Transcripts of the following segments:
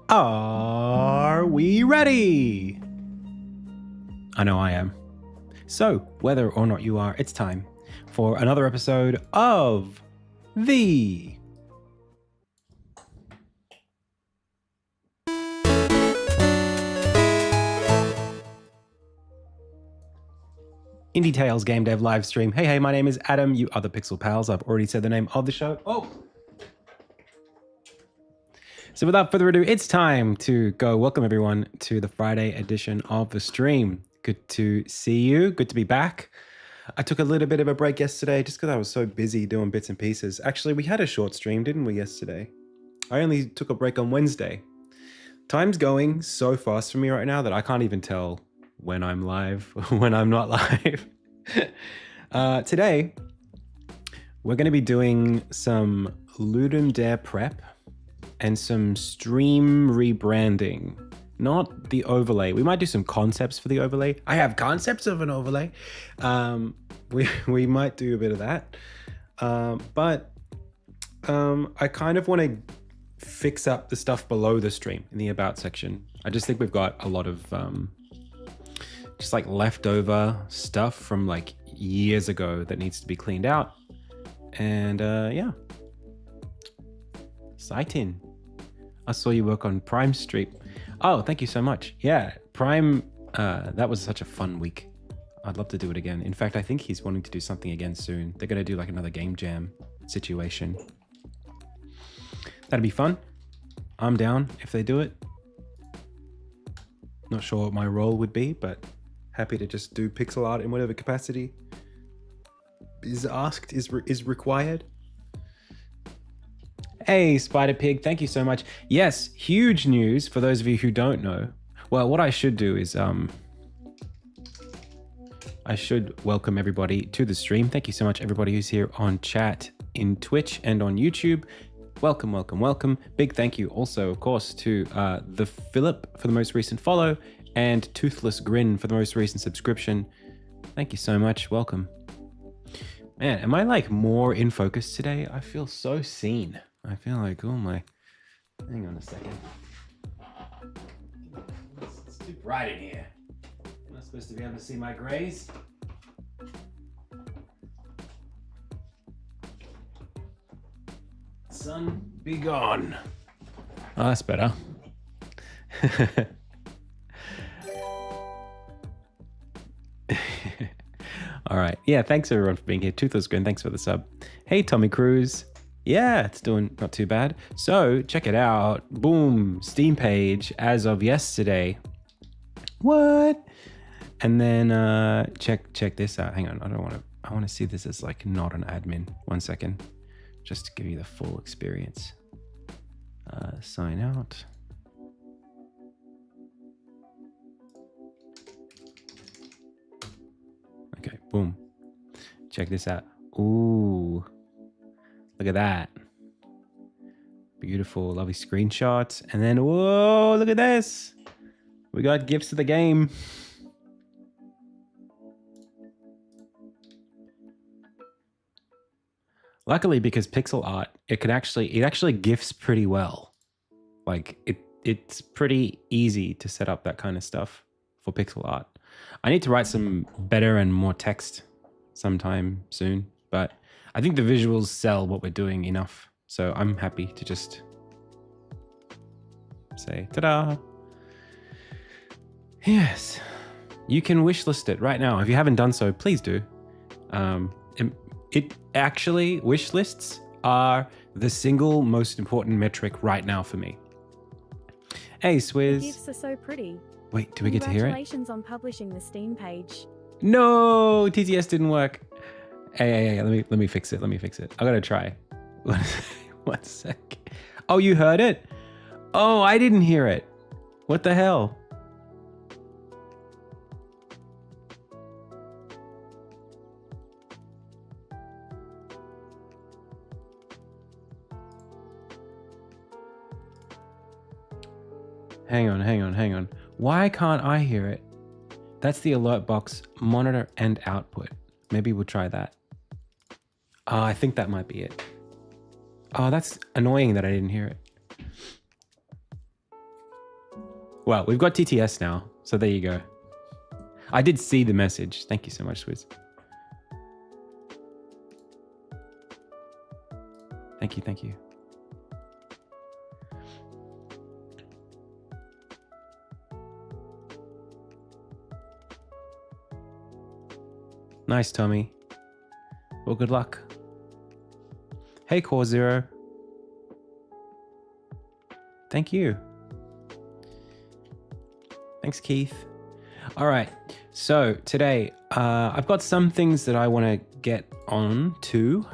Are we ready? I know I am. So, whether or not you are, it's time for another episode of the IndieTales Game Dev live stream. Hey, my name is Adam. You other Pixel Pals. I've already said the name of the show. Oh! So without further ado, it's time to go. Welcome everyone to the Friday edition of the stream. Good to see you. Good to be back. I took a little bit of a break yesterday just because I was so busy doing bits and pieces. Actually, we had a short stream, didn't we, yesterday? I only took a break on Wednesday. Time's going so fast for me right now that I can't even tell when I'm live or when I'm not live. Today, we're going to be doing some Ludum Dare prep and some stream rebranding, not the overlay. We might do some concepts for the overlay. I have concepts of an overlay. We might do a bit of that. But I kind of want to fix up the stuff below the stream in the about section. I just think we've got a lot of just like leftover stuff from like years ago that needs to be cleaned out. And yeah. Exciting. I saw you work on Prime Street. Oh, thank you so much. Yeah, Prime, that was such a fun week. I'd love to do it again. In fact, I think he's wanting to do something again soon. They're going to do like another game jam situation. That'd be fun. I'm down if they do it. Not sure what my role would be, but happy to just do pixel art in whatever capacity is asked, is required. Hey, Spider Pig, thank you so much. Yes, huge news for those of you who don't know. Well, what I should do is I should welcome everybody to the stream. Thank you so much, everybody who's here on chat in Twitch and on YouTube. Welcome, welcome, welcome. Big thank you also, of course, to the Philip for the most recent follow and Toothless Grin for the most recent subscription. Thank you so much. Welcome. Man, am I like more in focus today? I feel so seen. I feel like, oh my, hang on a second. It's too bright in here. Am I supposed to be able to see my grays? Sun, be gone. Oh, that's better. All right. Yeah, thanks everyone for being here. Toothless Grin, thanks for the sub. Hey, Tommy Cruz. Yeah, it's doing not too bad. So check it out. Boom, Steam page as of yesterday. What? And then check this out. Hang on, I want to see this as like not an admin. 1 second, just to give you the full experience. Sign out. Okay, boom. Check this out. Ooh. Look at that. Beautiful, lovely screenshots. And then, whoa, look at this. We got gifts of the game. Luckily, because pixel art, it actually gifts pretty well. Like it's pretty easy to set up that kind of stuff for pixel art. I need to write some better and more text sometime soon, but I think the visuals sell what we're doing enough. So I'm happy to just say, ta-da. Yes, you can wishlist it right now. If you haven't done so, please do. It actually, wish lists are the single most important metric right now for me. Hey, Swizz. The gifts are so pretty. Wait, do we get to hear it? Congratulations on publishing the Steam page. No, TTS didn't work. Hey, let me fix it. I gotta try. 1 sec. Oh, you heard it? Oh, I didn't hear it. What the hell? Hang on. Why can't I hear it? That's the alert box, monitor and output. Maybe we'll try that. Oh, I think that might be it. Oh, that's annoying that I didn't hear it. Well, we've got TTS now, so there you go. I did see the message. Thank you so much, Swizz. Thank you, thank you. Nice, Tommy. Well, good luck. Hey, Core Zero. Thank you. Thanks, Keith. All right. So today, I've got some things that I want to get on to.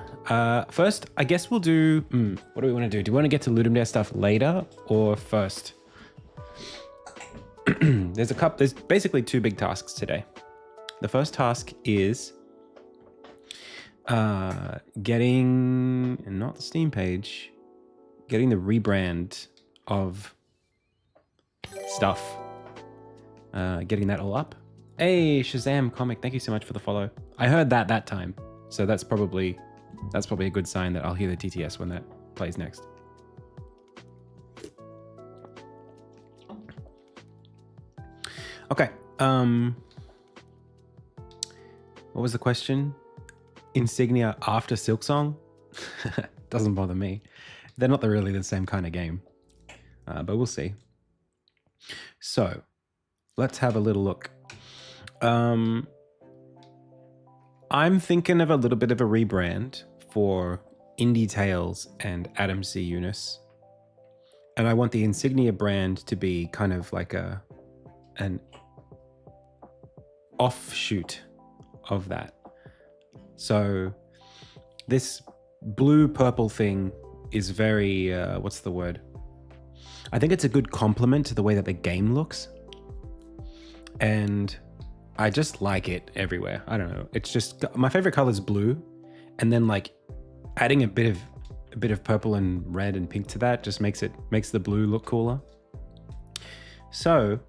First, I guess we'll do... what do we want to do? Do we want to get to Ludum Dare stuff later or first? There's basically two big tasks today. The first task is getting, not the Steam page, getting the rebrand of stuff. Getting that all up. Hey, Shazam Comic, thank you so much for the follow. I heard that time, so that's probably a good sign that I'll hear the TTS when that plays next. Okay. What was the question? Insignia after Silksong? Doesn't bother me. They're not really the same kind of game, but we'll see. So let's have a little look. I'm thinking of a little bit of a rebrand for IndieTales and Adam C. Eunice. And I want the Insignia brand to be kind of like an offshoot of that. So this blue purple thing is very, what's the word? I think it's a good complement to the way that the game looks. And I just like it everywhere. I don't know. It's just, my favorite color is blue. And then like adding a bit of purple and red and pink to that just makes the blue look cooler. So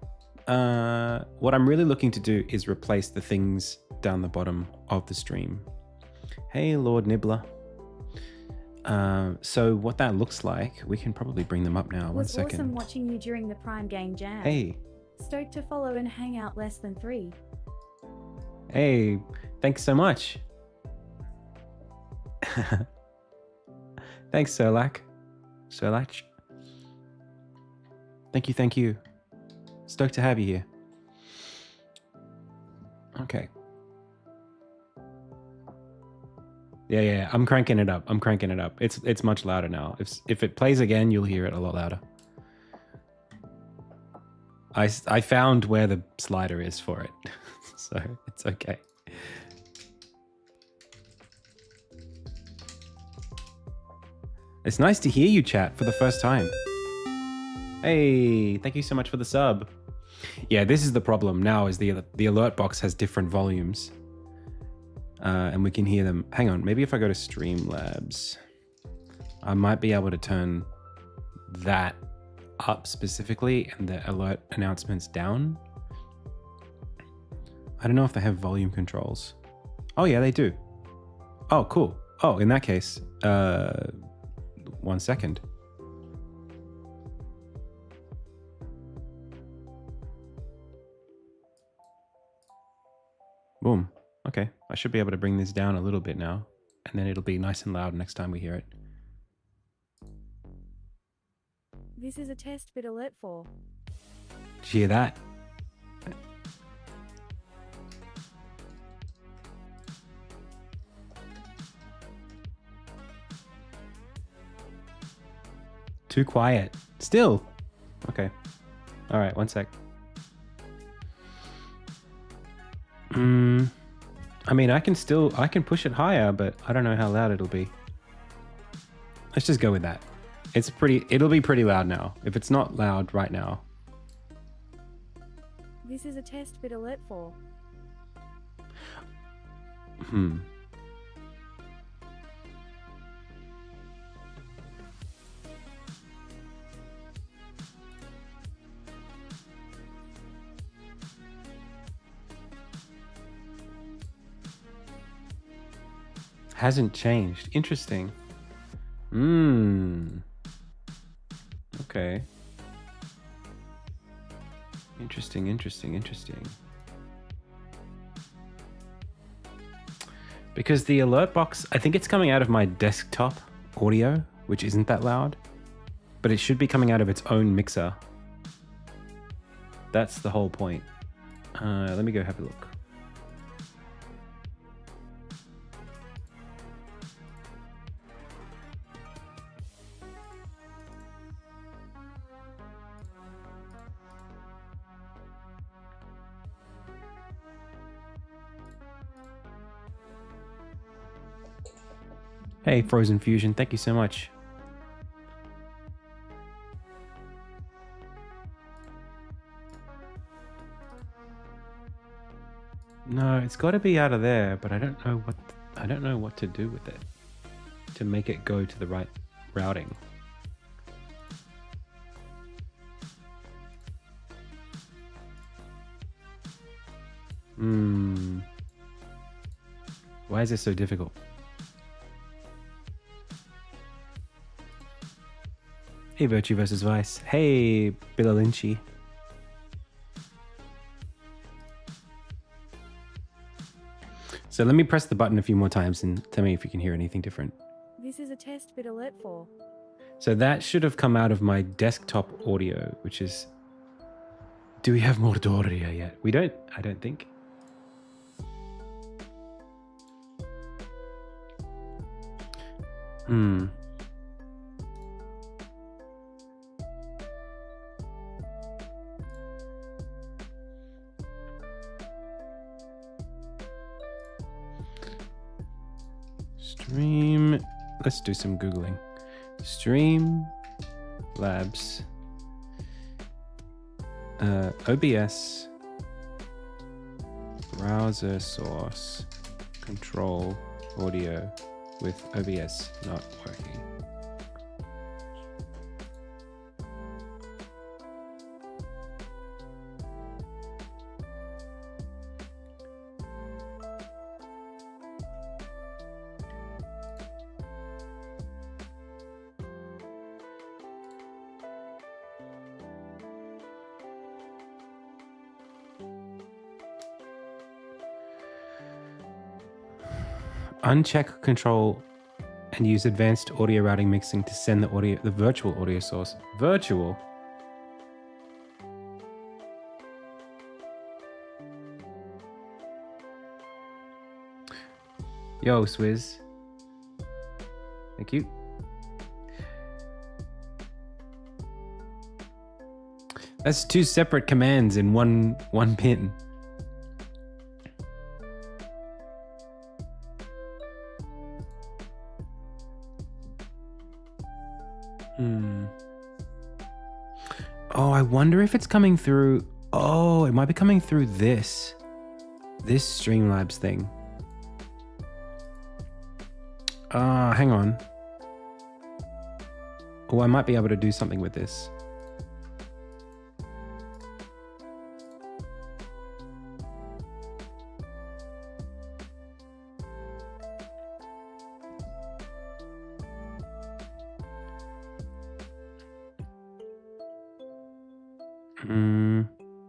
what I'm really looking to do is replace the things down the bottom of the stream. Hey, Lord Nibbler. So what that looks like, we can probably bring them up now. 1 second. It was awesome watching you during the Prime Game Jam. Hey. Stoked to follow and hang out less than 3. Hey, thanks so much. Thanks, Serlach. Thank you. Stoked to have you here. Okay. Yeah, I'm cranking it up. It's much louder now. If it plays again, you'll hear it a lot louder. I found where the slider is for it, so it's okay. It's nice to hear you chat for the first time. Hey, thank you so much for the sub. Yeah, this is the problem now, is the alert box has different volumes. And we can hear them. Hang on, maybe if I go to Streamlabs, I might be able to turn that up specifically and the alert announcements down. I don't know if they have volume controls. Oh yeah, they do. Oh, cool. Oh, in that case, 1 second. Boom. Okay, I should be able to bring this down a little bit now, and then it'll be nice and loud next time we hear it. This is a test bit alert for. Did you hear that? Too quiet. Still. Okay. All right, 1 sec. I mean, I can push it higher, but I don't know how loud it'll be. Let's just go with that. It'll be pretty loud now. If it's not loud right now. This is a test bit alert for. Hasn't changed. Interesting. Okay. Interesting, interesting, interesting. Because the alert box, I think it's coming out of my desktop audio, which isn't that loud, but it should be coming out of its own mixer. That's the whole point. Let me go have a look. Hey, Frozen Fusion, thank you so much. No, it's got to be out of there, but I don't know what to do with it to make it go to the right routing. Why is this so difficult? Hey, Virtue versus Vice. Hey, Billa Lynchy. So let me press the button a few more times and tell me if you can hear anything different. This is a test bit alert 4. So that should have come out of my desktop audio, which is... Do we have Mordoria yet? We don't, I don't think. Stream... Let's do some Googling. Stream Labs OBS browser source control audio with OBS not working. Uncheck control and use advanced audio routing mixing to send the virtual audio source. Virtual? Yo, Swizz. Thank you. That's two separate commands in one pin. Oh, I wonder if it's coming through... Oh, it might be coming through this Streamlabs thing. Hang on. Oh, I might be able to do something with this.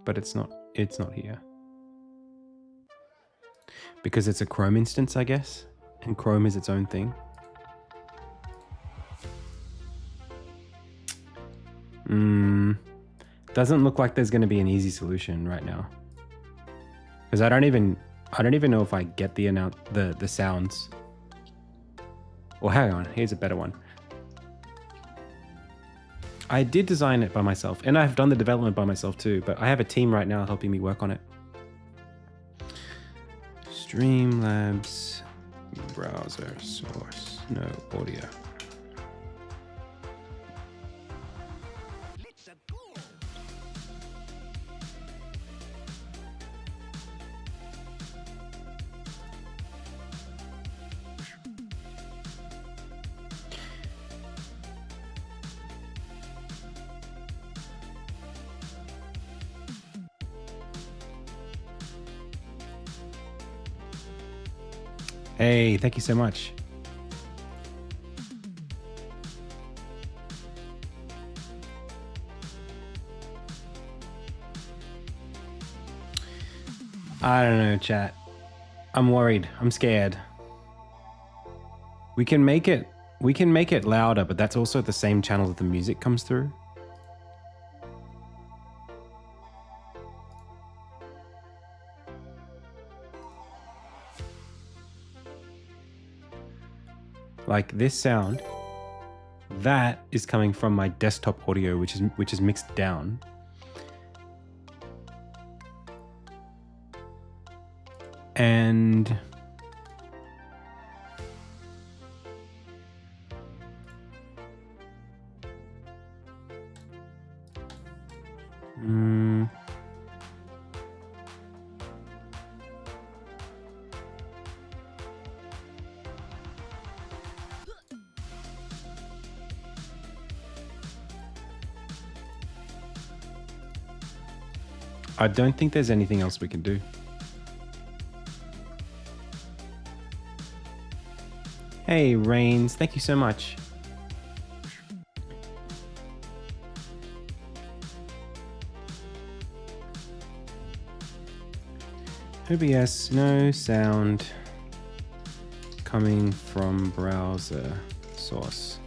But it's not here. Because it's a Chrome instance, I guess. And Chrome is its own thing. Doesn't look like there's going to be an easy solution right now. Because I don't even know if I get the sounds. Well, hang on, here's a better one. I did design it by myself, and I've done the development by myself too, but I have a team right now helping me work on it. Streamlabs browser source, no audio. Hey, thank you so much. I don't know, chat. I'm worried. I'm scared. We can make it louder, but that's also the same channel that the music comes through. Like this sound, that is coming from my desktop audio, which is mixed down. And I don't think there's anything else we can do. Hey, Rains, thank you so much. OBS, no sound coming from browser source.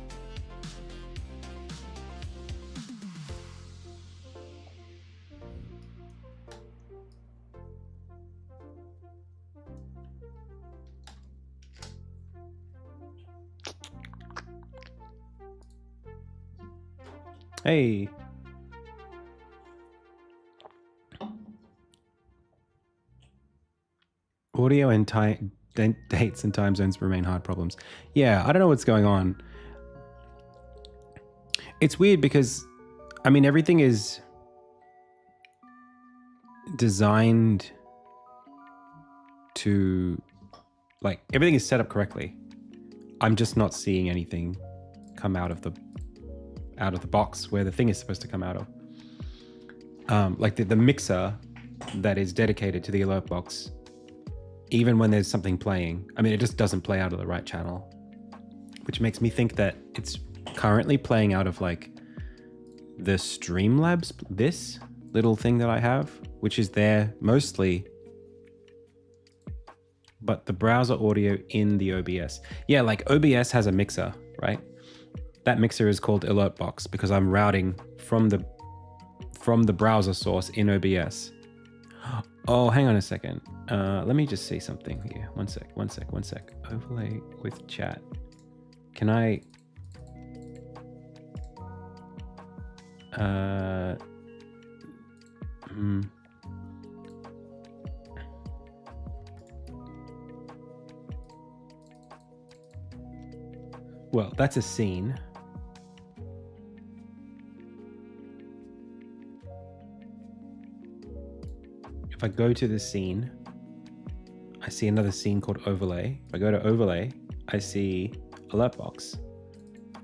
Hey. Audio and dates and time zones remain hard problems. Yeah, I don't know what's going on. It's weird because, I mean, everything is designed to, like, everything is set up correctly. I'm just not seeing anything come out of the box where the thing is supposed to come out of. Like the mixer that is dedicated to the alert box, even when there's something playing, I mean, it just doesn't play out of the right channel, which makes me think that it's currently playing out of like the Streamlabs, this little thing that I have, which is there mostly, but the browser audio in the OBS. Yeah, like OBS has a mixer, right? That mixer is called Alert Box because I'm routing from the browser source in OBS. Oh, hang on a second. Let me just see something here. One sec. Overlay with chat. Can I... Well, that's a scene. If I go to the scene, I see another scene called overlay. If I go to overlay, I see alert box.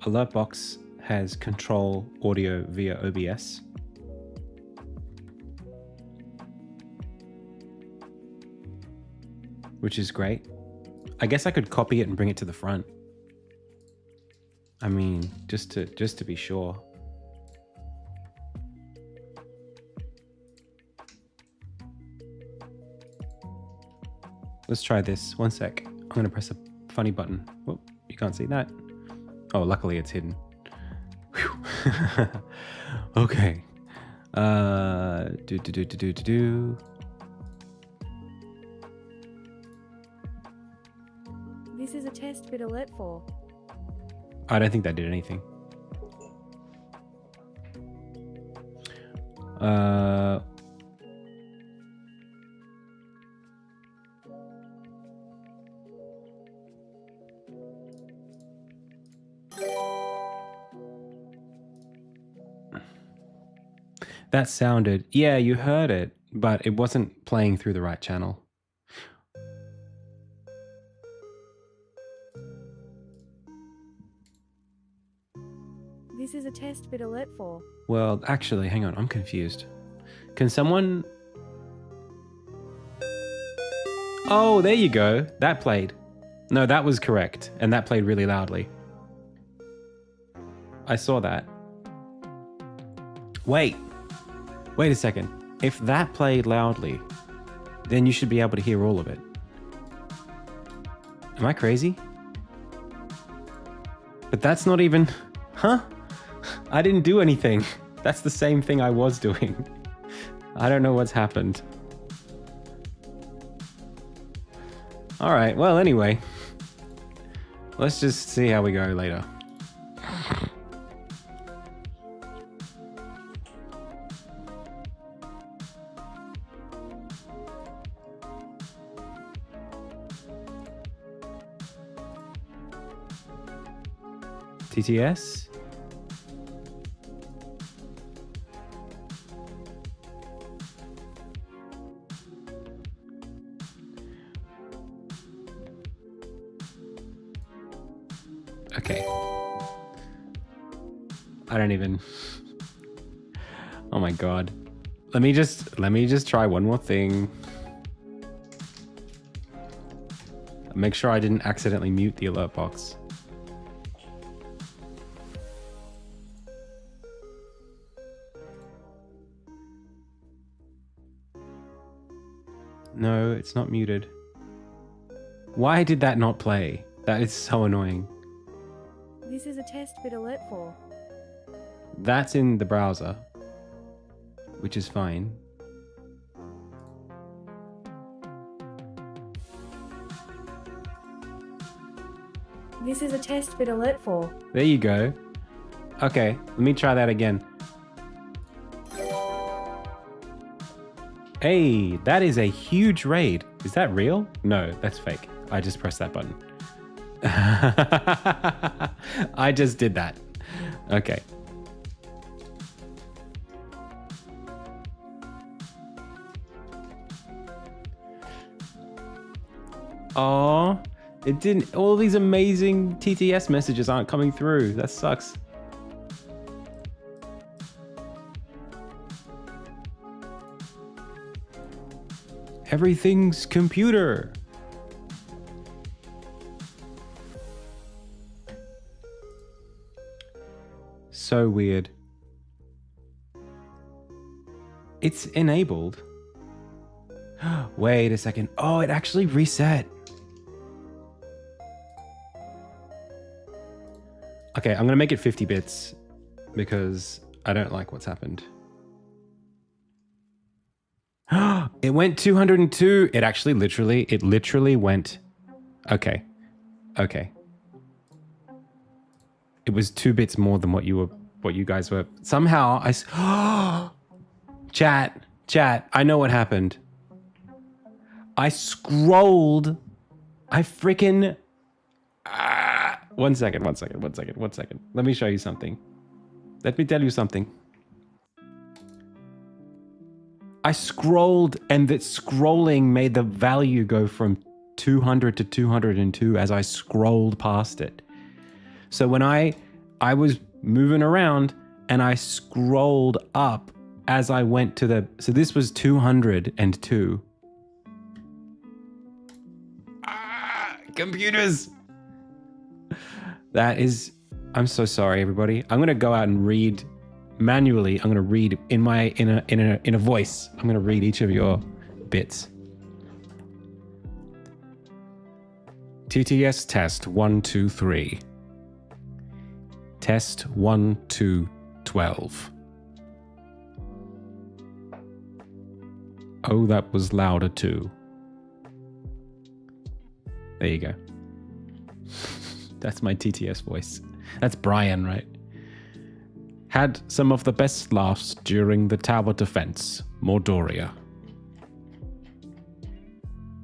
Alert box has control audio via OBS. Which is great. I guess I could copy it and bring it to the front. I mean, just to be sure. Let's try this. One sec. I'm gonna press a funny button. Whoop, you can't see that. Oh, luckily it's hidden. Whew. Okay. Do. This is a test bit alert for. I don't think that did anything. That sounded, yeah, you heard it, but it wasn't playing through the right channel. This is a test bit alert for. Well, actually, hang on, I'm confused. Can someone... Oh, there you go. That played. No, that was correct. And that played really loudly. I saw that. Wait a second. If that played loudly, then you should be able to hear all of it. Am I crazy? But that's not even... Huh? I didn't do anything. That's the same thing I was doing. I don't know what's happened. Alright, well, anyway. Let's just see how we go later. TTS? Okay. I don't even... Oh my god. Let me just try one more thing. Make sure I didn't accidentally mute the alert box. No, it's not muted. Why did that not play? That is so annoying. This is a test bit alert for. That's in the browser, which is fine. This is a test bit alert for. There you go. Okay, let me try that again. Hey, that is a huge raid. Is that real? No, that's fake. I just pressed that button. I just did that. Okay. Oh, it didn't. All these amazing TTS messages aren't coming through. That sucks. Everything's computer. So weird. It's enabled. Wait a second. Oh, it actually reset. Okay, I'm gonna make it 50 bits because I don't like what's happened. It went 202. It actually literally went. Okay. Okay. It was 2 bits more than what you guys were. Somehow Chat, I know what happened. I scrolled. I freaking. One second. Let me show you something. Let me tell you something. I scrolled, and that scrolling made the value go from 200 to 202 as I scrolled past it. So when I was moving around and I scrolled up as I went to the... So this was 202. Computers! That is... I'm so sorry, everybody. I'm going to go out and read... Manually, I'm going to read in a voice. I'm going to read each of your bits. TTS test 1 2 3. Test 1 2 12. Oh, that was louder too. There you go. That's my TTS voice. That's Brian, right? Had some of the best laughs during the tower defense. Mordoria.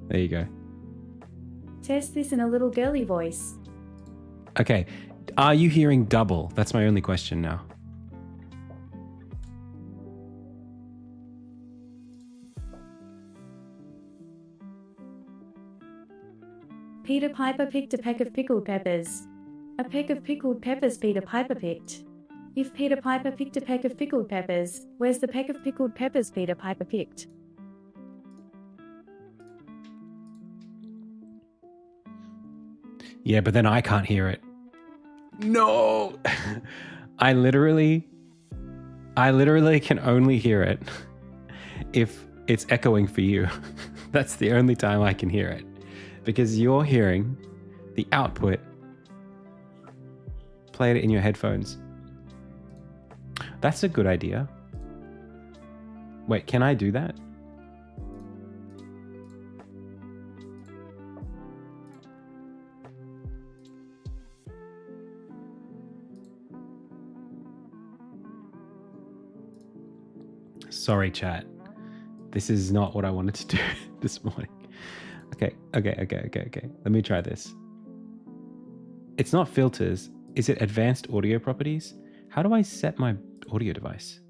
There you go. Test this in a little girly voice. Okay. Are you hearing double? That's my only question now. Peter Piper picked a peck of pickled peppers. A peck of pickled peppers Peter Piper picked. If Peter Piper picked a peck of pickled peppers, where's the peck of pickled peppers Peter Piper picked? Yeah, but then I can't hear it. No! I literally can only hear it if it's echoing for you. That's the only time I can hear it. Because you're hearing the output. Play it in your headphones. That's a good idea. Wait, can I do that? Sorry, chat. This is not what I wanted to do this morning. Okay. Let me try this. It's not filters. Is it advanced audio properties? How do I set my audio device?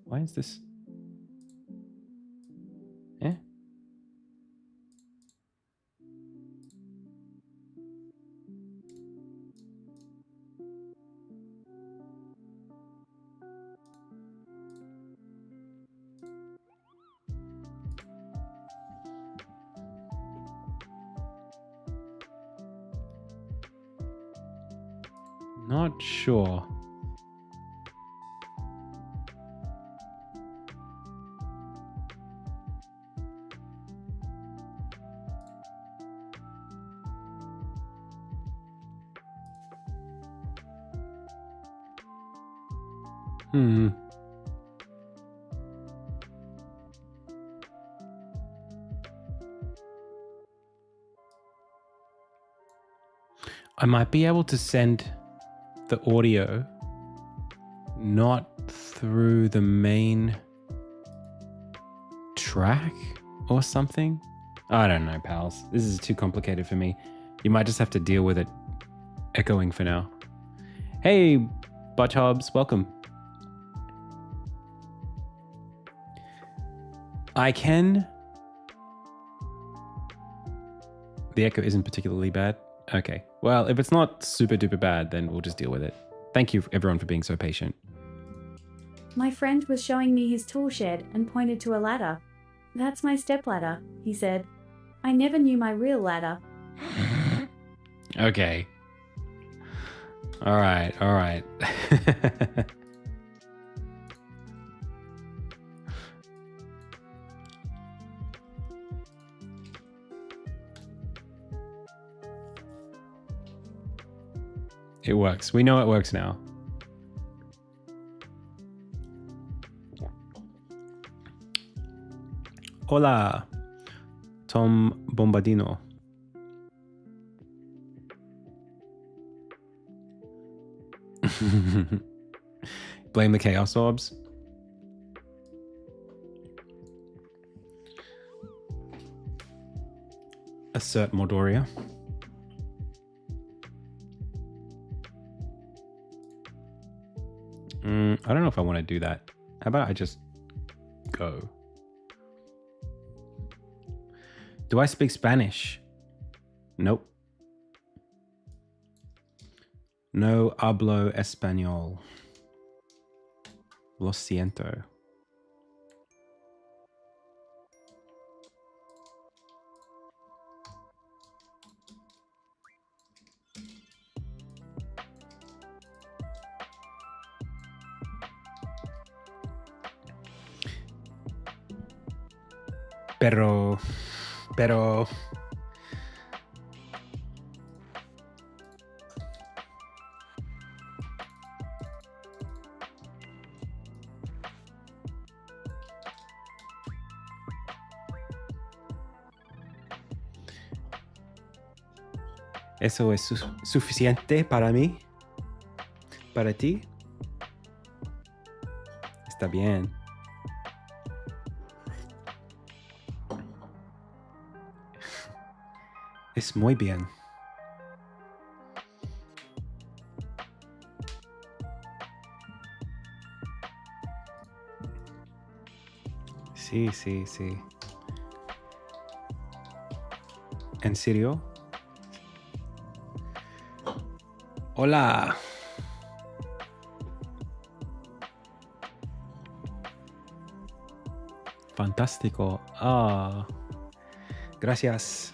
Why is this? Eh? Not sure. I might be able to send the audio not through the main track or something. I don't know, pals. This is too complicated for me. You might just have to deal with it echoing for now. Hey, Butchobs, welcome. I can... The echo isn't particularly bad. Okay. Well, if it's not super duper bad, then we'll just deal with it. Thank you everyone for being so patient. My friend was showing me his tool shed and pointed to a ladder. That's my stepladder, he said. I never knew my real ladder. Okay. All right. It works. We know it works now. Hola, Tom Bombadino. Blame the Chaos Orbs. Assert Mordoria. I don't know if I want to do that. How about I just go? Do I speak Spanish? Nope. No hablo español. Lo siento. Pero... ¿Eso es suficiente para mí? ¿Para ti? Está bien. Es muy bien. Sí. ¿En serio? Hola. Fantástico. Gracias.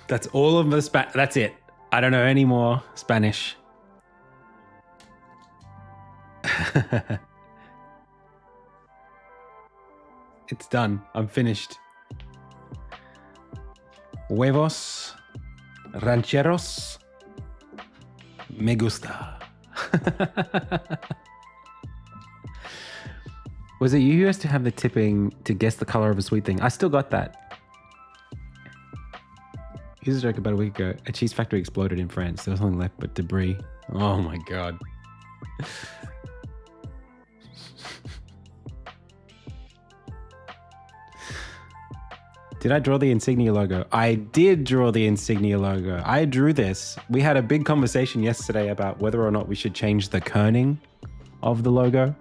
That's all of the that's it. I don't know any more Spanish. It's done. I'm finished. Huevos rancheros. Me gusta. Was it you who used to have the tipping to guess the color of a sweet thing? I still got that. Here's a joke about a week ago. A cheese factory exploded in France. There was nothing left but debris. Oh my god. Did I draw the insignia logo? I did draw the insignia logo. I drew this. We had a big conversation yesterday about whether or not we should change the kerning of the logo.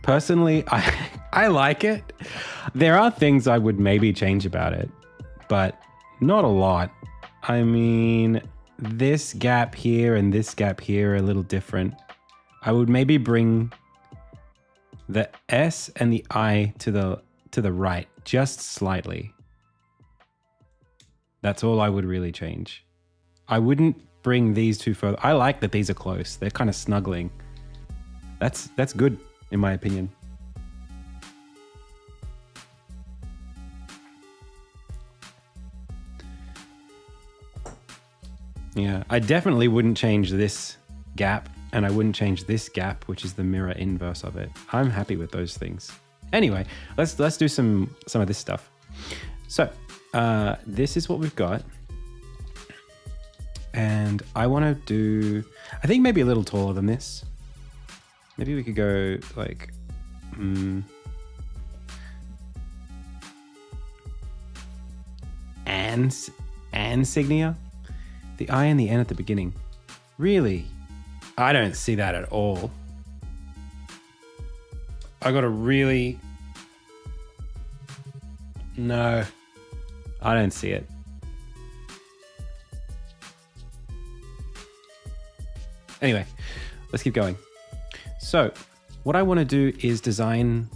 Personally, I like it. There are things I would maybe change about it, but not a lot. I mean, this gap here and this gap here are a little different. I would maybe bring the S and the I to the right, just slightly. That's all I would really change. I wouldn't bring these two further. I like that these are close. They're kind of snuggling. That's good, in my opinion. Yeah, I definitely wouldn't change this gap, and I wouldn't change this gap, which is the mirror inverse of it. I'm happy with those things. Anyway, let's do some of this stuff. So this is what we've got, and I want to do, I think maybe a little taller than this. Maybe we could go like insignia, the I and the N at the beginning. Really, I don't see that at all. I got to really... No, I don't see it. Anyway, let's keep going. So what I want to do is design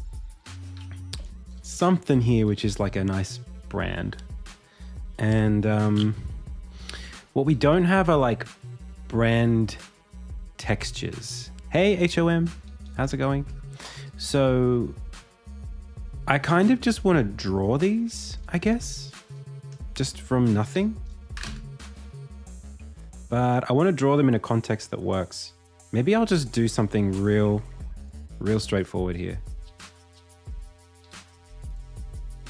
something here, which is like a nice brand. And what we don't have are like brand textures. Hey, HOM, how's it going? So I kind of just want to draw these, I guess, just from nothing. But I want to draw them in a context that works. Maybe I'll just do something real straightforward here.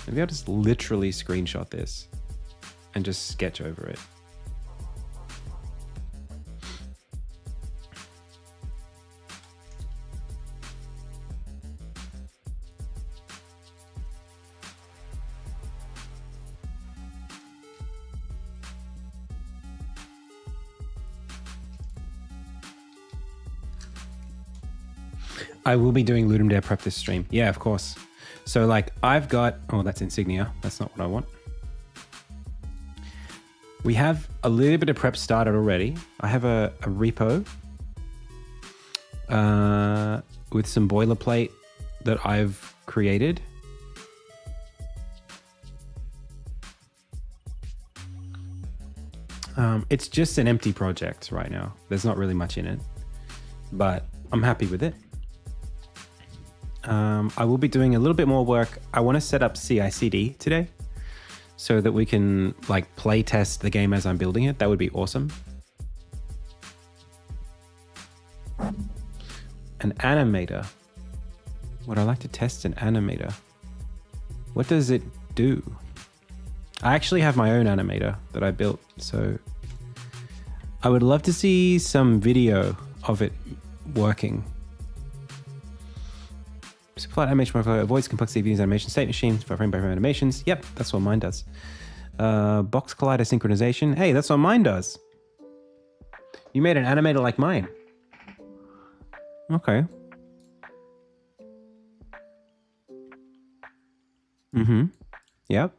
Maybe I'll just literally screenshot this and just sketch over it. I will be doing Ludum Dare prep this stream. Yeah, of course. So like I've got, oh, that's insignia. That's not what I want. We have a little bit of prep started already. I have a repo with some boilerplate that I've created. It's just an empty project right now. There's not really much in it, but I'm happy with it. I will be doing a little bit more work. I want to set up CI/CD today so that we can like play test the game as I'm building it. That would be awesome. An animator. Would I like to test an animator? What does it do? I actually have my own animator that I built, so I would love to see some video of it working. Simplified animation workflow avoids complexity of using animation state machines for frame by frame animations. Yep, that's what mine does. Box collider synchronization. Hey, that's what mine does. You made an animator like mine. Okay. Yep.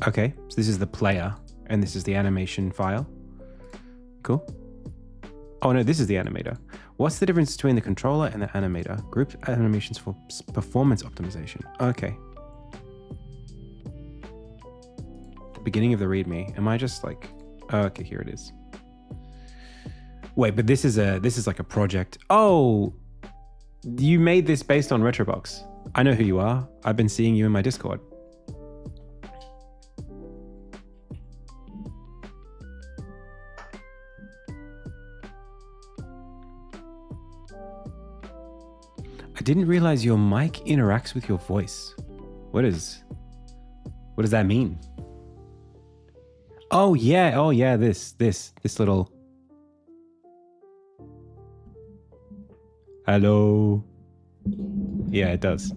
Okay, so this is the player and this is the animation file. Cool. Oh no, this is the animator. What's the difference between the controller and the animator? Group animations for performance optimization. Okay. The beginning of the README. Am I just like... Oh, okay, here it is. Wait, but this is like a project. Oh, you made this based on Retrobox. I know who you are. I've been seeing you in my Discord. I didn't realize your mic interacts with your voice. What does that mean? Oh yeah, this little. Hello. Yeah, it does.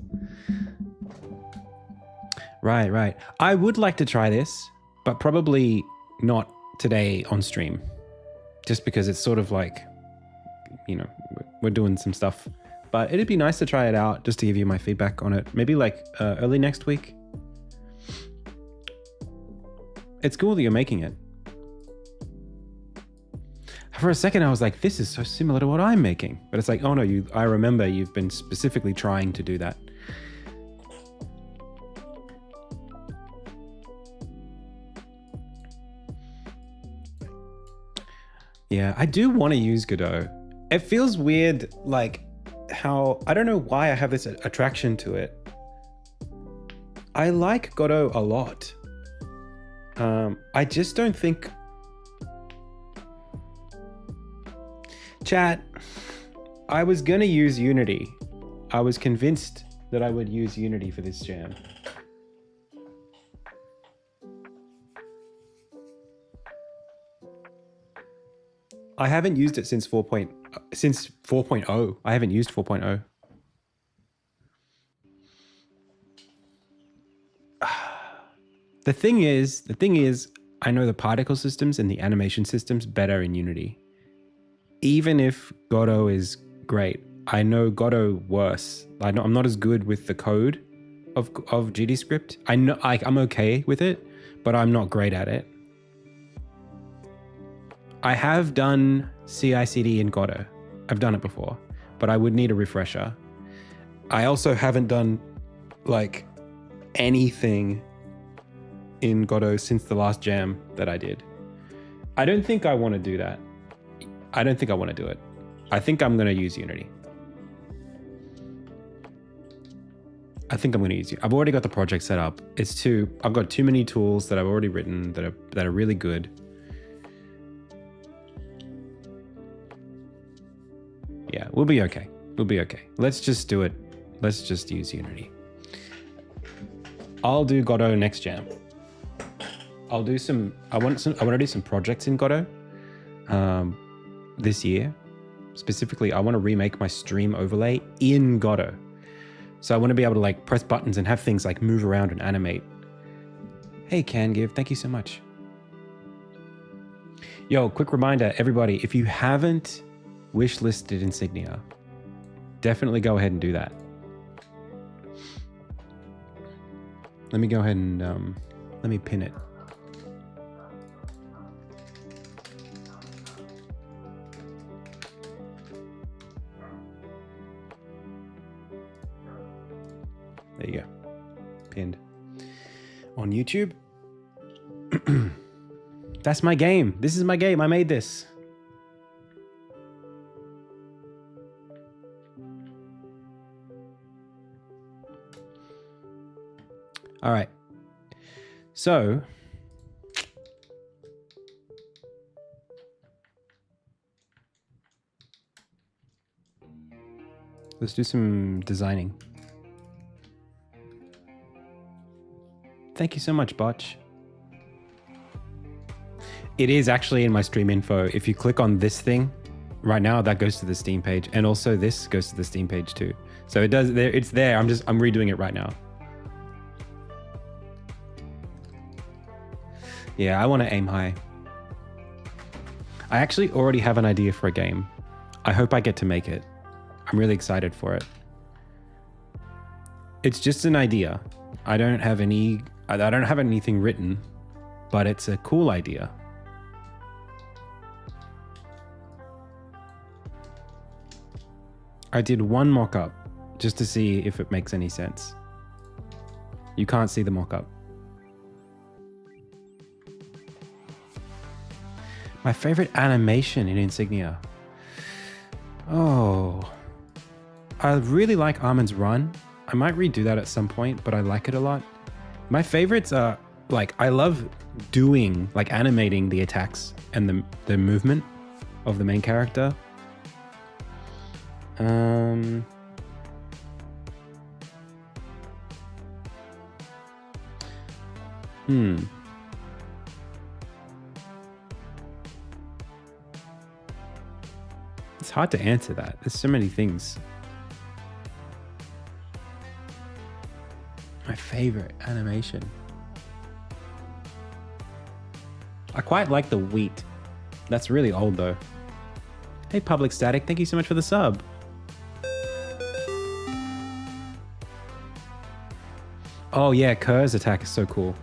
Right. I would like to try this, but probably not today on stream. Just because it's sort of like, you know, we're doing some stuff. But it'd be nice to try it out just to give you my feedback on it. Maybe like early next week. It's cool that you're making it. For a second, I was like, this is so similar to what I'm making. But it's like, oh no, I remember you've been specifically trying to do that. Yeah, I do want to use Godot. It feels weird, like how, I don't know why I have this attraction to it. I like Godot a lot. I just don't think... Chat, I was gonna use Unity. I was convinced that I would use Unity for this jam. I haven't used it since 4.0. I haven't used 4.0. The thing is, I know the particle systems and the animation systems better in Unity. Even if Godot is great, I know Godot worse. I'm not as good with the code of GDScript. I know I'm okay with it, but I'm not great at it. I have done CI/CD in Godot. I've done it before, but I would need a refresher. I also haven't done like anything in Godot since the last jam that I did. I don't think I want to do that. I don't think I want to do it. I think I'm going to use Unity. I've already got the project set up. I've got too many tools that I've already written that are really good. Yeah, we'll be okay. Let's just do it. Let's just use Unity. I'll do Godot next jam. I want to do some projects in Godot this year. Specifically, I want to remake my stream overlay in Godot. So I want to be able to like press buttons and have things like move around and animate. Hey, CanGive, thank you so much. Yo, quick reminder, everybody, if you haven't wishlisted Insignia, definitely go ahead and do that. Let me go ahead and let me pin it. There you go. Pinned. On YouTube. That's my game. This is my game. I made this. All right. So let's do some designing. Thank you so much, Botch. It is actually in my stream info. If you click on this thing right now, that goes to the Steam page, and also this goes to the Steam page too. So it does there. It's there. I'm redoing it right now. Yeah, I want to aim high. I actually already have an idea for a game. I hope I get to make it. I'm really excited for it. It's just an idea. I don't have anything written, but it's a cool idea. I did one mock-up just to see if it makes any sense. You can't see the mock-up. My favorite animation in Insignia. Oh, I really like Armin's run. I might redo that at some point, but I like it a lot. My favorites are like, I love doing, like animating the attacks and the movement of the main character. It's hard to answer that. There's so many things. My favorite animation. I quite like the wheat. That's really old though. Hey, Public Static, thank you so much for the sub. Oh yeah, Kerr's attack is so cool.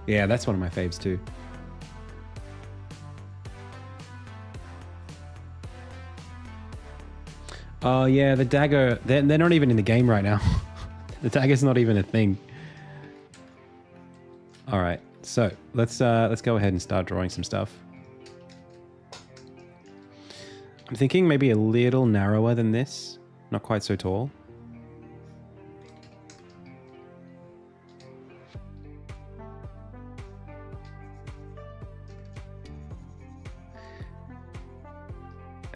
Yeah, that's one of my faves too. Oh yeah, the dagger, they're not even in the game right now. The dagger's not even a thing. All right, so let's go ahead and start drawing some stuff. I'm thinking maybe a little narrower than this, not quite so tall.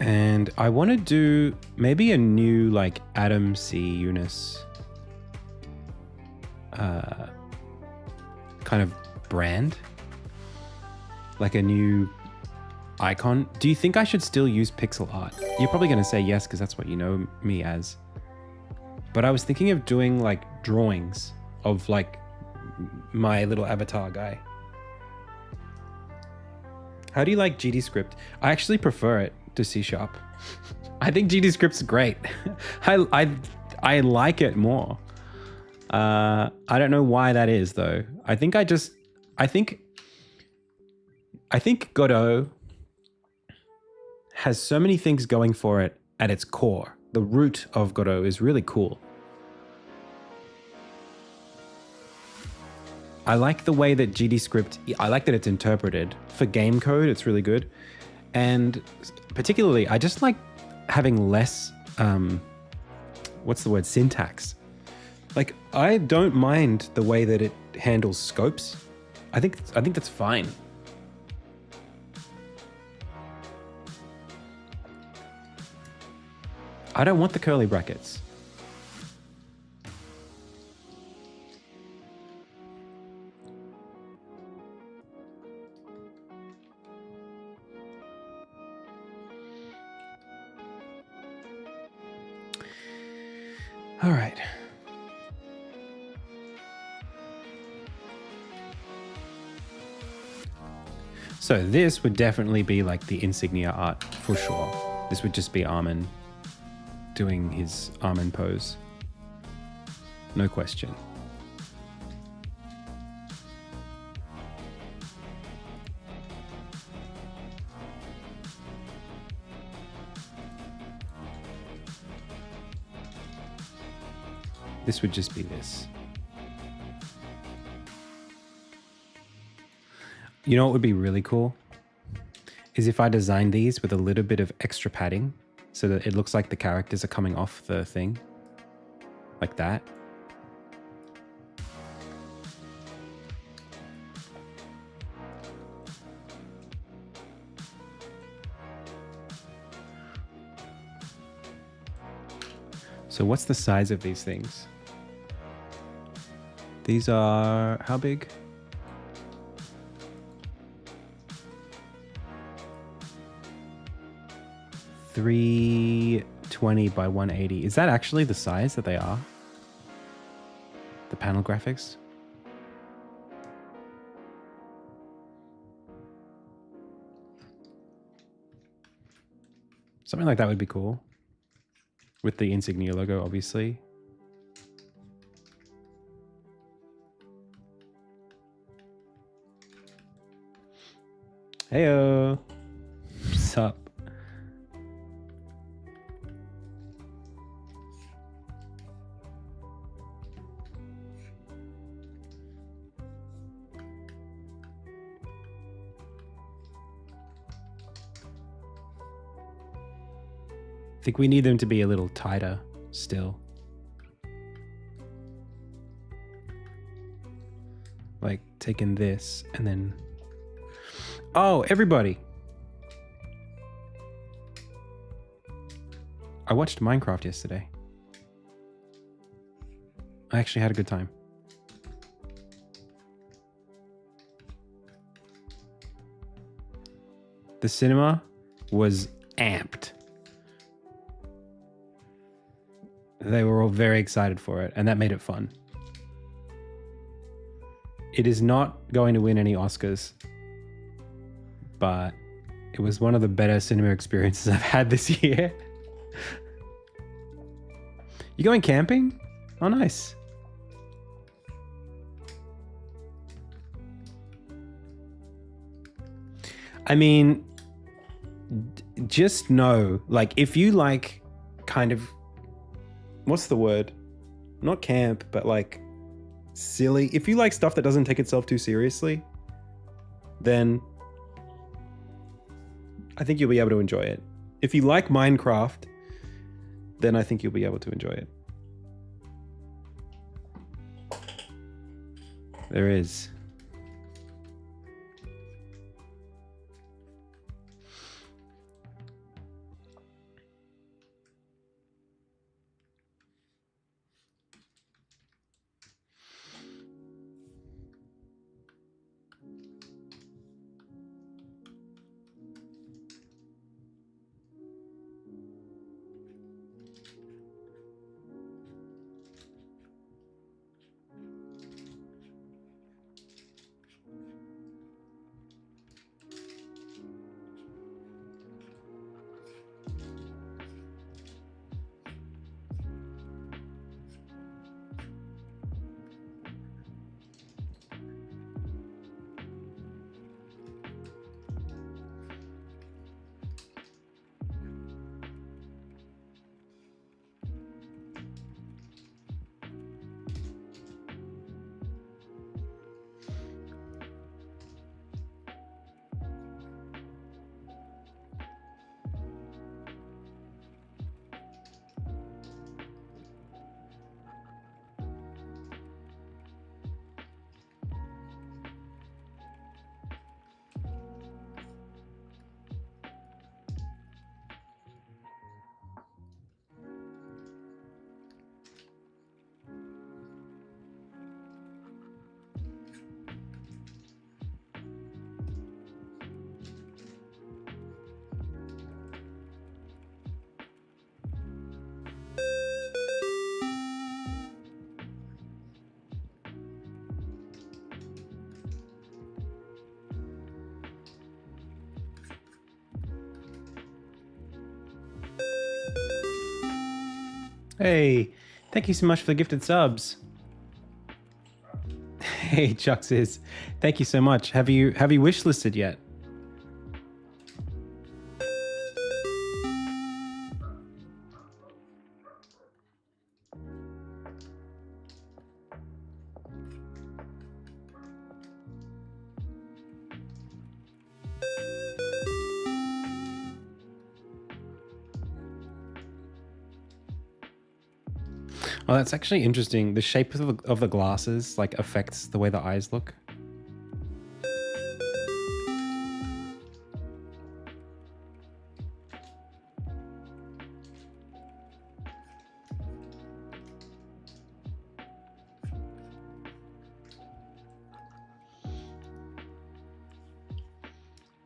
And I want to do maybe a new like Adam C. Eunice kind of brand, like a new icon. Do you think I should still use pixel art? You're probably going to say yes because that's what you know me as. But I was thinking of doing like drawings of like my little avatar guy. How do you like GDScript? I actually prefer it to C#. I think GDScript's great. I like it more. I don't know why that is though. I think Godot has so many things going for it at its core. The root of Godot is really cool. I like the way that GDScript, I like that it's interpreted. For game code, it's really good. And particularly, I just like having less, syntax. Like, I don't mind the way that it handles scopes. I think that's fine. I don't want the curly brackets. All right. So this would definitely be like the insignia art for sure. This would just be Armin doing his Armin pose. No question. This would just be this. You know what would be really cool? Is if I designed these with a little bit of extra padding so that it looks like the characters are coming off the thing. Like that. So what's the size of these things? These are how big? $320 by 180. Is that actually the size that they are? The panel graphics? Something like that would be cool. With the insignia logo, obviously. Heyo. What's up? think we need them to be a little tighter still. Like taking this and then... Oh, everybody. I watched Minecraft yesterday. I actually had a good time. The cinema was amped. They were all very excited for it, and that made it fun. It is not going to win any Oscars, but it was one of the better cinema experiences I've had this year. You going camping? Oh, nice. I mean, just know, like, if you like kind of, what's the word? Not camp, but like silly. If you like stuff that doesn't take itself too seriously, then I think you'll be able to enjoy it. If you like Minecraft, then I think you'll be able to enjoy it. There is. Hey, thank you so much for the gifted subs. Hey, Chuck says, thank you so much. Have you wishlisted yet? Oh, that's actually interesting. The shape of the glasses like affects the way the eyes look.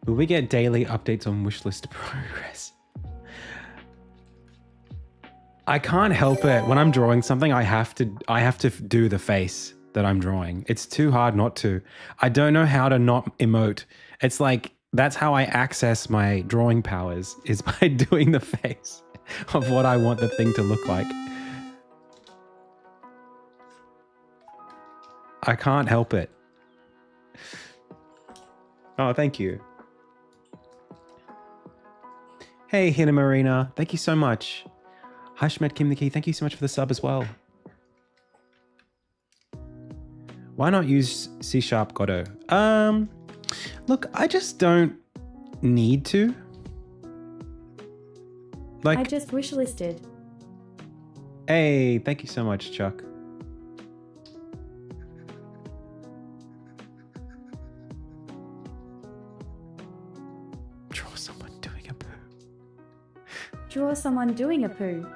Will we get daily updates on wishlist progress? I can't help it. When I'm drawing something, I have to do the face that I'm drawing. It's too hard not to. I don't know how to not emote. It's like, that's how I access my drawing powers, is by doing the face of what I want the thing to look like. I can't help it. Oh, thank you. Hey, Hina Marina. Thank you so much. Hashmed Kim the Key, thank you so much for the sub as well. Why not use C# Godot? Look, I just don't need to. I just wish listed. Hey, thank you so much, Chuck. Draw someone doing a poo. Draw someone doing a poo.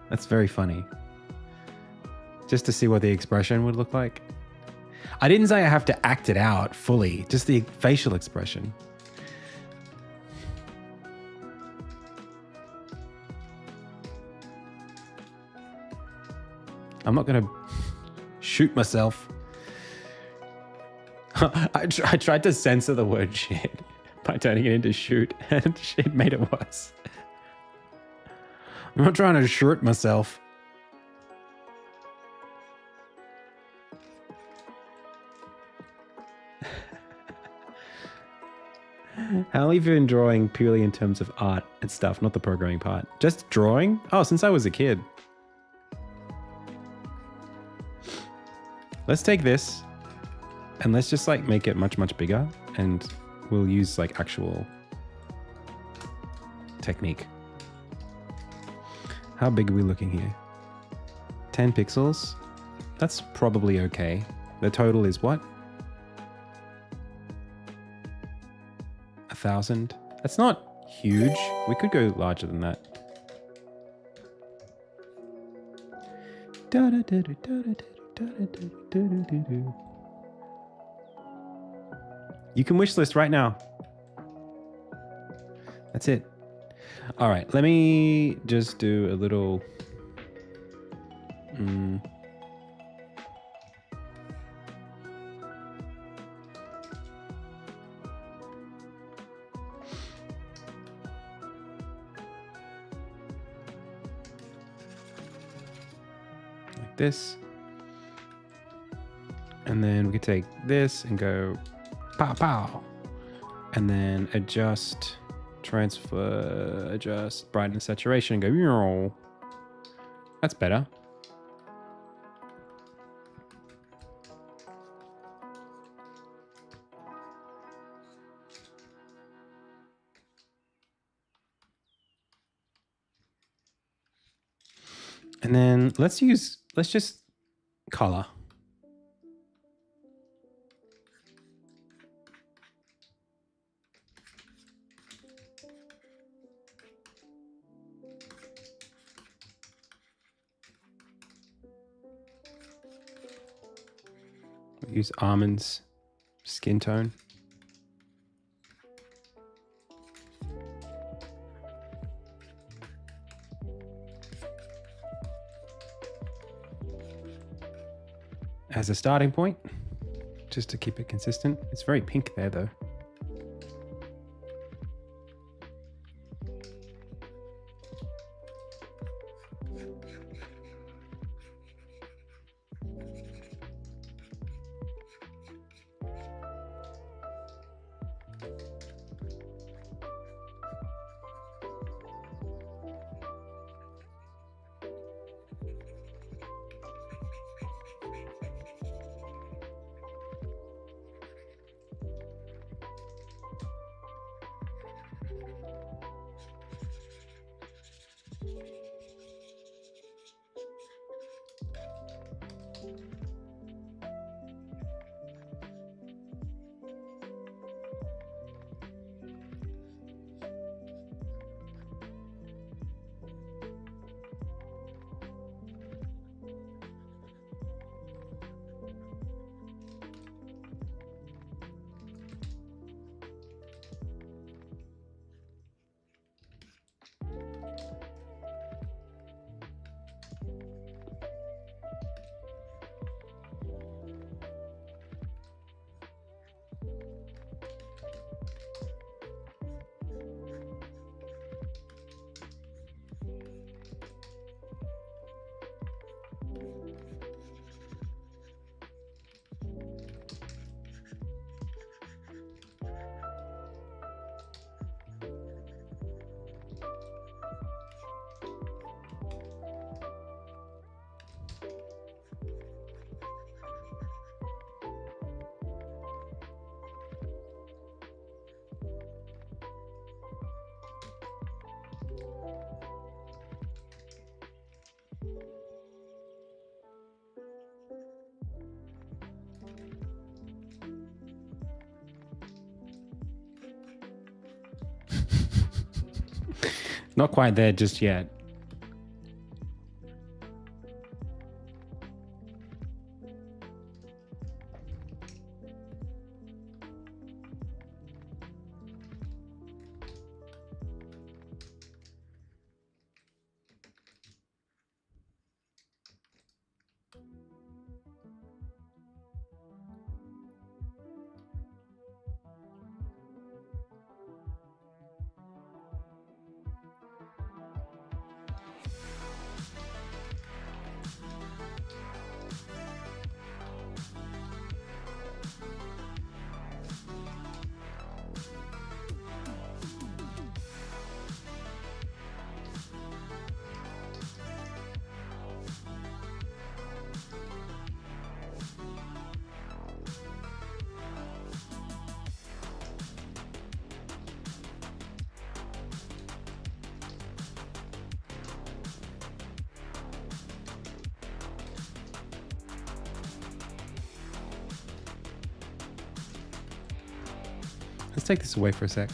That's very funny. Just to see what the expression would look like. I didn't say I have to act it out fully, just the facial expression. I'm not going to shoot myself. I tried to censor the word shit by turning it into shoot, and shit made it worse. I'm not trying to shoot myself. How long have you been drawing purely in terms of art and stuff, not the programming part? Just drawing? Oh, since I was a kid. Let's take this and let's just like make it much, much bigger, and we'll use like actual technique. How big are we looking here? 10 pixels. That's probably okay. The total is what? 1,000. That's not huge. We could go larger than that. You can wish list right now. That's it. All right, let me just do a little like this. And then we could take this and go pow pow. And then adjust, transfer, adjust brightness, saturation, and go, meow. That's better. And then let's just color. Use almonds skin tone. As a starting point, just to keep it consistent. It's very pink there though. Not quite there just yet. Let's take this away for a sec.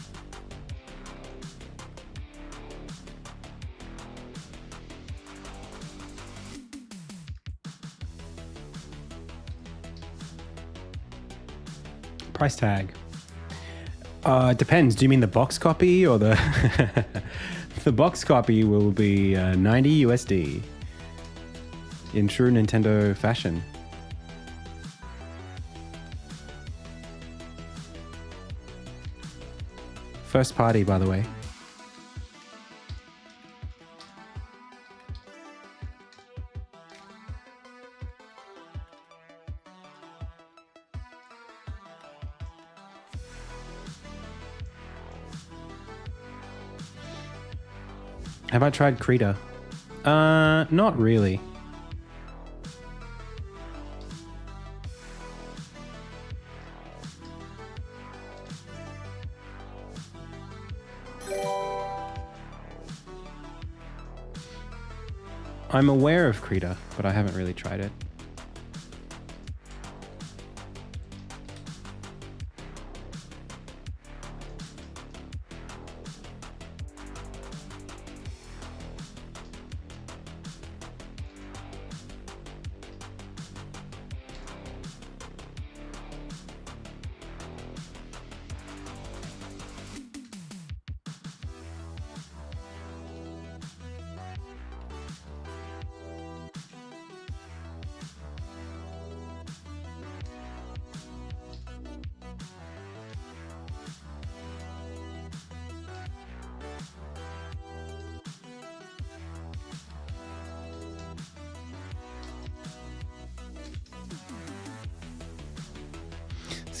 Price tag. Depends. Do you mean the box copy or the... The box copy will be 90 USD in true Nintendo fashion. First party, by the way. Have I tried Krita? Not really. I'm aware of Krita, but I haven't really tried it.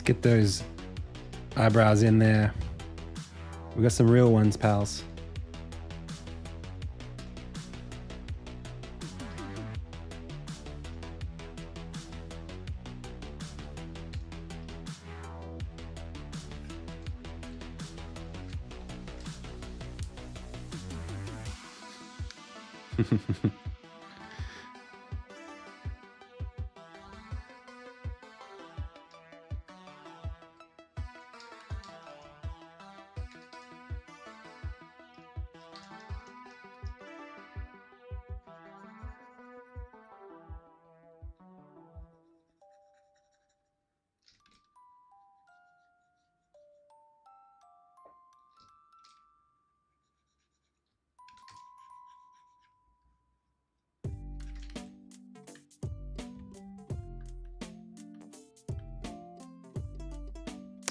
Get those eyebrows in there. We got some real ones, pals.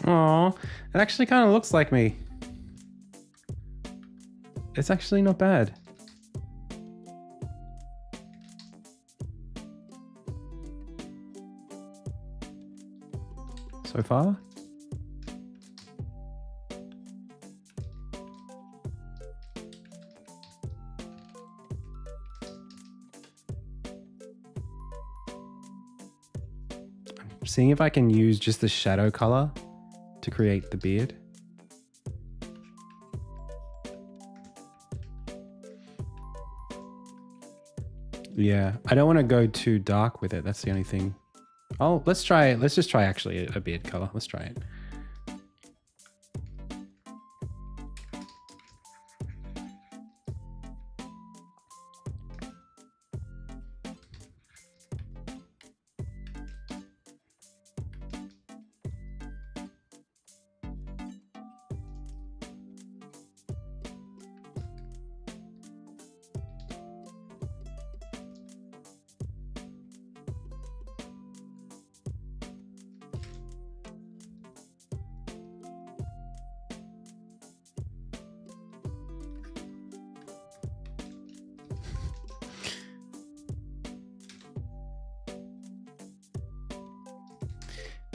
Aw, it actually kind of looks like me. It's actually not bad. So far. I'm seeing if I can use just the shadow color to create the beard. Yeah, I don't want to go too dark with it. That's the only thing. Oh, let's try it. Let's just try actually a beard color. Let's try it.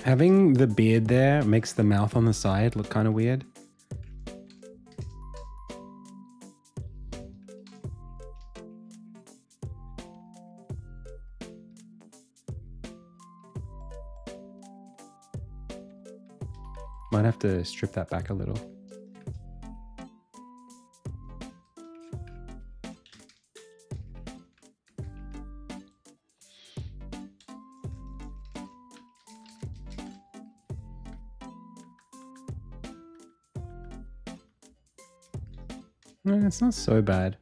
Having the beard there makes the mouth on the side look kind of weird. Might have to strip that back a little. No, it's not so bad.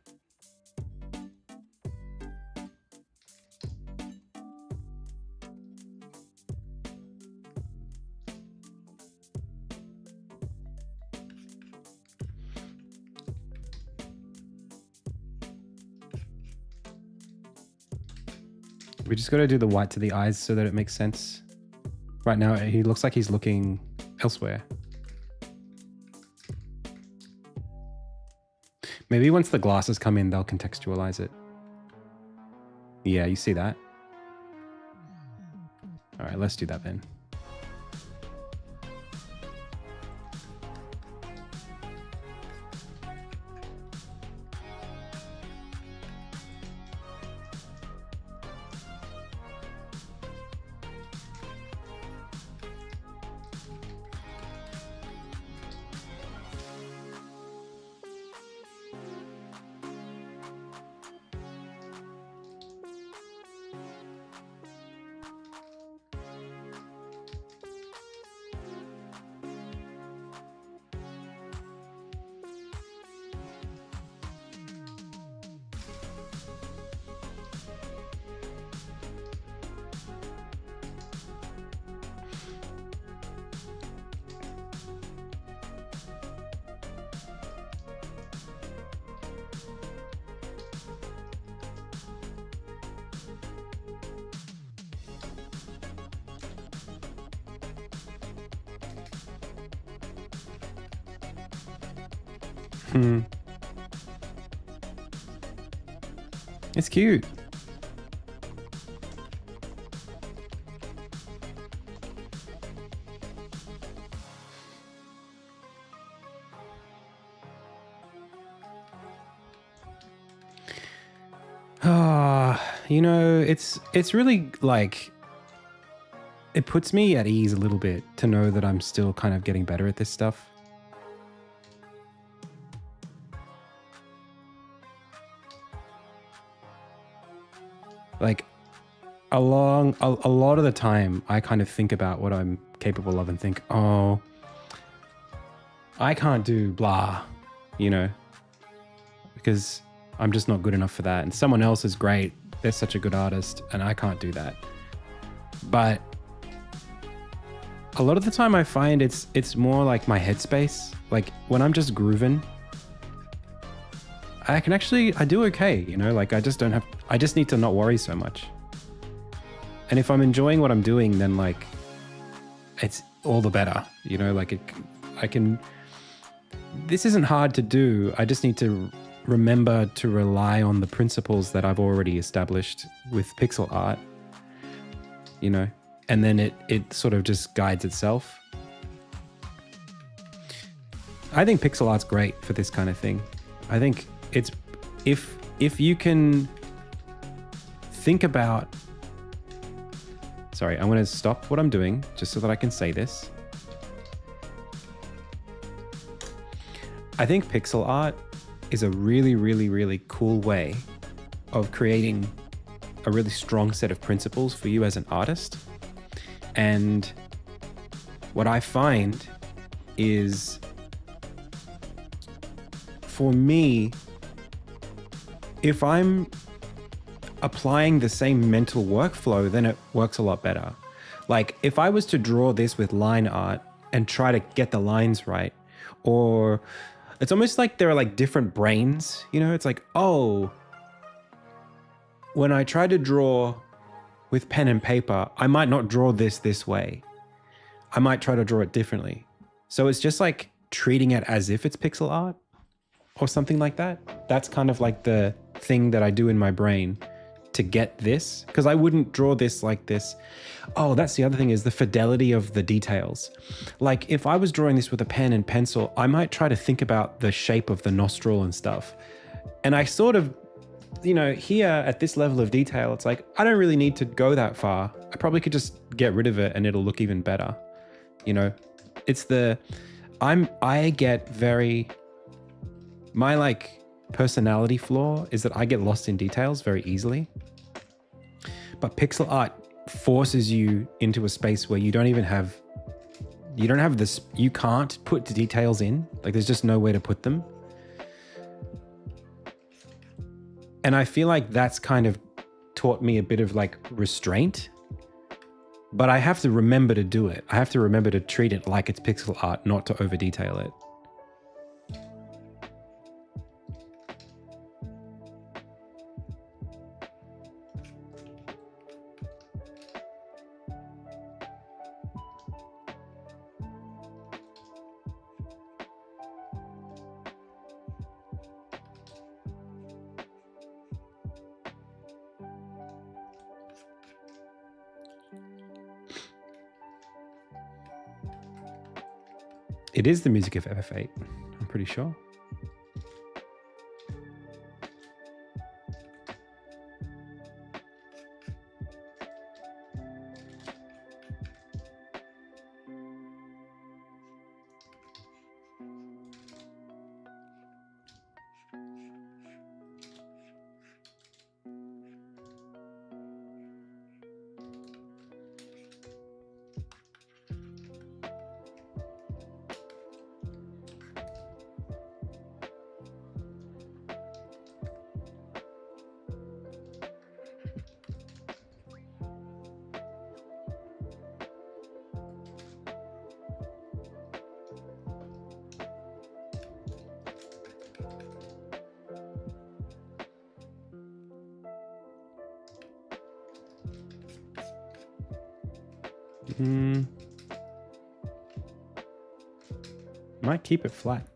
We just got to do the white to the eyes so that it makes sense. Right now, he looks like he's looking elsewhere. Maybe once the glasses come in, they'll contextualize it. Yeah, you see that? All right, let's do that then. It's cute. You know, it's really like, it puts me at ease a little bit to know that I'm still kind of getting better at this stuff. Like a lot of the time I kind of think about what I'm capable of and think, oh, I can't do blah, you know, because I'm just not good enough for that. And someone else is great. They're such a good artist and I can't do that. But a lot of the time I find it's more like my headspace. Like when I'm just grooving, I do okay, you know, like I just need to not worry so much. And if I'm enjoying what I'm doing, then like it's all the better, you know, like this isn't hard to do. I just need to remember to rely on the principles that I've already established with pixel art, you know, and then it sort of just guides itself. I think pixel art's great for this kind of thing. I think it's, if you can think about, sorry, I'm going to stop what I'm doing just so that I can say this. I think pixel art is a really, really, really cool way of creating a really strong set of principles for you as an artist. And what I find is, for me, if I'm applying the same mental workflow, then it works a lot better. Like if I was to draw this with line art and try to get the lines right, or it's almost like there are like different brains, you know, it's like, oh, when I try to draw with pen and paper, I might not draw this way. I might try to draw it differently. So it's just like treating it as if it's pixel art or something like that. That's kind of like the thing that I do in my brain to get this, because I wouldn't draw this like this. Oh, that's the other thing, is the fidelity of the details. Like if I was drawing this with a pen and pencil, I might try to think about the shape of the nostril and stuff. And I sort of, you know, here at this level of detail, it's like, I don't really need to go that far. I probably could just get rid of it and it'll look even better. You know, it's the, I get very, my like personality flaw is that I get lost in details very easily. But pixel art forces you into a space where you don't have this, you can't put the details in. Like there's just no way to put them. And I feel like that's kind of taught me a bit of like restraint, but I have to remember to do it. I have to remember to treat it like it's pixel art, not to over detail it. It is the music of FF8, I'm pretty sure. Might keep it flat.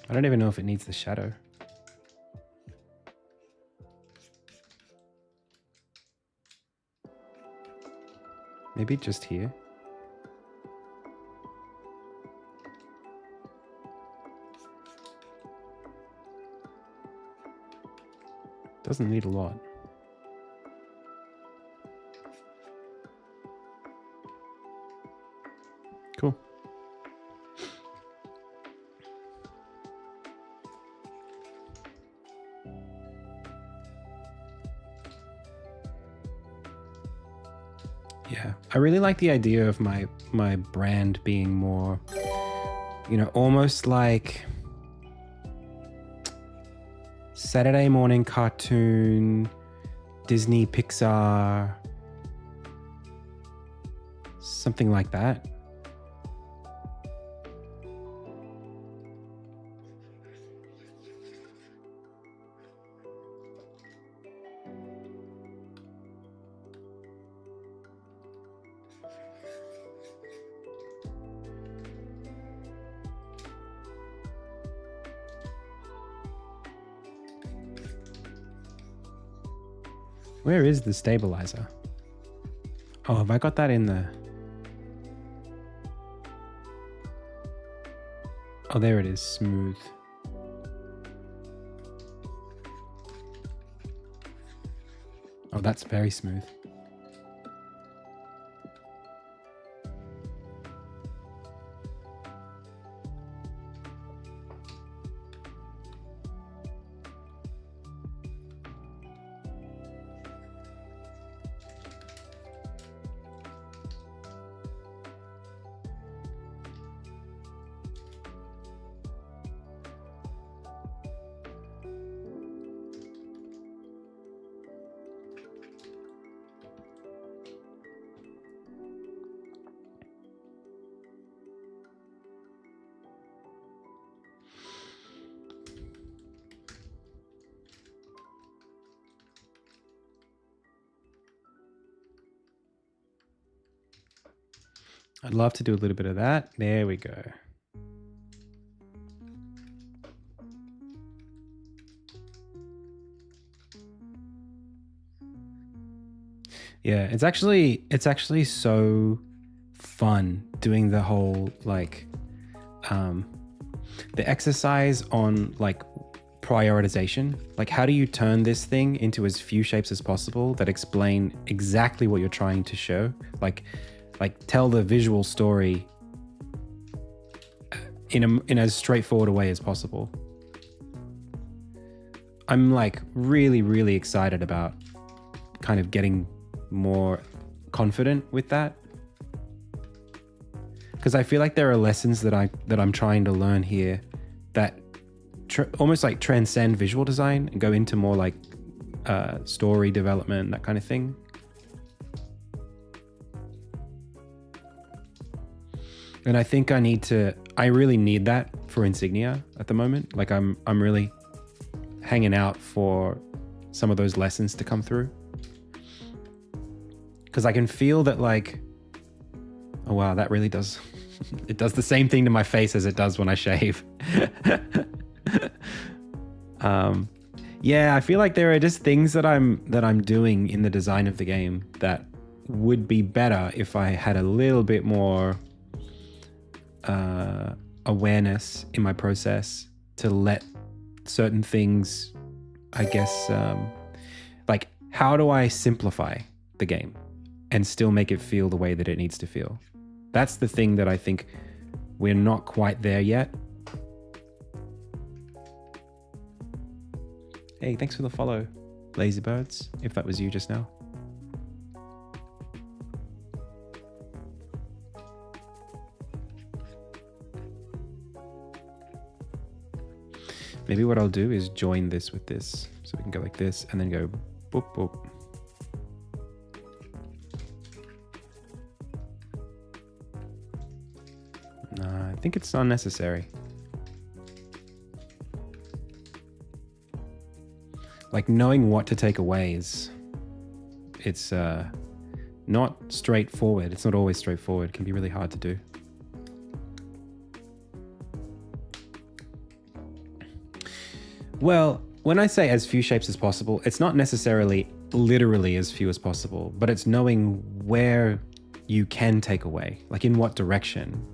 I don't even know if it needs the shadow. Maybe just here. Doesn't need a lot. Cool. Yeah, I really like the idea of my brand being more, you know, almost like Saturday morning cartoon, Disney, Pixar, something like that. Where is the stabilizer? Oh, have I got that in the... Oh, there it is, smooth. Oh, that's very smooth. I'd love to do a little bit of that. There we go. Yeah, it's actually so fun doing the whole like the exercise on like prioritization. Like, how do you turn this thing into as few shapes as possible that explain exactly what you're trying to show? Like tell the visual story in as straightforward a way as possible. I'm like really, really excited about kind of getting more confident with that, because I feel like there are lessons that I'm trying to learn here that almost like transcend visual design and go into more like story development, that kind of thing. And I think I really need that for Insignia at the moment. Like I'm really hanging out for some of those lessons to come through, because I can feel that like, oh wow, that really does it does the same thing to my face as it does when I shave. Yeah, I feel like there are just things that I'm doing in the design of the game that would be better if I had a little bit more awareness in my process to let certain things, I guess, like how do I simplify the game and still make it feel the way that it needs to feel? That's the thing that I think we're not quite there yet. Hey, thanks for the follow, Lazybirds, if that was you just now. Maybe what I'll do is join this with this. So we can go like this and then go boop, boop. Nah, I think it's unnecessary. Like knowing what to take away it's not straightforward. It's not always straightforward. It can be really hard to do. Well, when I say as few shapes as possible, it's not necessarily literally as few as possible, but it's knowing where you can take away, like in what direction.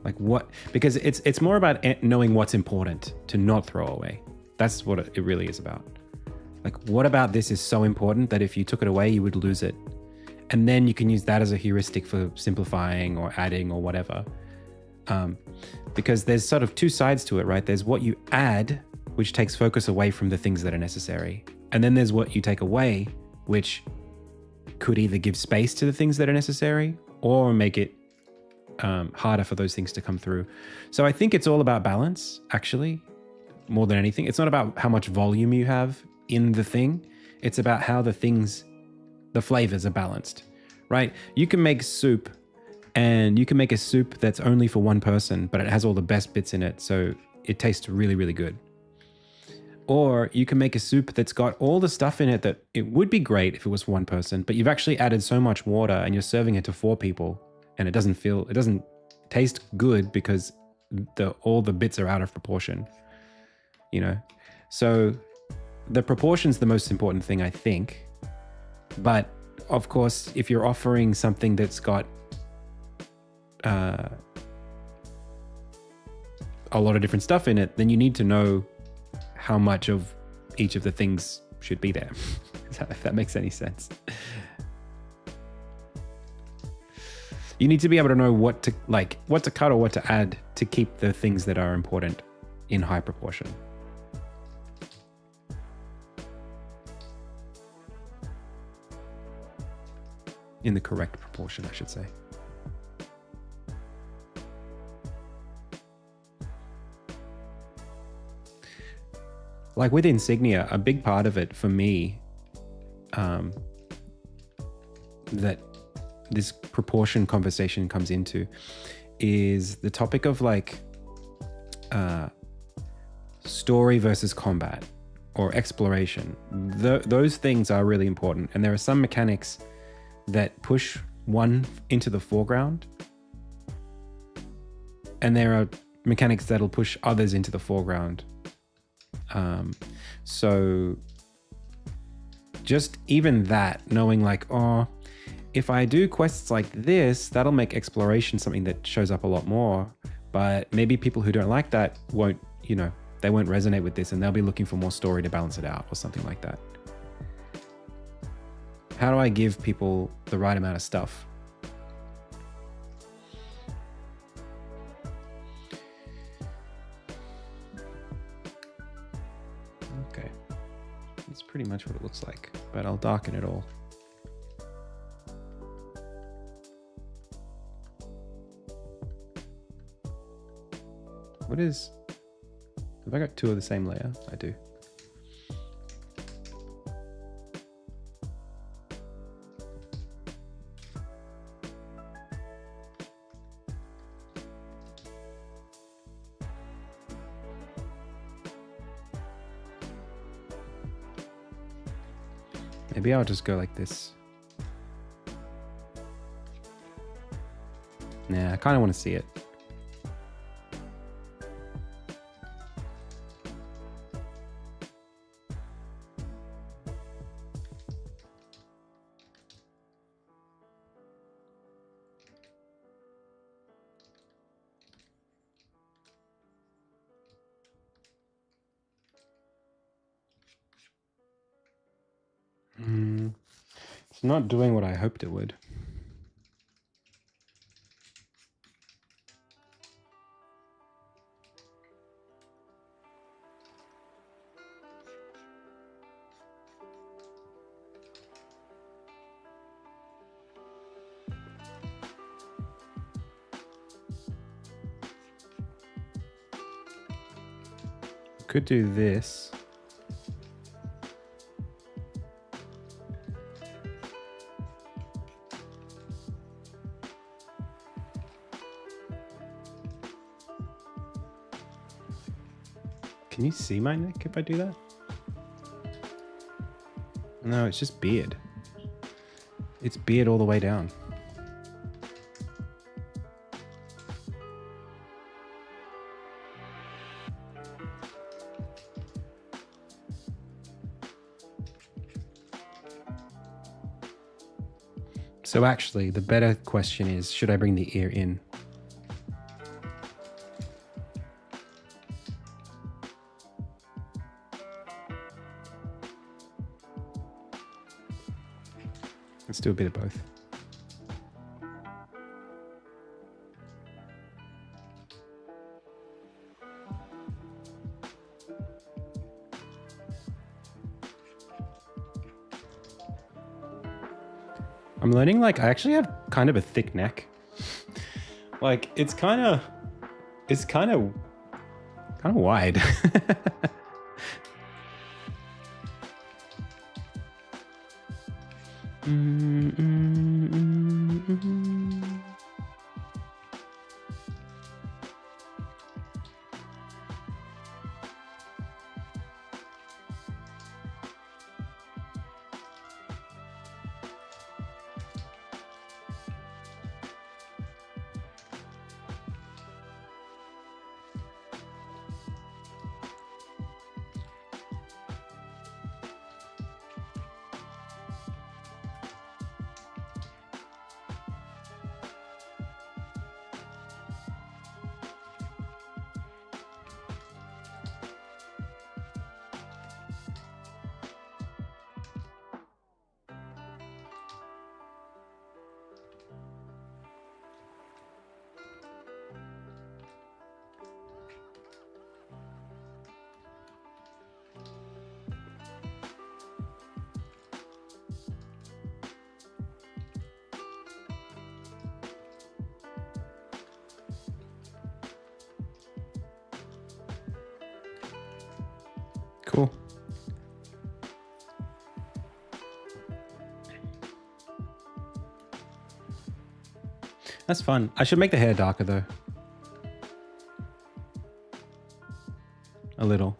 Like what, because it's more about knowing what's important to not throw away. That's what it really is about. Like, what about this is so important that if you took it away, you would lose it. And then you can use that as a heuristic for simplifying or adding or whatever. Because there's sort of two sides to it, right? There's what you add, which takes focus away from the things that are necessary. And then there's what you take away, which could either give space to the things that are necessary or make it harder for those things to come through. So I think it's all about balance, actually, more than anything. It's not about how much volume you have in the thing. It's about how the flavors are balanced, right? You can make soup, and you can make a soup that's only for one person, but it has all the best bits in it, so it tastes really, really good. Or you can make a soup that's got all the stuff in it that it would be great if it was one person, but you've actually added so much water and you're serving it to 4 people, and it doesn't taste good because all the bits are out of proportion, you know? So the proportion's the most important thing, I think. But of course, if you're offering something that's got a lot of different stuff in it, then you need to know how much of each of the things should be there. If that makes any sense. You need to be able to know what to cut or what to add to keep the things that are important in high proportion. In the correct proportion, I should say. Like with Insignia, a big part of it for me, that this proportion conversation comes into, is the topic of like story versus combat or exploration. Those things are really important, and there are some mechanics that push one into the foreground, and there are mechanics that'll push others into the foreground. So just even that, knowing like, oh, if I do quests like this, that'll make exploration something that shows up a lot more. But maybe people who don't like that won't, you know, they won't resonate with this and they'll be looking for more story to balance it out or something like that. How do I give people the right amount of stuff? Okay, that's pretty much what it looks like, but I'll darken it all. What is, have I got two of the same layer? I do. Maybe I'll just go like this. Nah, I kind of want to see it. It's not doing what I hoped it would. Could do this. Can you see my neck if I do that? No, it's just beard. It's beard all the way down. So actually, the better question is, should I bring the ear in? Let's do a bit of both. I'm learning like I actually have kind of a thick neck. Like it's kind of wide. Cool. That's fun. I should make the hair darker though. A little.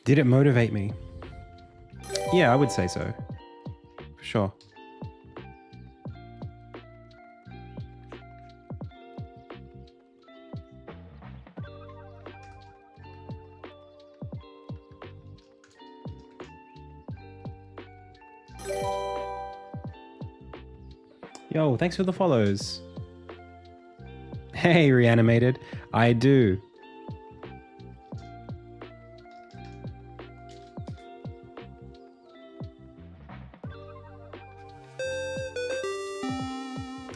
Did it motivate me? Yeah, I would say so. For sure. Yo, thanks for the follows. Hey, Reanimated. I do.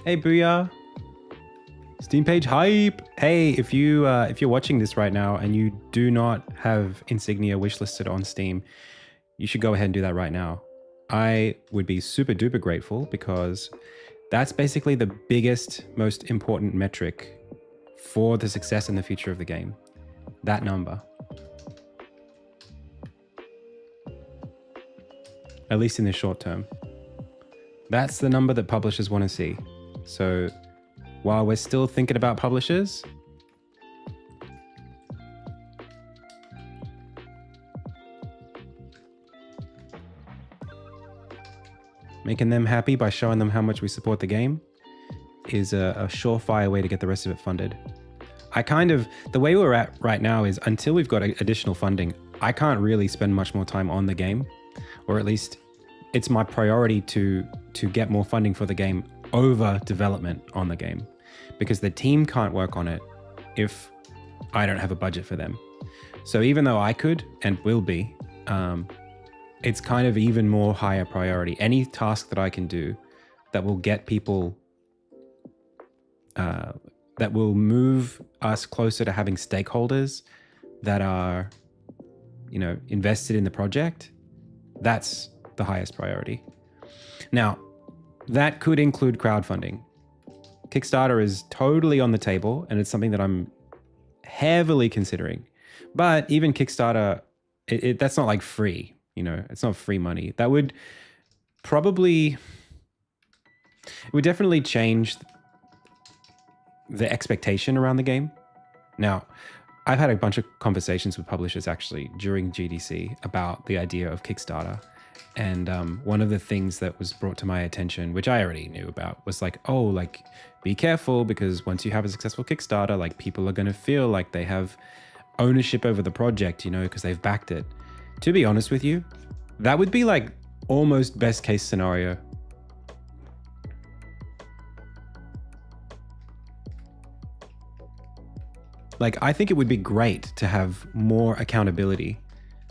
Hey, Booyah. Steam page hype. Hey, if you're watching this right now and you do not have Insignia wishlisted on Steam, you should go ahead and do that right now. I would be super duper grateful because that's basically the biggest, most important metric for the success and the future of the game. That number. At least in the short term. That's the number that publishers want to see. So while we're still thinking about publishers, making them happy by showing them how much we support the game is a surefire way to get the rest of it funded. The way we're at right now is until we've got additional funding, I can't really spend much more time on the game, or at least it's my priority to get more funding for the game over development on the game, because the team can't work on it if I don't have a budget for them. So even though I could and will be, it's kind of even more higher priority. Any task that I can do that will get people, that will move us closer to having stakeholders that are, invested in the project, that's the highest priority. Now, that could include crowdfunding. Kickstarter is totally on the table, and it's something that I'm heavily considering. But even Kickstarter, that's not like free, it's not free money. That would definitely change the expectation around the game. Now, I've had a bunch of conversations with publishers actually during GDC about the idea of Kickstarter. And one of the things that was brought to my attention, which I already knew about, was be careful, because once you have a successful Kickstarter, people are going to feel like they have ownership over the project, because they've backed it. To be honest with you, that would be almost best case scenario. I think it would be great to have more accountability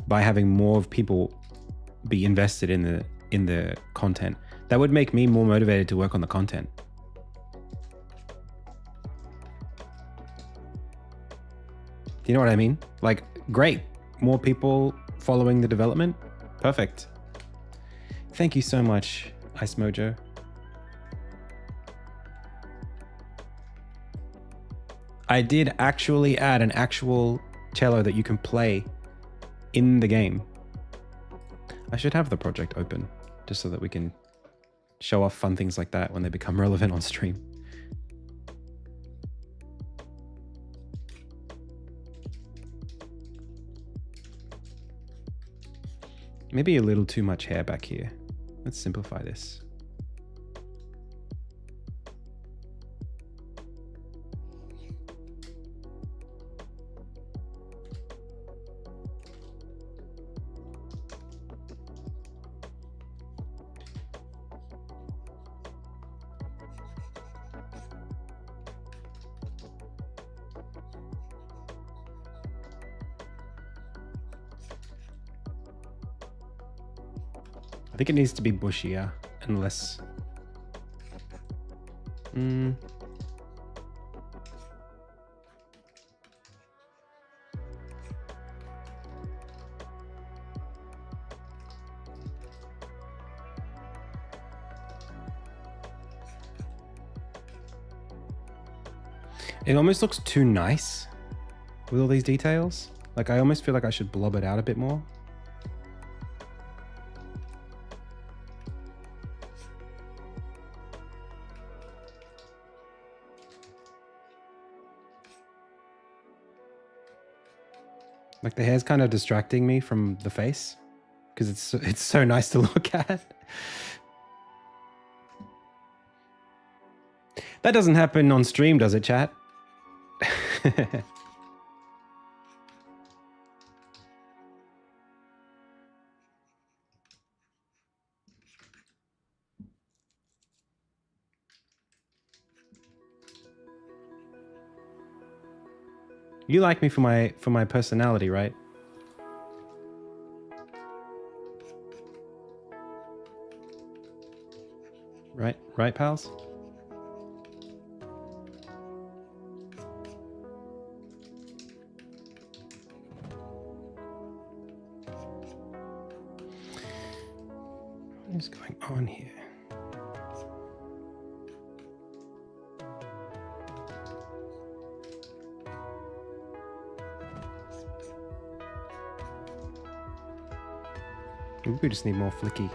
by having more people be invested in the content. That would make me more motivated to work on the content. Do you know what I mean? Great. More people following the development. Perfect. Thank you so much, Ice Mojo. I did actually add an actual cello that you can play in the game. I should have the project open just so that we can show off fun things like that when they become relevant on stream. Maybe a little too much hair back here. Let's simplify this. I think it needs to be bushier and less. It almost looks too nice with all these details. I almost feel like I should blob it out a bit more. Like the hair's kind of distracting me from the face because it's so nice to look at. That doesn't happen on stream, does it, chat? You like me for my personality, right? Right, pals? What is going on here? We just need more flicky.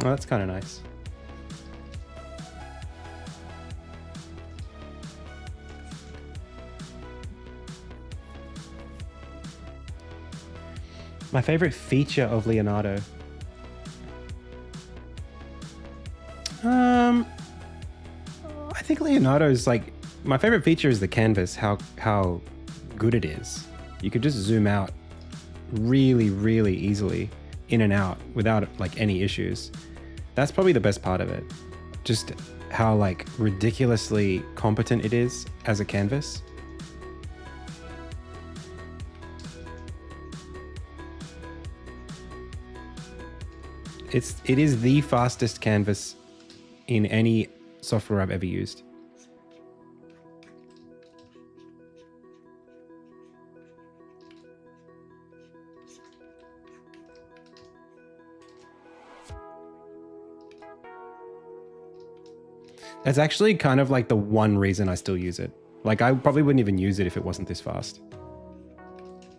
Oh, that's kind of nice. My favorite feature of Leonardo. I think Leonardo's like my favorite feature is the canvas. How good it is. You could just zoom out really, really easily in and out without like any issues. That's probably the best part of it. Just how like ridiculously competent it is as a canvas. It is the fastest canvas in any software I've ever used. That's actually kind of like the one reason I still use it. Like I probably wouldn't even use it if it wasn't this fast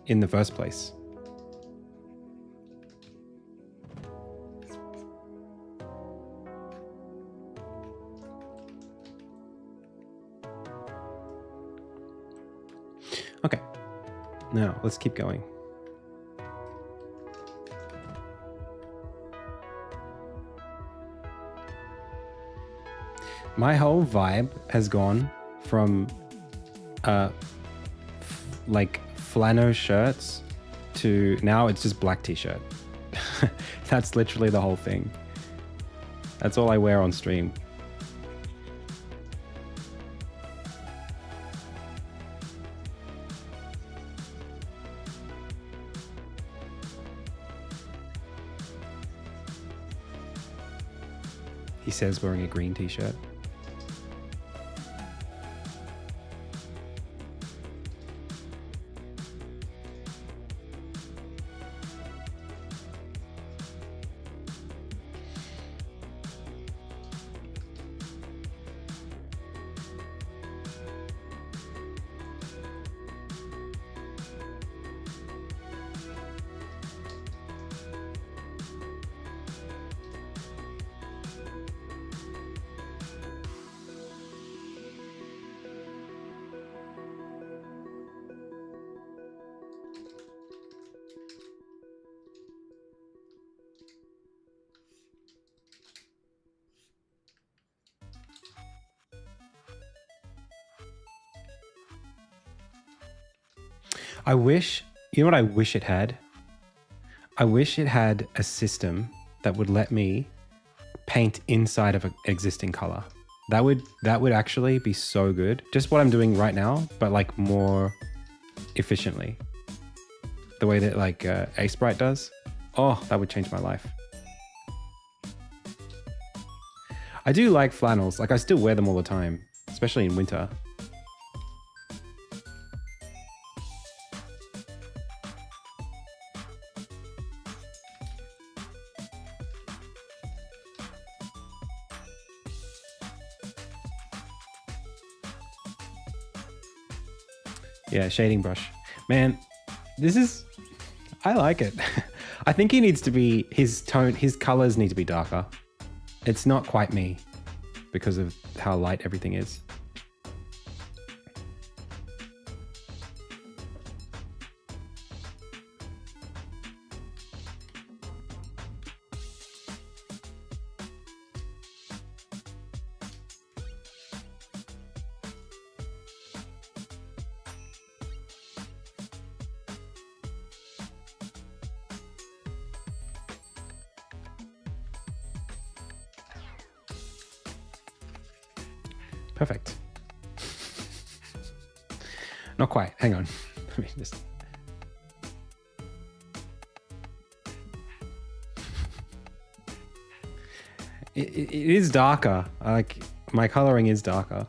in the first place. Okay, now let's keep going. My whole vibe has gone from like flannel shirts to now it's just black t-shirt. That's literally the whole thing. That's all I wear on stream. He says wearing a green t-shirt. I wish, you know what I wish it had? I wish it had a system that would let me paint inside of an existing color. That would actually be so good. Just what I'm doing right now, but like more efficiently. The way that like Aseprite does. Oh, that would change my life. I do like flannels. Like I still wear them all the time, especially in winter. Yeah, shading brush. Man, this is... I like it. I think he needs to be, his colors need to be darker. It's not quite me because of how light everything is. Perfect. Not quite. Hang on. Let me just. It is darker. Like my coloring is darker.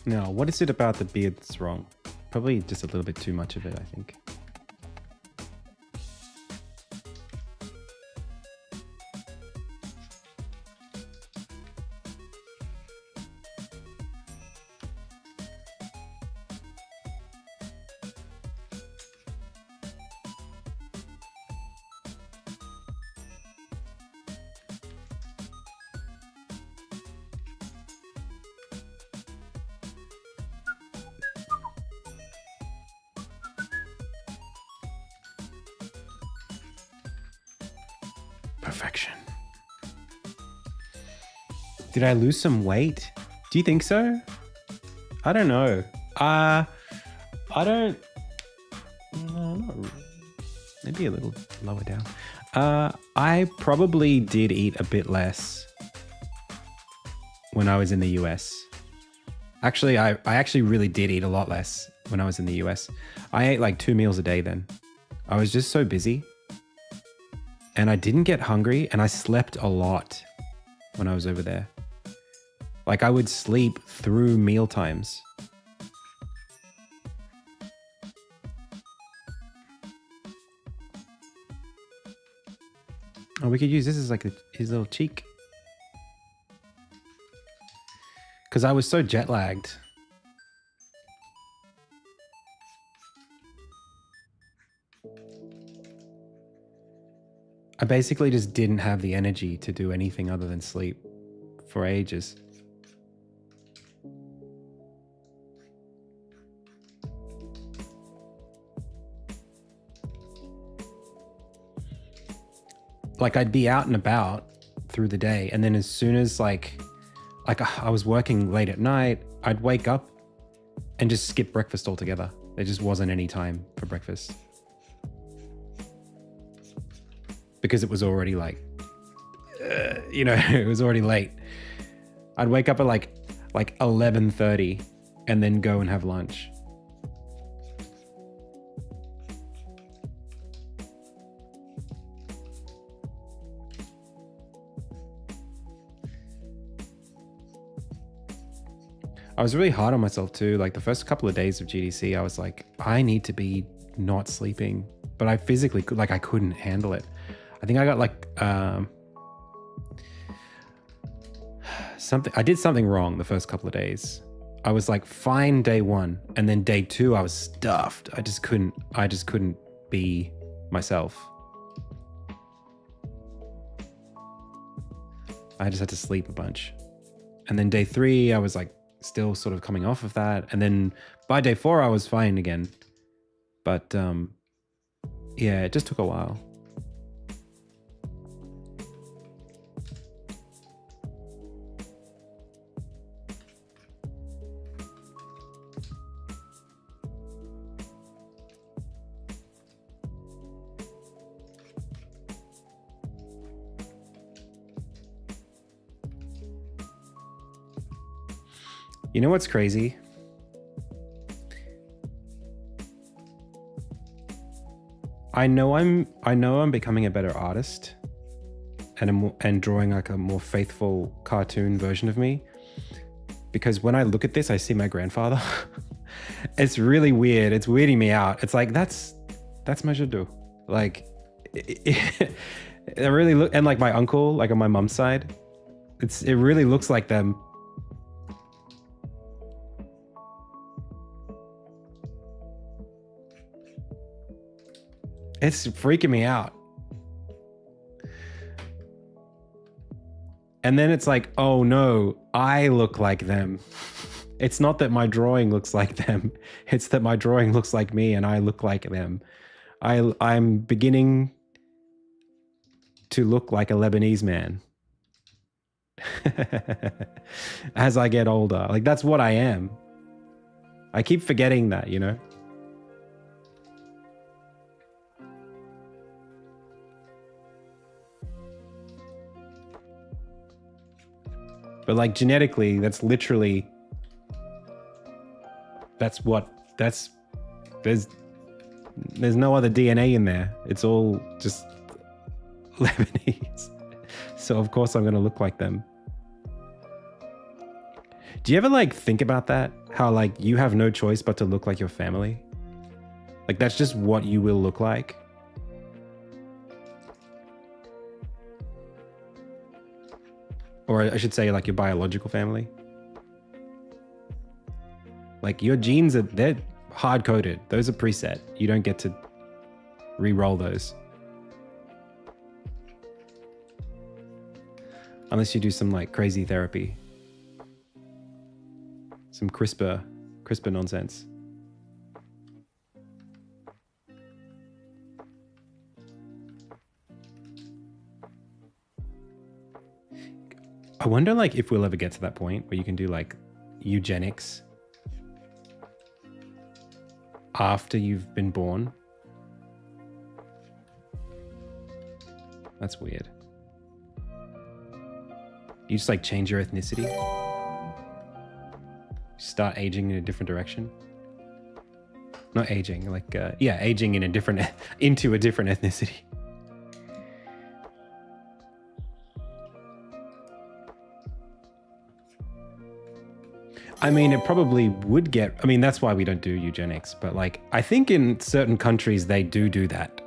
Now, what is it about the beard that's wrong? Probably just a little bit too much of it, I think. Perfection. Did I lose some weight? Do you think so? I don't know. I don't. Not really. Maybe a little lower down. I probably did eat a bit less when I was in the US. Actually, I actually really did eat a lot less when I was in the US. I ate like 2 meals a day then. I was just so busy. And I didn't get hungry, and I slept a lot when I was over there. Like I would sleep through meal times. Oh, we could use this as like his little cheek. Because I was so jet lagged. I basically just didn't have the energy to do anything other than sleep for ages. Like I'd be out and about through the day, and then as soon as like I was working late at night, I'd wake up and just skip breakfast altogether. There just wasn't any time for breakfast. Because it was already like, it was already late. I'd wake up at like 11:30 and then go and have lunch. I was really hard on myself too. Like the first couple of days of GDC, I was like, I need to be not sleeping, but I physically I couldn't handle it. I think I got like I did something wrong the first couple of days. I was like fine day 1, and then day 2 I was stuffed. I just couldn't be myself. I just had to sleep a bunch. And then day 3 I was like still sort of coming off of that, and then by day 4 I was fine again. But yeah, it just took a while. You know what's crazy? I know I'm becoming a better artist and drawing like a more faithful cartoon version of me, because when I look at this, I see my grandfather. It's really weird. It's weirding me out. It's like that's That's my jadoo. Like, it really look, and like my uncle, like on my mom's side, it really looks like them. It's freaking me out. And then it's like, oh no, I look like them. It's not that my drawing looks like them. It's that my drawing looks like me and I look like them. I'm beginning to look like a Lebanese man as I get older. Like, that's what I am. I keep forgetting that, you know? But like genetically, that's literally, there's no other DNA in there. It's all just Lebanese. So of course I'm going to look like them. Do you ever like think about that? How like you have no choice but to look like your family? Like that's just what you will look like. Or I should say like your biological family. Like your genes they're hard coded. Those are preset. You don't get to re-roll those. Unless you do some like crazy therapy. Some CRISPR nonsense. I wonder like if we'll ever get to that point where you can do like eugenics after you've been born. That's weird. You just like change your ethnicity. Start aging in a different direction. Not aging, like yeah, aging in a different into a different ethnicity. I mean, it probably would get, I mean, that's why we don't do eugenics, but like, I think in certain countries they do that.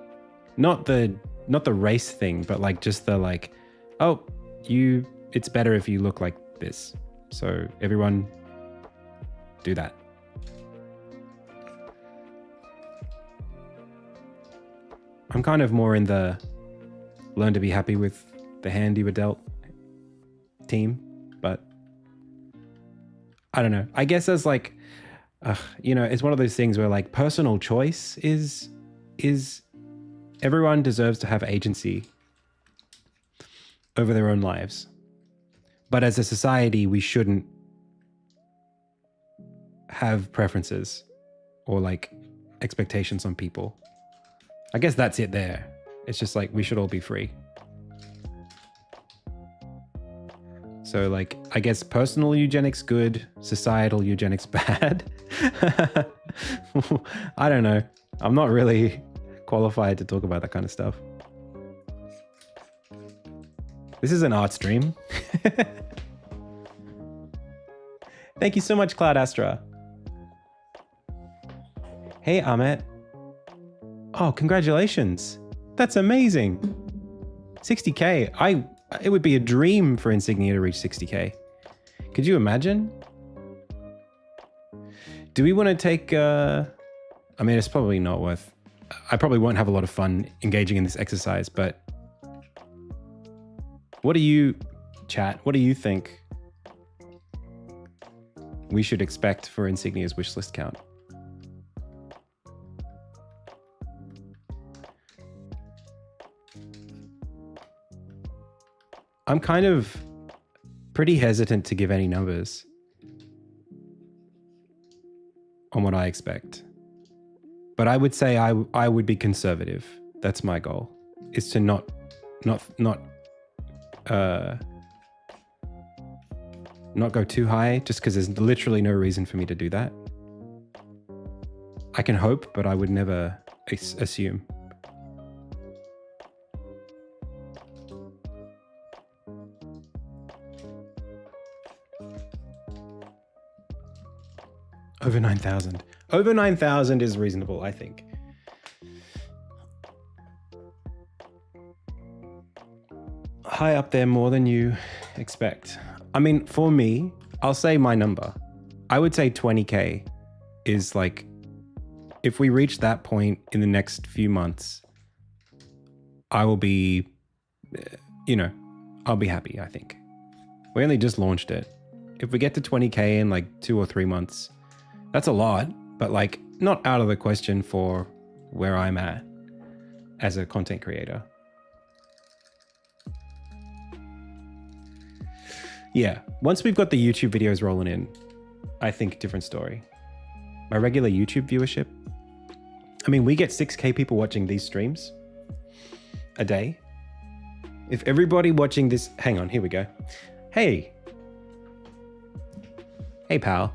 Not the race thing, but like just the like, oh, it's better if you look like this. So everyone do that. I'm kind of more in the learn to be happy with the hand you were dealt team, but I don't know. I guess as like, you know, it's one of those things where like personal choice is everyone deserves to have agency over their own lives. But as a society, we shouldn't have preferences or like expectations on people. I guess that's it there. It's just like we should all be free. So like, I guess personal eugenics good, societal eugenics bad. I don't know. I'm not really qualified to talk about that kind of stuff. This is an art stream. Thank you so much, Cloud Astra. Hey, Ahmet. Oh, congratulations. That's amazing. 60K. It would be a dream for Insignia to reach 60K. Could you imagine? Do we want to take, I mean, it's probably not worth, I probably won't have a lot of fun engaging in this exercise, but what do you, chat, what do you think we should expect for Insignia's wishlist count? I'm kind of pretty hesitant to give any numbers on what I expect. But I would say I would be conservative. That's my goal, is to not go too high, just because there's literally no reason for me to do that. I can hope, but I would never assume. Over 9,000. Over 9,000 is reasonable, I think. high up there, more than you expect. I mean, for me, I'll say my number. I would say 20K is like, if we reach that point in the next few months, I will be, I'll be happy, I think. We only just launched it. If we get to 20K in like 2 or 3 months, that's a lot, but like not out of the question for where I'm at as a content creator. Yeah, once we've got the YouTube videos rolling in, I think different story. My regular YouTube viewership, I mean, we get 6K people watching these streams a day. If everybody watching this, hang on, here we go. Hey pal,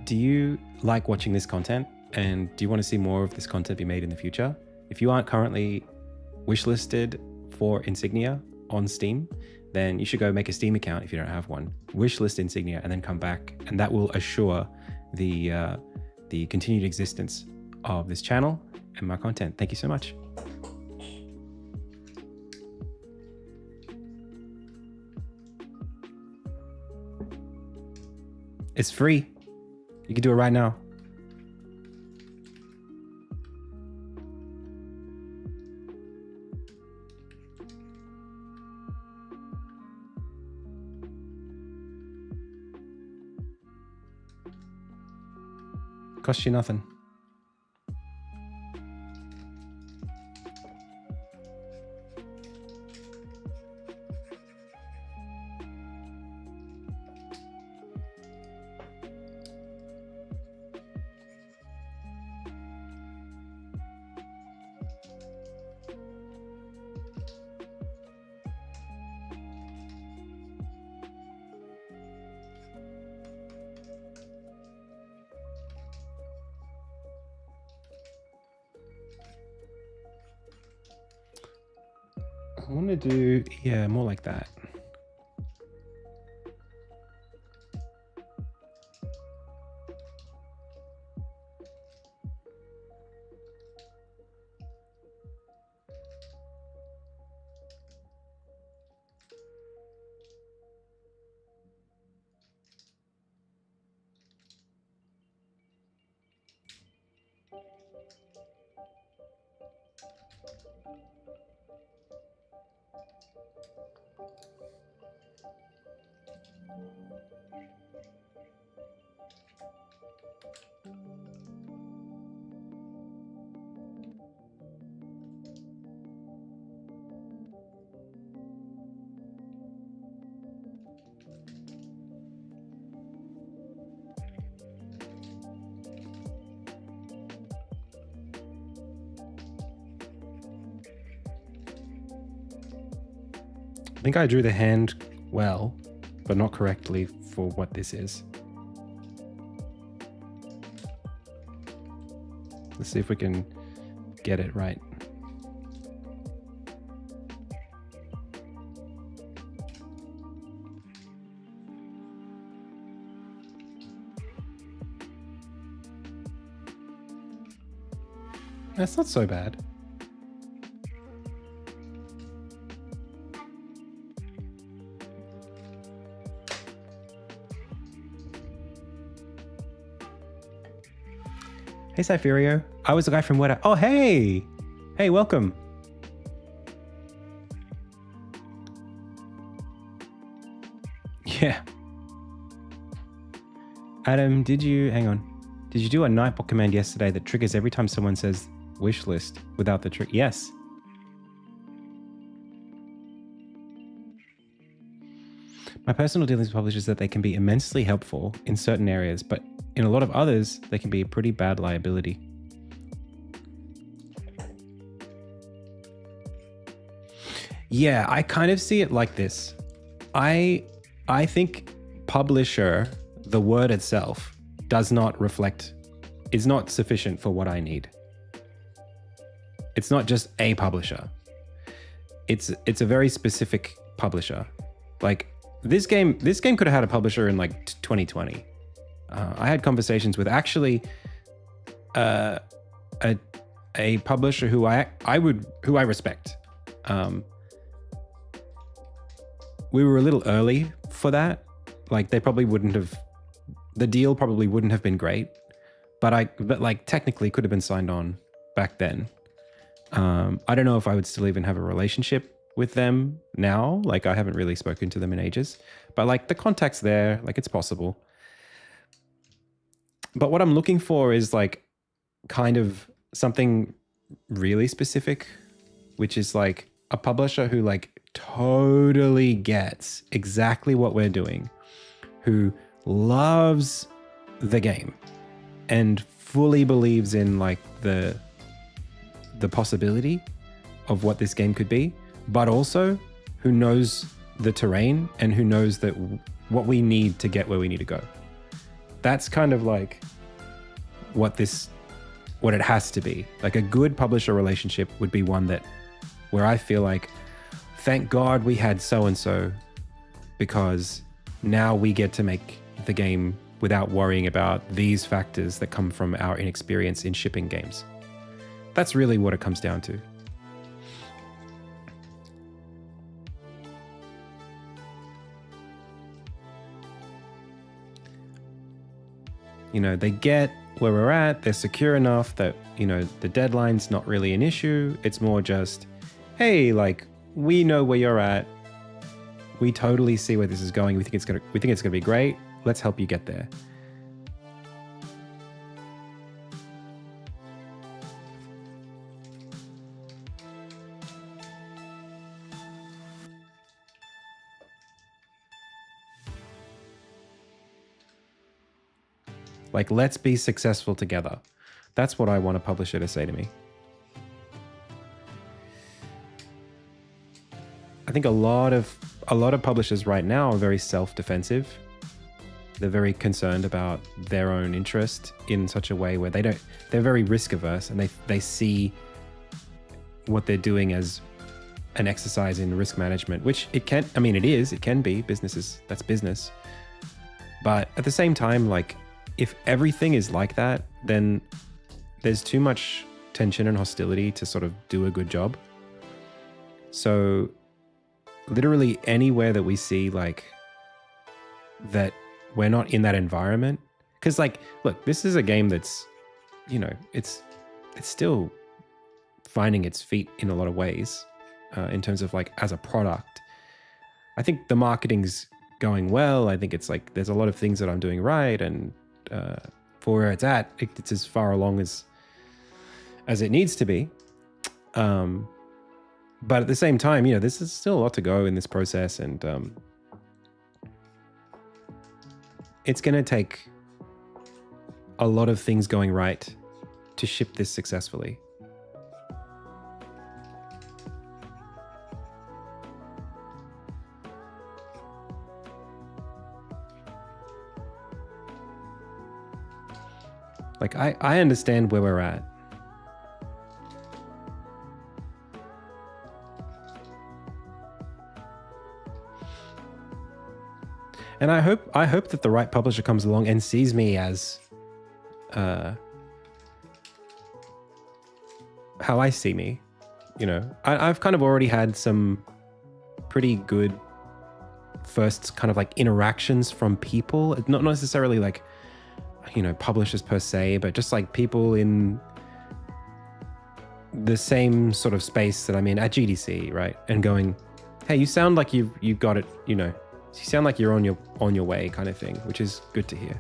do you like watching this content? And do you want to see more of this content be made in the future? If you aren't currently wishlisted for Insignia on Steam, then you should go make a Steam account if you don't have one. Wishlist Insignia and then come back, and that will assure the continued existence of this channel and my content. Thank you so much. It's free. You can do it right now. Costs you nothing. I want to do, yeah, more like that. I think I drew the hand well, but not correctly for what this is. Let's see if we can get it right. That's not so bad. Hey, Cypherio. I was the guy from What? Oh, hey! Hey, welcome. Yeah. Adam, hang on. Did you do a Nightbot command yesterday that triggers every time someone says wish list without the trick? Yes. My personal dealings with publishers is that they can be immensely helpful in certain areas, but in a lot of others, they can be a pretty bad liability. Yeah, I kind of see it like this. I think publisher, the word itself, does not reflect, is not sufficient for what I need. It's not just a publisher. It's a very specific publisher. Like this game could have had a publisher in like 2020. I had conversations with actually a publisher who I respect. we were a little early for that. Like they probably wouldn't have, the deal probably wouldn't have been great, but like technically could have been signed on back then. I don't know if I would still even have a relationship with them now. Like I haven't really spoken to them in ages, but like the contact's there, like it's possible. But what I'm looking for is like kind of something really specific, which is like a publisher who like totally gets exactly what we're doing, who loves the game and fully believes in like the possibility of what this game could be, but also who knows the terrain and who knows that what we need to get where we need to go. That's kind of like what it has to be. Like a good publisher relationship would be one where I feel like, thank God we had so-and-so, because now we get to make the game without worrying about these factors that come from our inexperience in shipping games. That's really what it comes down to. You know, they get where we're at, they're secure enough that, you know, the deadline's not really an issue. It's more just, hey, like, we know where you're at. We totally see where this is going. We think it's gonna be great. Let's help you get there. Like, let's be successful together. That's what I want a publisher to say to me. I think a lot of publishers right now are very self-defensive. They're very concerned about their own interest in such a way where they're very risk averse, and they see what they're doing as an exercise in risk management, which it can be. That's business. But at the same time, like, if everything is like that, then there's too much tension and hostility to sort of do a good job. So literally anywhere that we see like that we're not in that environment, because like, look, this is a game that's, you know, it's still finding its feet in a lot of ways in terms of like as a product. I think the marketing's going well. I think it's like there's a lot of things that I'm doing right, and for where it's at, it's as far along as it needs to be. But at the same time, you know, this is still a lot to go in this process, and it's going to take a lot of things going right to ship this successfully. Like, I understand where we're at. And I hope that the right publisher comes along and sees me as how I see me. You know, I've kind of already had some pretty good first kind of like interactions from people, not necessarily like, you know, publishers per se, but just like people in the same sort of space that I'm in at GDC, right? And going, hey, you sound like you've got it, you know, you sound like you're on your way, kind of thing, which is good to hear.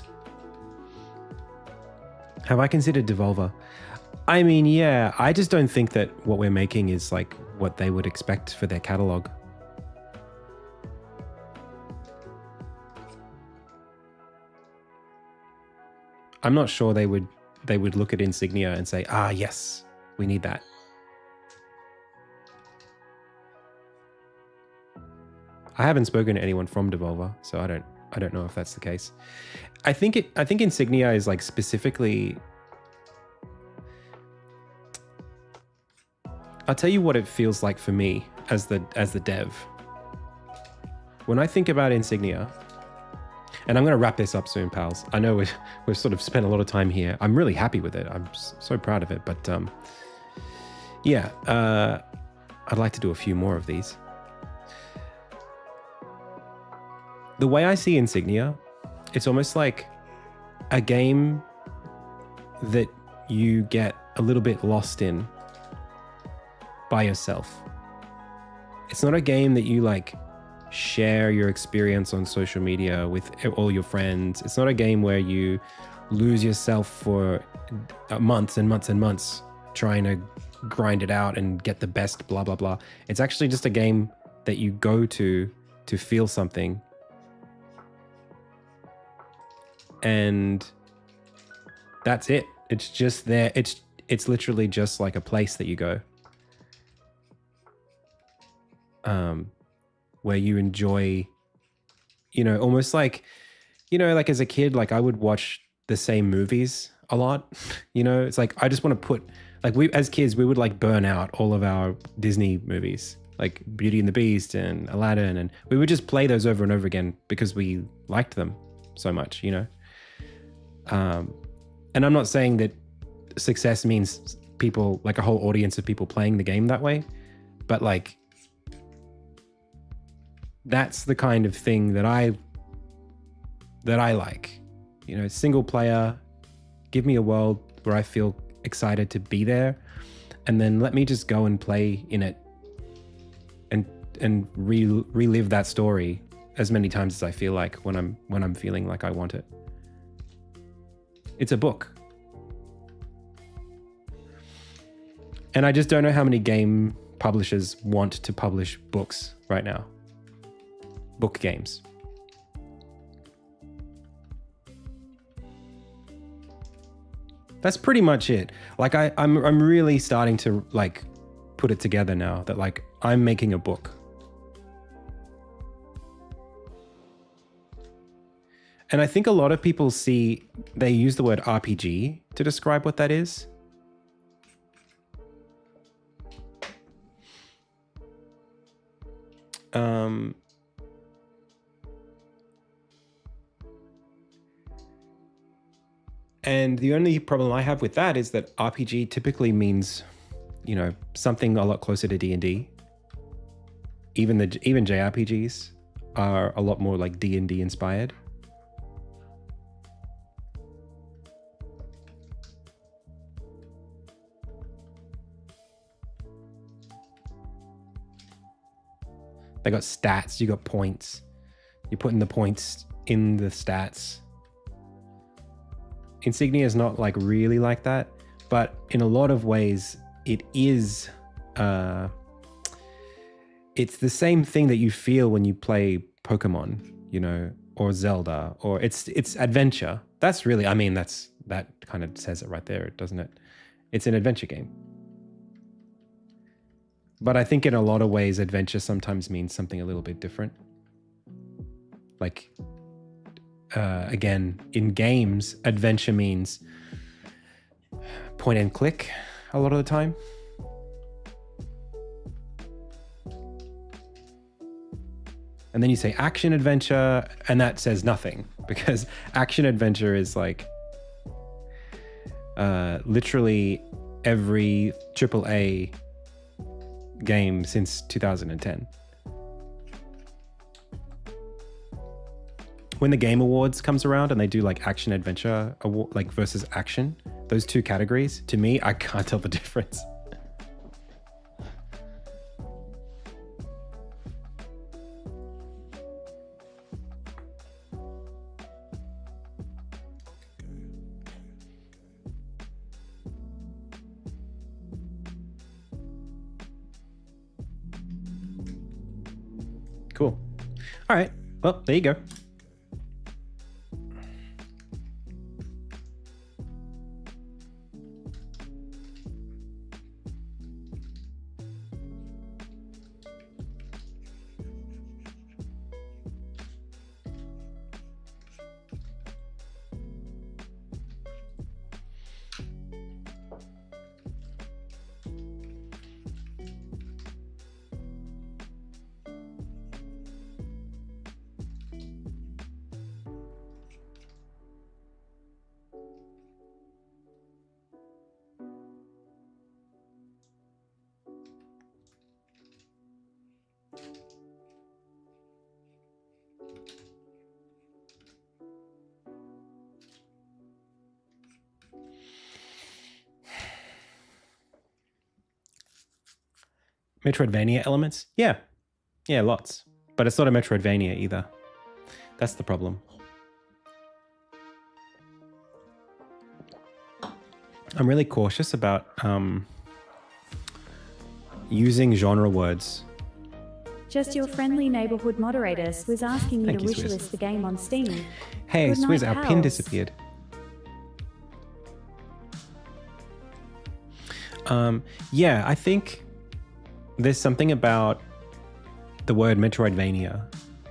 Have I considered Devolver? I mean, yeah, I just don't think that what we're making is like what they would expect for their catalog. I'm not sure they would look at Insignia and say, ah, yes, we need that. I haven't spoken to anyone from Devolver, so I don't know if that's the case. I think Insignia is like specifically, I'll tell you what it feels like for me as the dev. When I think about Insignia, and I'm going to wrap this up soon, pals. I know we've sort of spent a lot of time here. I'm really happy with it. I'm so proud of it. But yeah, I'd like to do a few more of these. the way I see Insignia, it's almost like a game that you get a little bit lost in by yourself. It's not a game that you like share your experience on social media with all your friends. It's not a game where you lose yourself for months and months and months trying to grind it out and get the best blah blah blah. It's actually just a game that you go to feel something, and that's it. It's just there. It's literally just like a place that you go, where you enjoy, almost like, like as a kid, like I would watch the same movies a lot. It's like I just want to put, like, we as kids we would like burn out all of our Disney movies, like Beauty and the Beast and Aladdin, and we would just play those over and over again because we liked them so much, and I'm not saying that success means people, like a whole audience of people playing the game that way, but like that's the kind of thing that I like. Single player, give me a world where I feel excited to be there, and then let me just go and play in it and relive that story as many times as I feel like when I'm feeling like I want it. It's a book. And I just don't know how many game publishers want to publish books right now. Book games. That's pretty much it. Like I'm really starting to like put it together now that like I'm making a book. And I think a lot of people they use the word RPG to describe what that is. And the only problem I have with that is that RPG typically means, something a lot closer to D&D. Even JRPGs are a lot more like D&D inspired. They got stats, you got points. You're putting the points in the stats. Insignia is not like really like that, but in a lot of ways it is. It's the same thing that you feel when you play Pokemon, or Zelda, or it's adventure. That's really, that kind of says it right there, doesn't it? It's an adventure game. But I think in a lot of ways, adventure sometimes means something a little bit different. Like, again, in games, adventure means point and click a lot of the time. And then you say action adventure, and that says nothing, because action adventure is like literally every AAA game since 2010. When the Game Awards comes around and they do like action adventure award, like versus action, those two categories, to me, I can't tell the difference. Cool. All right. Well, there you go. Metroidvania elements? Yeah. Yeah, lots. But it's not a Metroidvania either. That's the problem. I'm really cautious about using genre words. Just your friendly neighborhood moderator Swizz asking you Thank to you, wishlist Swizz. the game on Steam. Hey, Good Swizz, night, our pin pals. disappeared. Yeah, I think there's something about the word Metroidvania.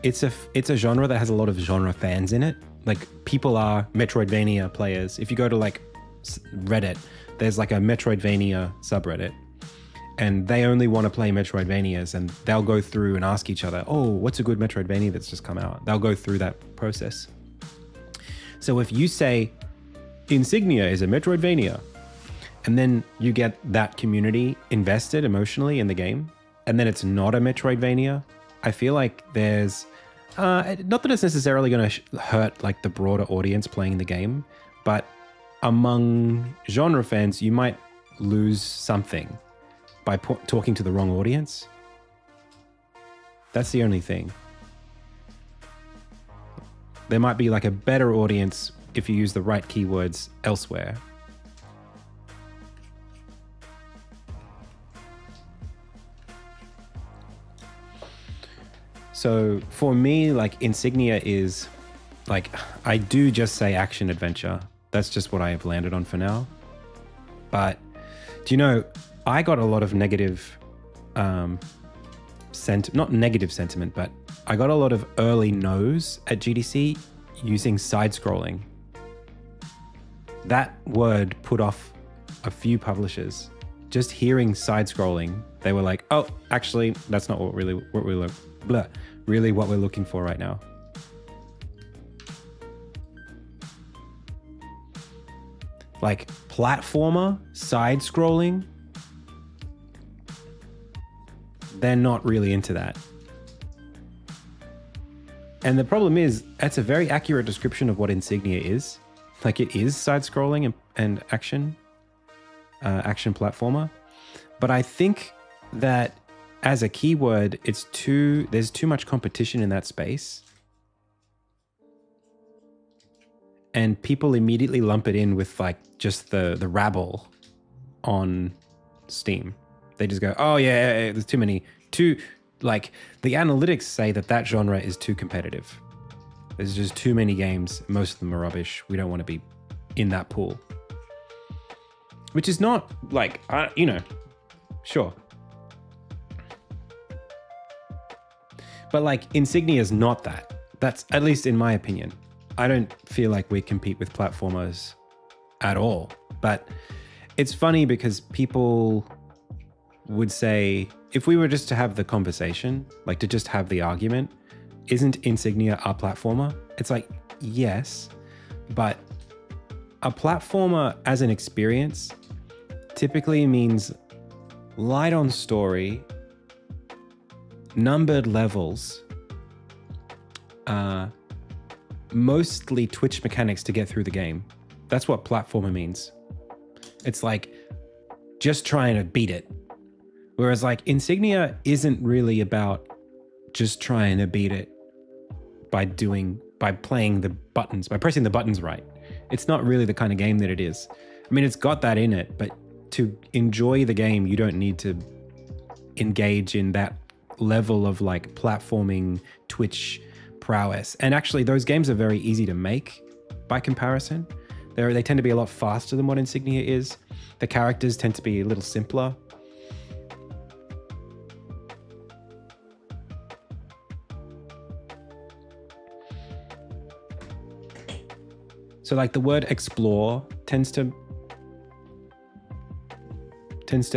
It's a genre that has a lot of genre fans in it. Like, people are Metroidvania players. If you go to like Reddit, there's like a Metroidvania subreddit, and they only want to play Metroidvanias, and they'll go through and ask each other, oh, what's a good Metroidvania that's just come out? They'll go through that process. So if you say Insignia is a Metroidvania, and then you get that community invested emotionally in the game, and then it's not a Metroidvania, I feel like there's not that it's necessarily going to hurt like the broader audience playing the game, but among genre fans, you might lose something by talking to the wrong audience. That's the only thing. There might be like a better audience if you use the right keywords elsewhere. So for me, like, Insignia is like, I do just say action adventure. That's just what I have landed on for now. But do you know, I got a lot of negative not negative sentiment, but I got a lot of early no's at GDC using side scrolling. That word put off a few publishers. Just hearing side scrolling, they were like, oh, actually, that's not what we're looking for right now. Like, platformer, side scrolling, they're not really into that. And the problem is, that's a very accurate description of what Insignia is. Like, it is side scrolling and action platformer. But I think that as a keyword, there's too much competition in that space. And people immediately lump it in with like just the rabble on Steam. They just go, oh yeah, there's like, the analytics say that genre is too competitive. There's just too many games. Most of them are rubbish. We don't want to be in that pool. Which is not like, sure. But like, Insignia is not that. That's, at least in my opinion. I don't feel like we compete with platformers at all. But it's funny because people would say, if we were just to have the conversation, like to just have the argument, isn't Insignia a platformer? It's like, yes, but a platformer as an experience typically means light on story, numbered levels, mostly twitch mechanics to get through the game. That's what platformer means. It's like just trying to beat it. Whereas like Insignia isn't really about just trying to beat it by playing the buttons, by pressing the buttons right. It's not really the kind of game that it is. I mean, it's got that in it, but to enjoy the game, you don't need to engage in that level of like platforming twitch prowess. And actually, those games are very easy to make by comparison. They tend to be a lot faster than what Insignia is. The characters tend to be a little simpler. So like the word explore tends to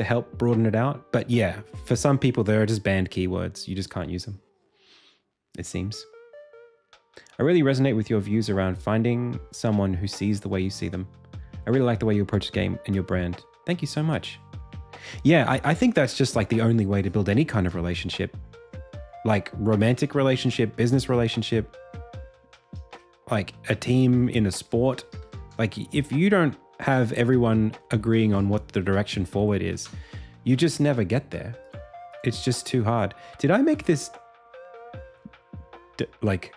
help broaden it out. But yeah, for some people, there are just banned keywords. You just can't use them, it seems. I really resonate with your views around finding someone who sees the way you see them. I really like the way you approach the game and your brand. Thank you so much. Yeah, I think that's just like the only way to build any kind of relationship. Like romantic relationship, business relationship, like a team in a sport. Like if you don't have everyone agreeing on what the direction forward is, you just never get there. It's just too hard. Did I make this like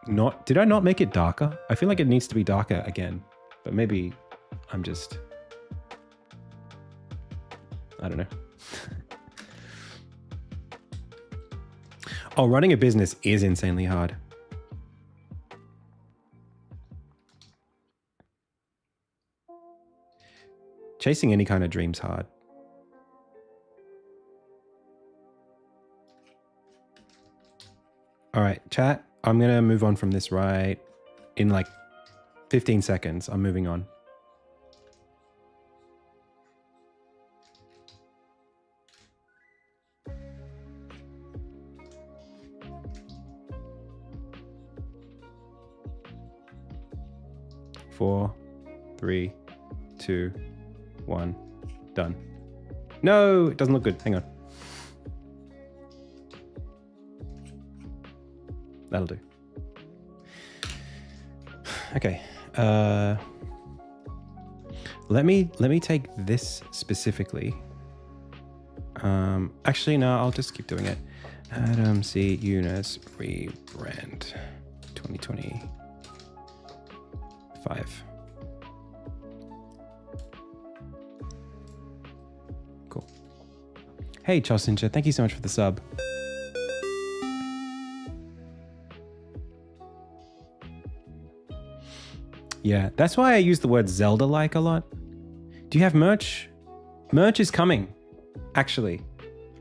not? Did I not make it darker? I feel like it needs to be darker again, but maybe I'm just, I don't know. Oh, running a business is insanely hard. Chasing any kind of dream's hard. All right, chat. I'm going to move on from this right in like 15 seconds. I'm moving on. Four, 3, 2, 1, done. No, it doesn't look good. Hang on. That'll do. Okay. Let me take this specifically. Actually, no, I'll just keep doing it. Adam C. Eunice rebrand 2025. Cool. Hey, Chosinja, thank you so much for the sub. Yeah, that's why I use the word Zelda-like a lot. Do you have merch? Merch is coming, actually.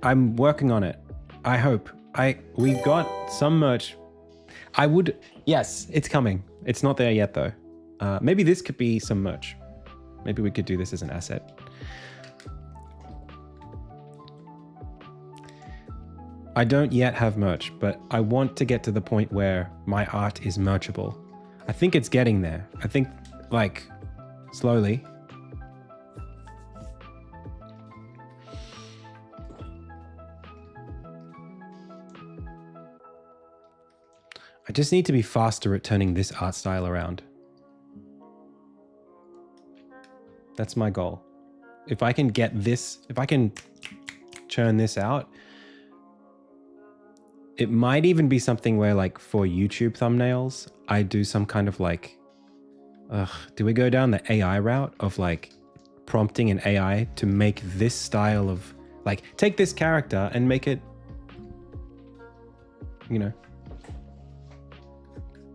I'm working on it. I hope. We've got some merch. Yes, it's coming. It's not there yet though. Maybe this could be some merch. Maybe we could do this as an asset. I don't yet have merch, but I want to get to the point where my art is merchable. I think it's getting there. I think, like, slowly. I just need to be faster at turning this art style around. That's my goal. If I can get this, if I can churn this out, it might even be something where, like, for YouTube thumbnails, I do some kind of like, do we go down the AI route of like prompting an AI to make this style of, like, take this character and make it, you know,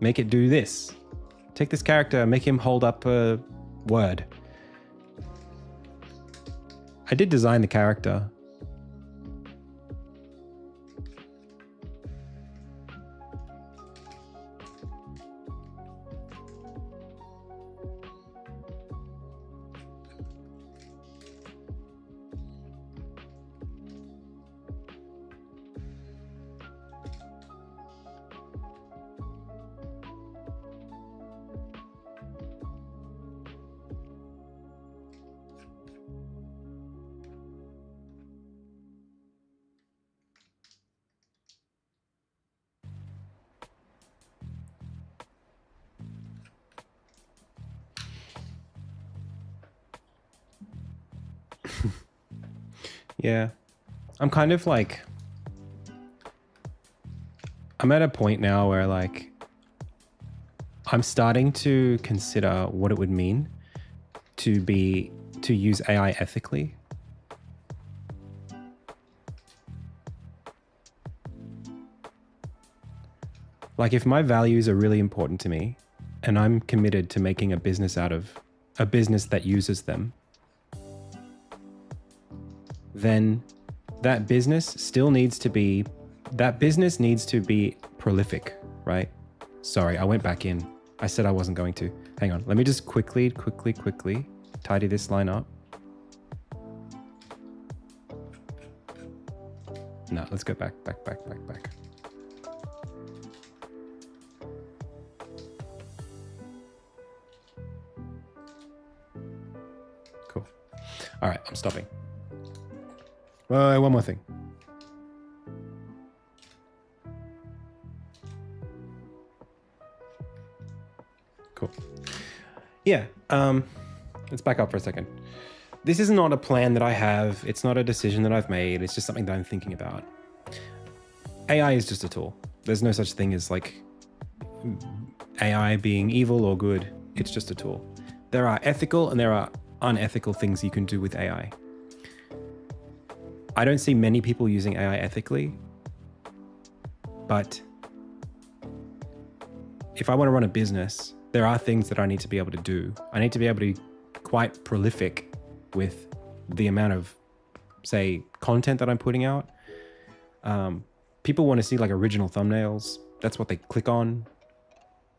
make it do this. Take this character, make him hold up a word. I did design the character. Yeah, I'm kind of like, I'm at a point now where like, I'm starting to consider what it would mean to use AI ethically. Like, if my values are really important to me and I'm committed to making a business out of a business that uses them, then that business still needs to be, prolific, right? Sorry, I went back in. I said I wasn't going to. Hang on, let me just quickly tidy this line up. No, let's go back. Cool. All right, I'm stopping. One more thing. Cool. Yeah, let's back up for a second. This is not a plan that I have. It's not a decision that I've made. It's just something that I'm thinking about. AI is just a tool. There's no such thing as like AI being evil or good. It's just a tool. There are ethical and there are unethical things you can do with AI. I don't see many people using AI ethically, but if I want to run a business, there are things that I need to be able to do. I need to be able to be quite prolific with the amount of, say, content that I'm putting out. People want to see like original thumbnails. That's what they click on.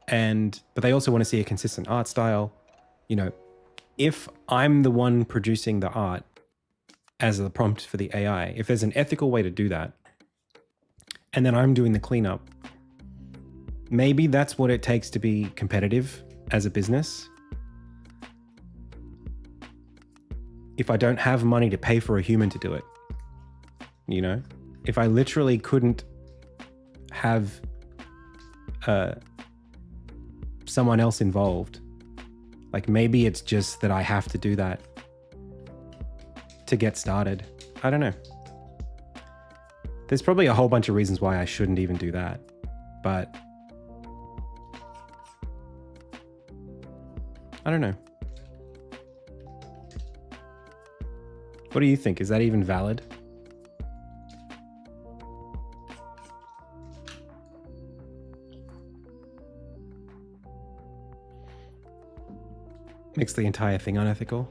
But they also want to see a consistent art style. You know, if I'm the one producing the art as the prompt for the AI, if there's an ethical way to do that, and then I'm doing the cleanup, maybe that's what it takes to be competitive as a business. If I don't have money to pay for a human to do it, you know, if I literally couldn't have someone else involved, like maybe it's just that I have to do that to get started. I don't know. There's probably a whole bunch of reasons why I shouldn't even do that, but I don't know. What do you think? Is that even valid? Makes the entire thing unethical.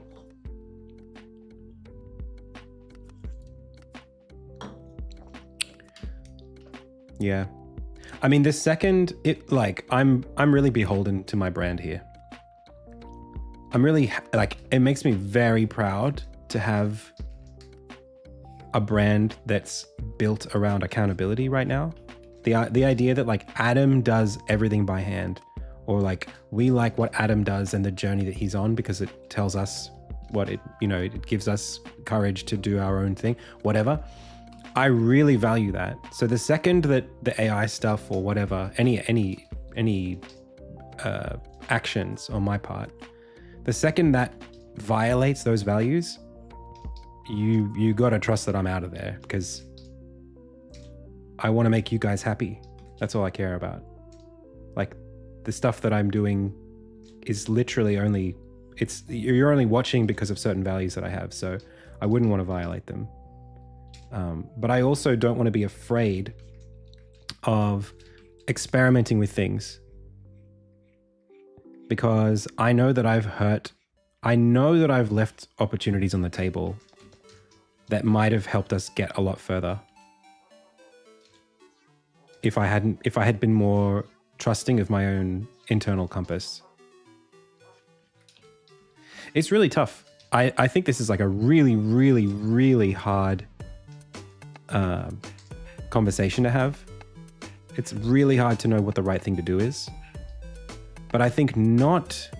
Yeah. I mean, the second it, like, I'm really beholden to my brand here. I'm really, like, it makes me very proud to have a brand that's built around accountability right now. The idea that like Adam does everything by hand, or like we like what Adam does and the journey that he's on because it tells us what it, you know, it gives us courage to do our own thing, whatever. I really value that. So the second that the AI stuff or whatever, any actions on my part, the second that violates those values, you gotta trust that I'm out of there, because I want to make you guys happy. That's all I care about. Like, the stuff that I'm doing is literally only, you're only watching because of certain values that I have, so I wouldn't want to violate them. But I also don't want to be afraid of experimenting with things, because I know that I've left opportunities on the table that might have helped us get a lot further if I had been more trusting of my own internal compass. It's really tough. I think this is like a really, really, really hard conversation to have. It's really hard to know what the right thing to do is. But I think not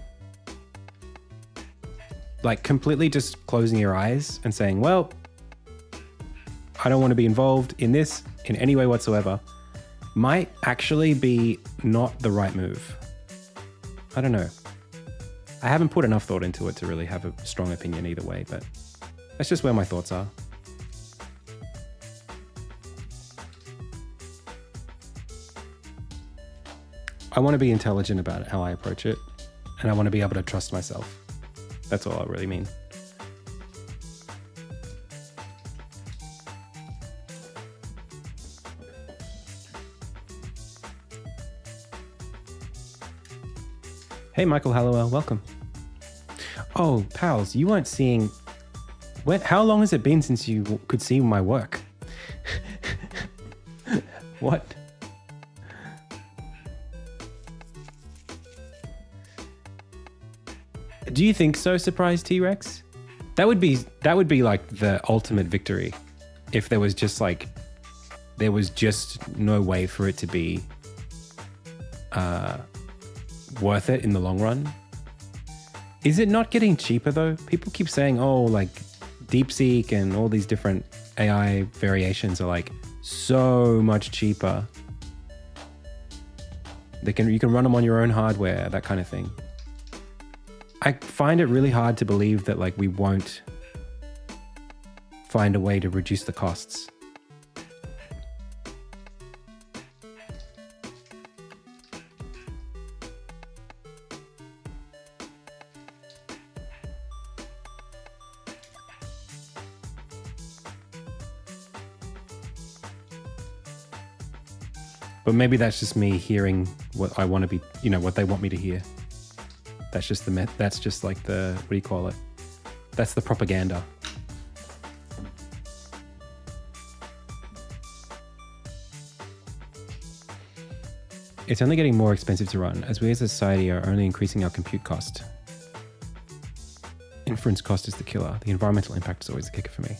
like completely just closing your eyes and saying, well, I don't want to be involved in this in any way whatsoever, might actually be not the right move. I don't know. I haven't put enough thought into it to really have a strong opinion either way, but that's just where my thoughts are. I want to be intelligent about how I approach it, and I want to be able to trust myself. That's all I really mean. Hey, Michael Hallowell, welcome. Oh, pals, you weren't seeing... How long has it been since you could see my work? What? Do you think so, Surprise T-Rex? That would be like the ultimate victory if there was just no way for it to be worth it in the long run. Is it not getting cheaper though? People keep saying, oh, like DeepSeek and all these different AI variations are like so much cheaper. You can run them on your own hardware, that kind of thing. I find it really hard to believe that like we won't find a way to reduce the costs. But maybe that's just me hearing what I want to be, you know, what they want me to hear. That's just that's just like the, what do you call it? That's the propaganda. It's only getting more expensive to run, as we as a society are only increasing our compute cost. Inference cost is the killer. The environmental impact is always the kicker for me.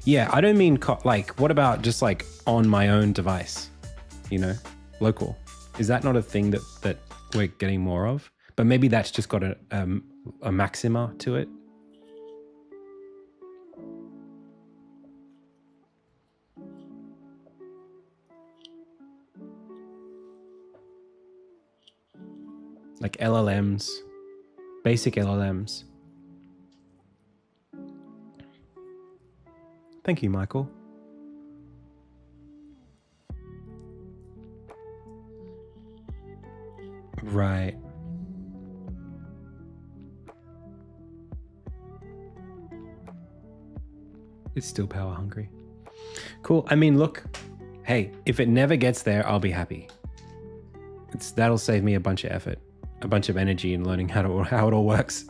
Yeah, I don't mean, like, what about just like on my own device? You know, local. Is that not a thing that we're getting more of? But maybe that's just got a maxima to it. Like LLMs, basic LLMs. Thank you, Michael. Right. It's still power hungry. Cool. I mean, look, hey, if it never gets there, I'll be happy. That'll save me a bunch of effort, a bunch of energy in learning how it all works.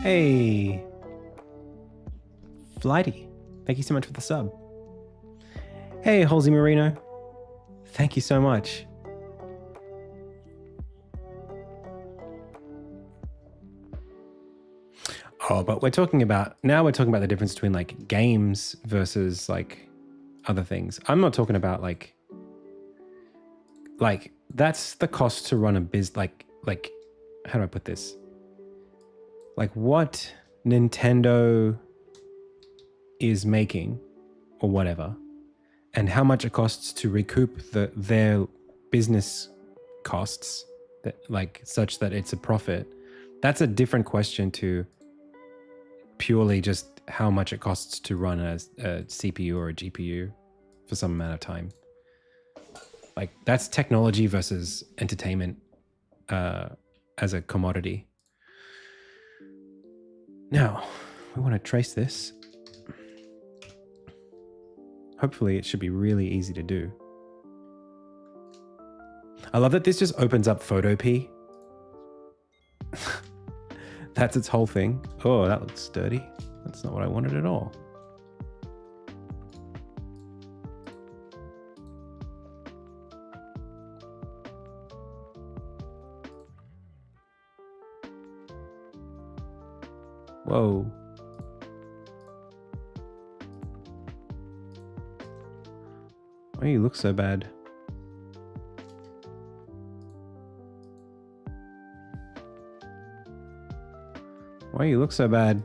Hey, Flighty, thank you so much for the sub. Hey, Halsey Marino, thank you so much. Oh, but we're talking about the difference between like games versus like other things. I'm not talking about like that's the cost to run a like how do I put this? Like what Nintendo is making or whatever, and how much it costs to recoup their business costs, that like such that it's a profit. That's a different question to purely just how much it costs to run a CPU or a GPU for some amount of time. Like that's technology versus entertainment as a commodity. Now, we want to trace this. Hopefully it should be really easy to do. I love that this just opens up Photopea. That's its whole thing. Oh, that looks dirty. That's not what I wanted at all. Whoa. Why do you look so bad? Why do you look so bad?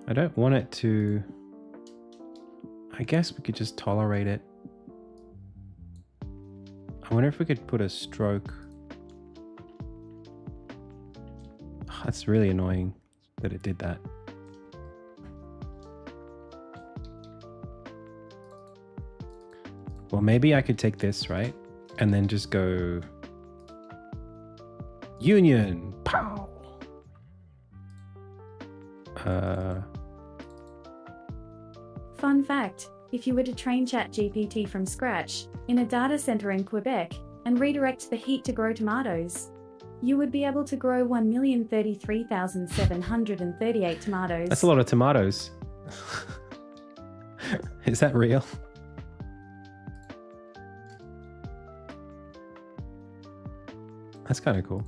I don't want it to... I guess we could just tolerate it. I wonder if we could put a stroke. Oh, that's really annoying that it did that. Well, maybe I could take this, right? And then just go union. Pow. Fun fact, if you were to train ChatGPT from scratch, in a data center in Quebec, and redirect the heat to grow tomatoes, you would be able to grow 1,033,738 tomatoes. That's a lot of tomatoes. Is that real? That's kind of cool.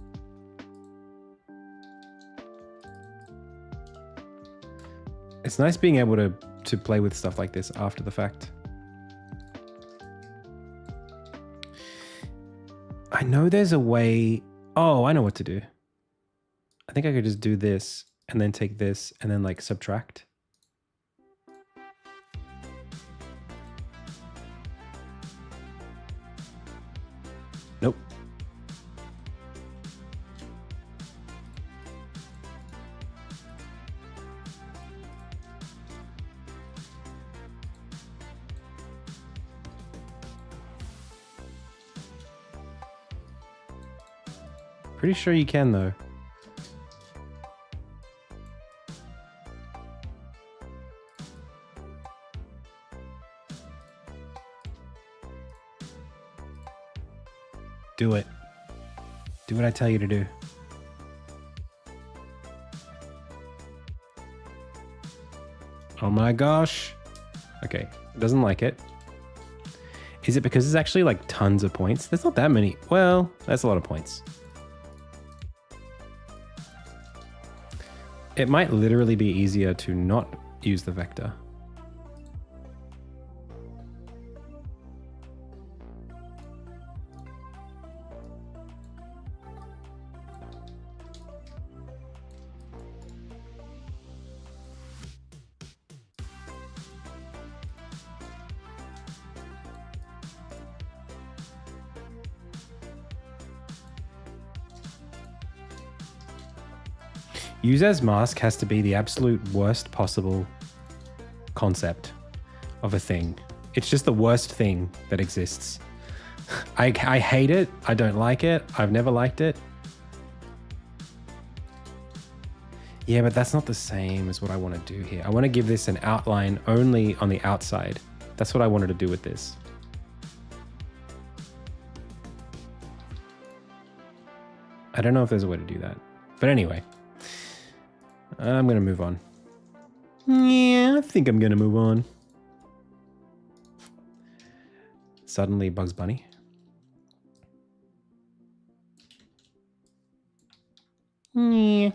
It's nice being able to play with stuff like this after the fact. I know there's a way. Oh, I know what to do. I think I could just do this and then take this and then like subtract. Nope. Pretty sure you can though. Do it. Do what I tell you to do. Oh my gosh. Okay, doesn't like it. Is it because there's actually like tons of points? There's not that many. Well, that's a lot of points. It might literally be easier to not use the vector. Use as mask has to be the absolute worst possible concept of a thing. It's just the worst thing that exists. I hate it. I don't like it. I've never liked it. Yeah, but that's not the same as what I want to do here. I want to give this an outline only on the outside. That's what I wanted to do with this. I don't know if there's a way to do that. But anyway. I'm going to move on. Yeah, I think I'm going to move on. Suddenly Bugs Bunny. Yeah.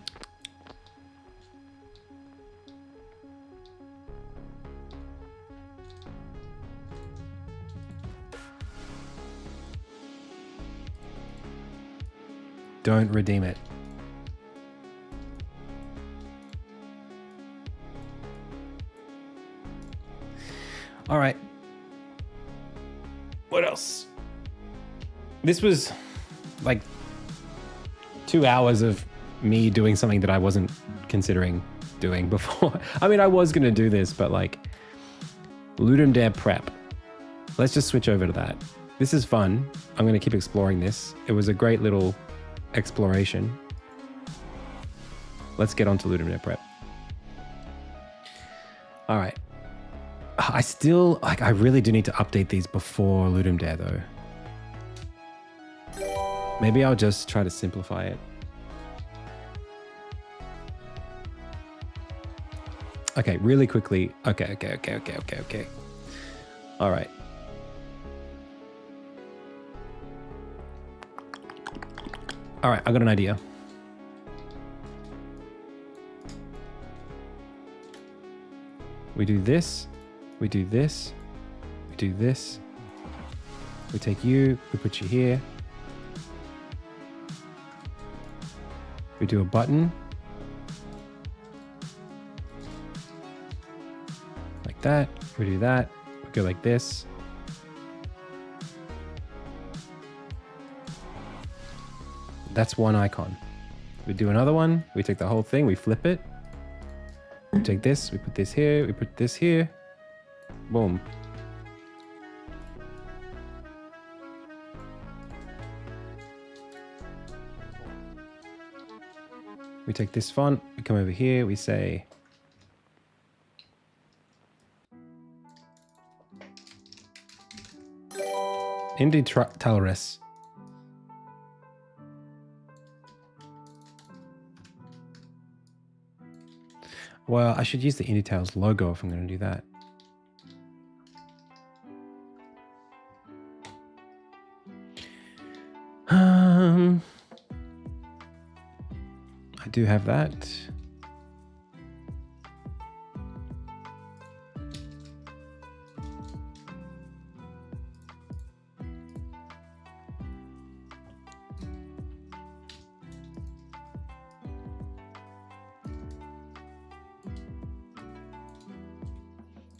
Don't redeem it. All right. What else? This was like 2 hours of me doing something that I wasn't considering doing before. I mean, I was going to do this, but like Ludum Dare prep. Let's just switch over to that. This is fun. I'm going to keep exploring this. It was a great little exploration. Let's get on to Ludum Dare prep. All right. I still, like, I really do need to update these before Ludum Dare, though. Maybe I'll just try to simplify it. Okay, really quickly. Okay. All right. All right, I got an idea. We do this. We do this, we do this, we take you, we put you here, we do a button, like that, we do that, we go like this, that's one icon. We do another one, we take the whole thing, we flip it, we take this, we put this here, we put this here. Boom. We take this font, we come over here, we say IndieTales. Well, I should use the IndieTales logo if I'm going to do that. I do have that.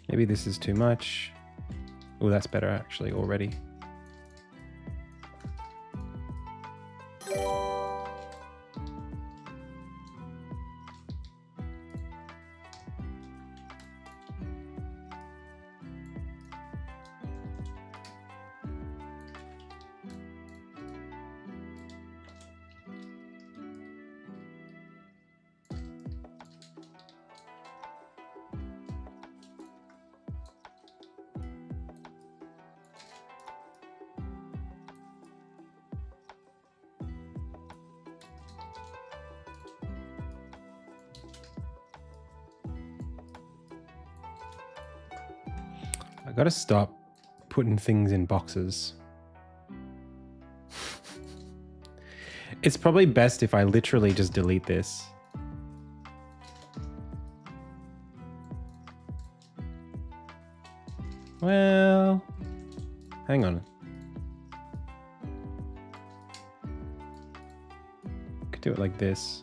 Maybe this is too much. Oh, that's better actually already. I gotta stop putting things in boxes. It's probably best if I literally just delete this. Well, hang on. Could do it like this.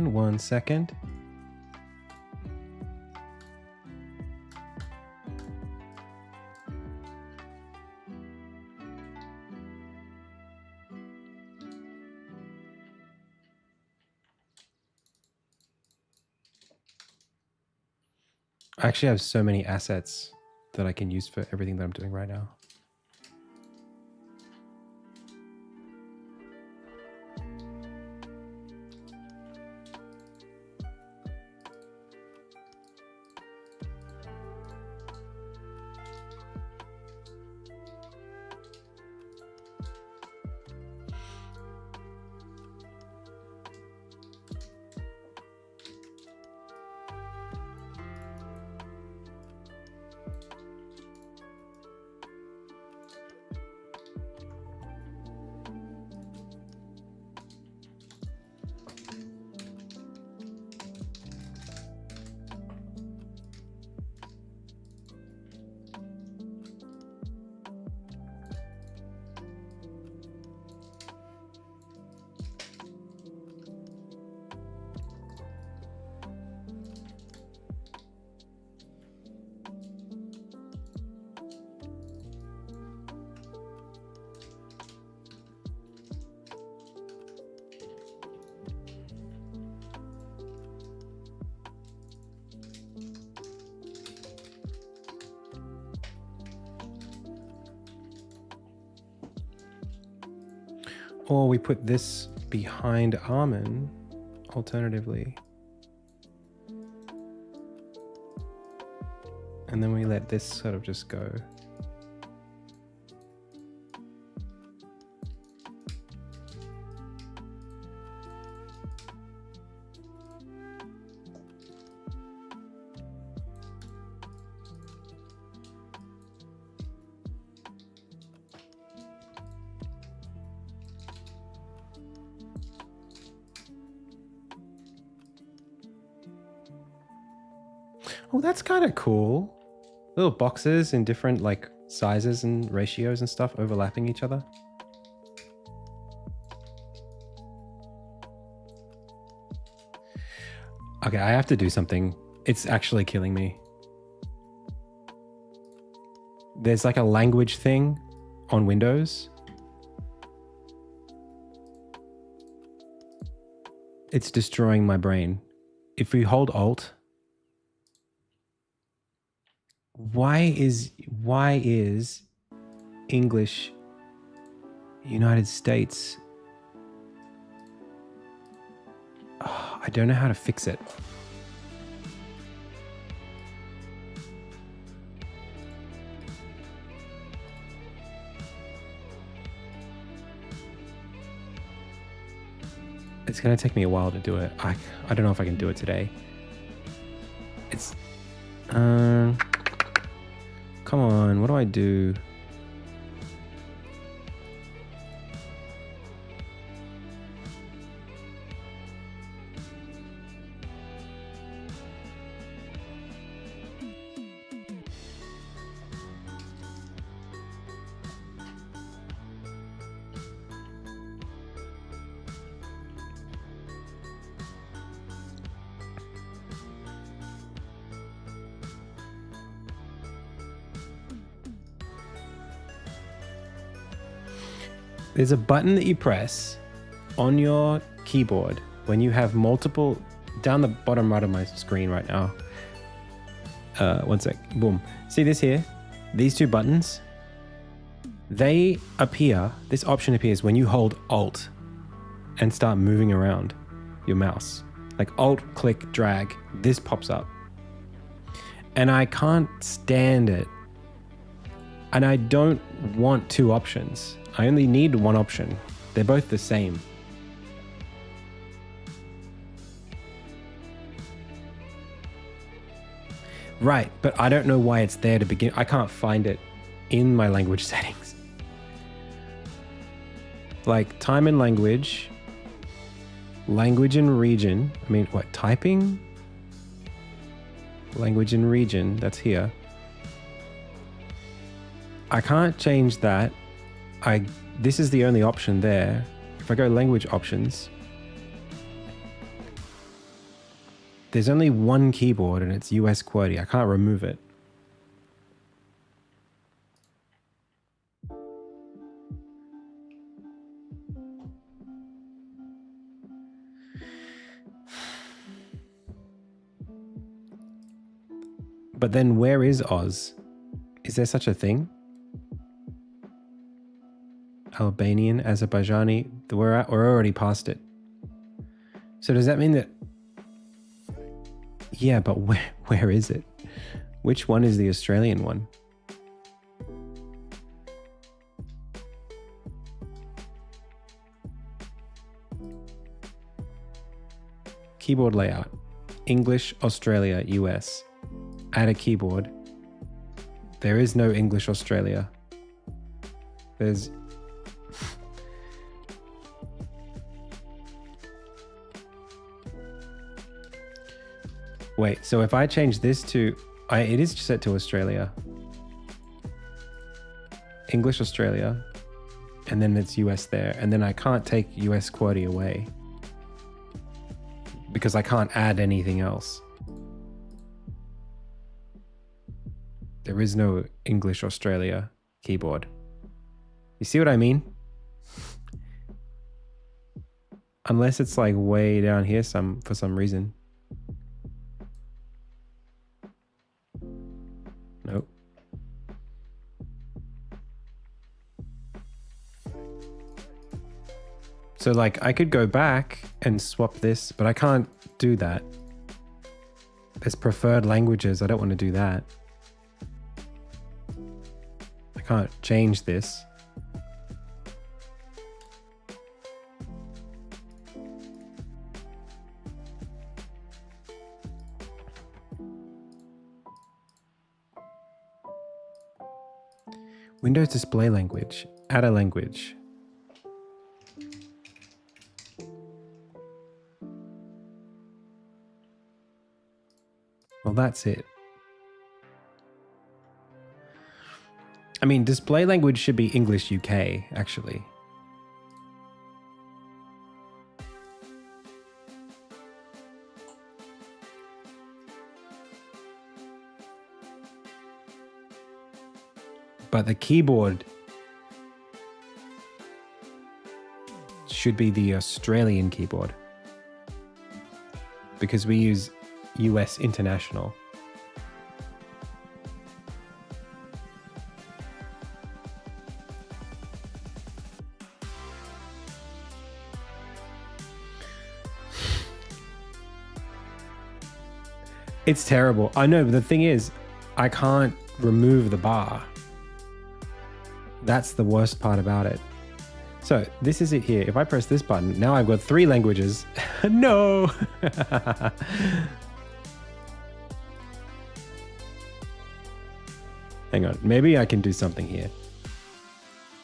One second. I actually have so many assets that I can use for everything that I'm doing right now. Or we put this behind Armin, alternatively. And then we let this sort of just go. Oh, that's kind of cool. Little boxes in different like sizes and ratios and stuff overlapping each other. Okay, I have to do something. It's actually killing me. There's like a language thing on Windows. It's destroying my brain. If we hold Alt Why is English United States? Oh, I don't know how to fix it. It's going to take me a while to do it. I don't know if I can do it today. It's... come on, what do I do? There's a button that you press on your keyboard when you have multiple, down the bottom right of my screen right now. One sec, boom. See this here? These two buttons, they appear, this option appears when you hold Alt and start moving around your mouse. Like Alt, click, drag, this pops up. And I can't stand it. And I don't want two options. I only need one option. They're both the same. Right, but I don't know why it's there to begin. I can't find it in my language settings. Like time and language, language and region. I mean, what, typing? Language and region, that's here. I can't change that. This is the only option there. If I go language options, there's only one keyboard and it's US QWERTY. I can't remove it. But then where is Oz? Is there such a thing? Albanian, Azerbaijani, we're already past it. So does that mean that... Yeah, but where is it? Which one is the Australian one? Keyboard layout. English, Australia, US. Add a keyboard. There is no English, Australia. There's... Wait, so if I change this to... it is set to Australia. English, Australia. And then it's US there. And then I can't take US QWERTY away. Because I can't add anything else. There is no English, Australia keyboard. You see what I mean? Unless it's like way down here for some reason. Nope. So like I could go back and swap this, but I can't do that. There's preferred languages. I don't want to do that. I can't change this. Windows display language. Add a language. Well, that's it. I mean, display language should be English UK, actually. But the keyboard should be the Australian keyboard because we use US International. It's terrible. I know, but the thing is, I can't remove the bar. That's the worst part about it. So this is it here. If I press this button, now I've got 3 languages. No! Hang on, maybe I can do something here.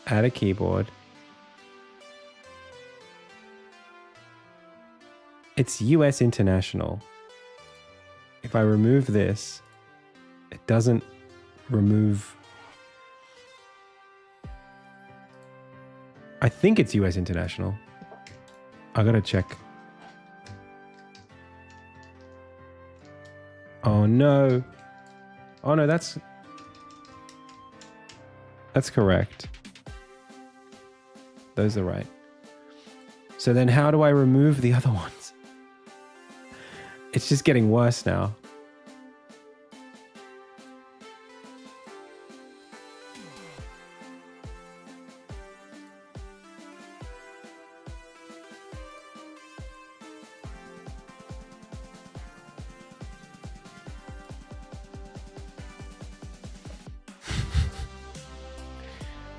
Add a keyboard. It's US International. If I remove this, it doesn't remove... I think it's US International. I gotta check. Oh no. Oh no, that's correct. Those are right. So then how do I remove the other ones? It's just getting worse now.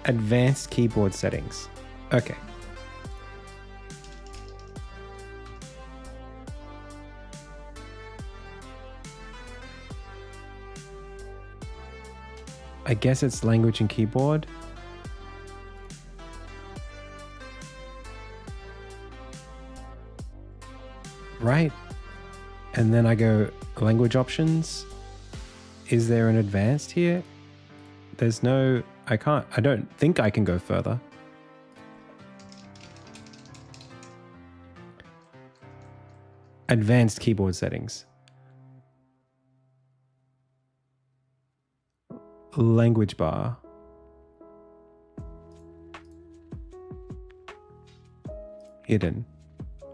Advanced keyboard settings. Okay. I guess it's language and keyboard. Right? And then I go language options. Is there an advanced here? There's no... I don't think I can go further. Advanced keyboard settings. Language bar. Hidden.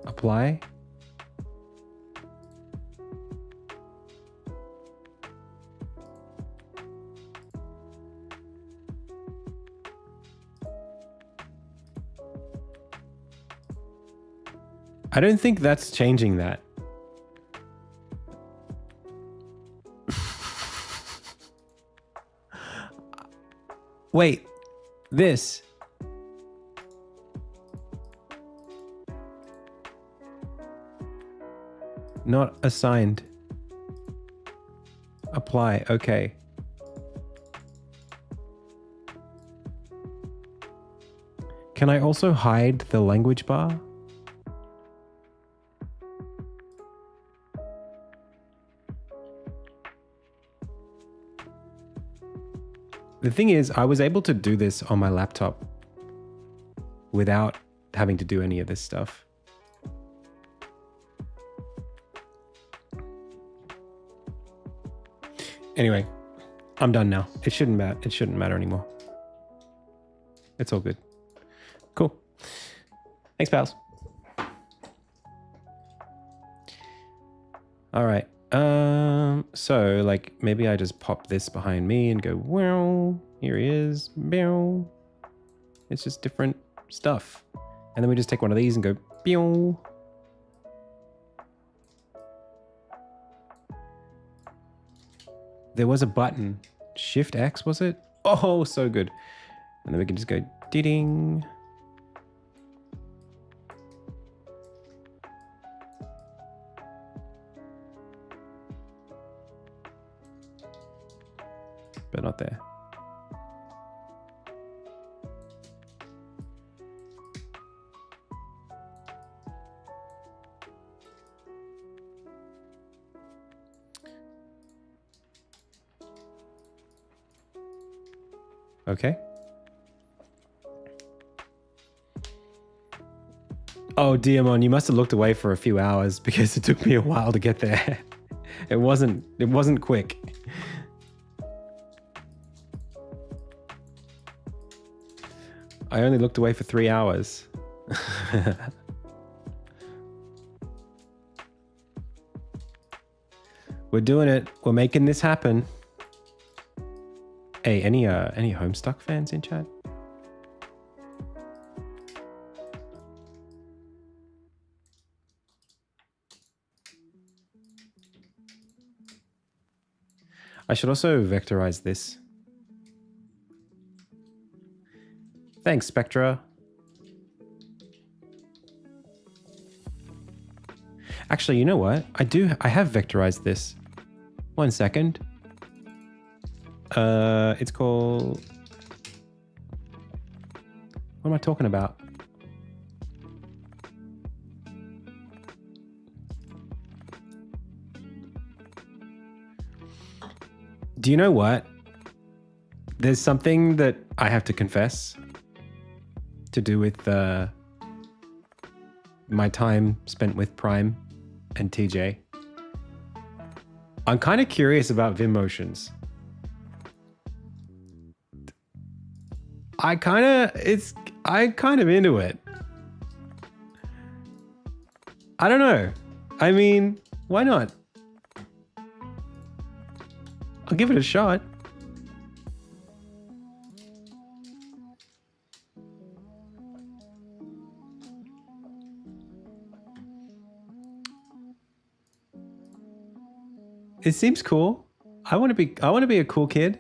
Apply. I don't think that's changing that. Wait, this. Not assigned. Apply, okay. Can I also hide the language bar? The thing is, I was able to do this on my laptop without having to do any of this stuff. Anyway, I'm done now. It shouldn't matter anymore. It's all good. Cool. Thanks, pals. All right. So like maybe I just pop this behind me and go, wow, here he is. Meow. It's just different stuff. And then we just take one of these and go, pew. There was a button. Shift X, was it? Oh, so good. And then we can just go ding. But not there. Okay. Oh, Diamond, you must have looked away for a few hours because it took me a while to get there. It wasn't quick. I only looked away for 3 hours. We're doing it. We're making this happen. Hey, any Homestuck fans in chat? I should also vectorize this. Thanks, Spectra. Actually, you know what? I have vectorized this. 1 second. It's called... What am I talking about? Do you know what? There's something that I have to confess to do with my time spent with Prime and TJ. I'm kind of curious about Vim motions. I'm kind of into it. I don't know. I mean, why not? I'll give it a shot. It seems cool. I want to be a cool kid.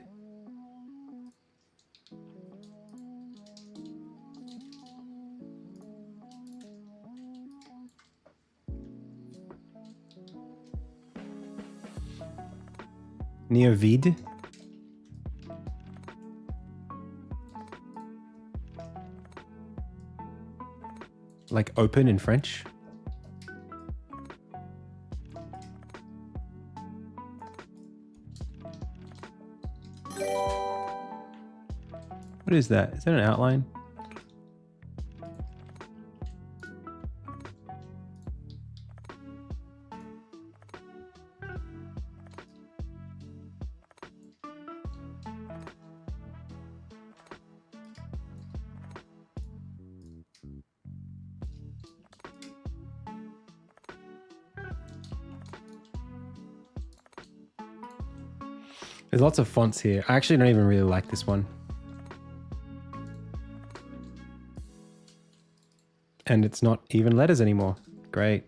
Near vide. Like open in French. What is that? Is that an outline? There's lots of fonts here. I actually don't even really like this one. And it's not even letters anymore. Great.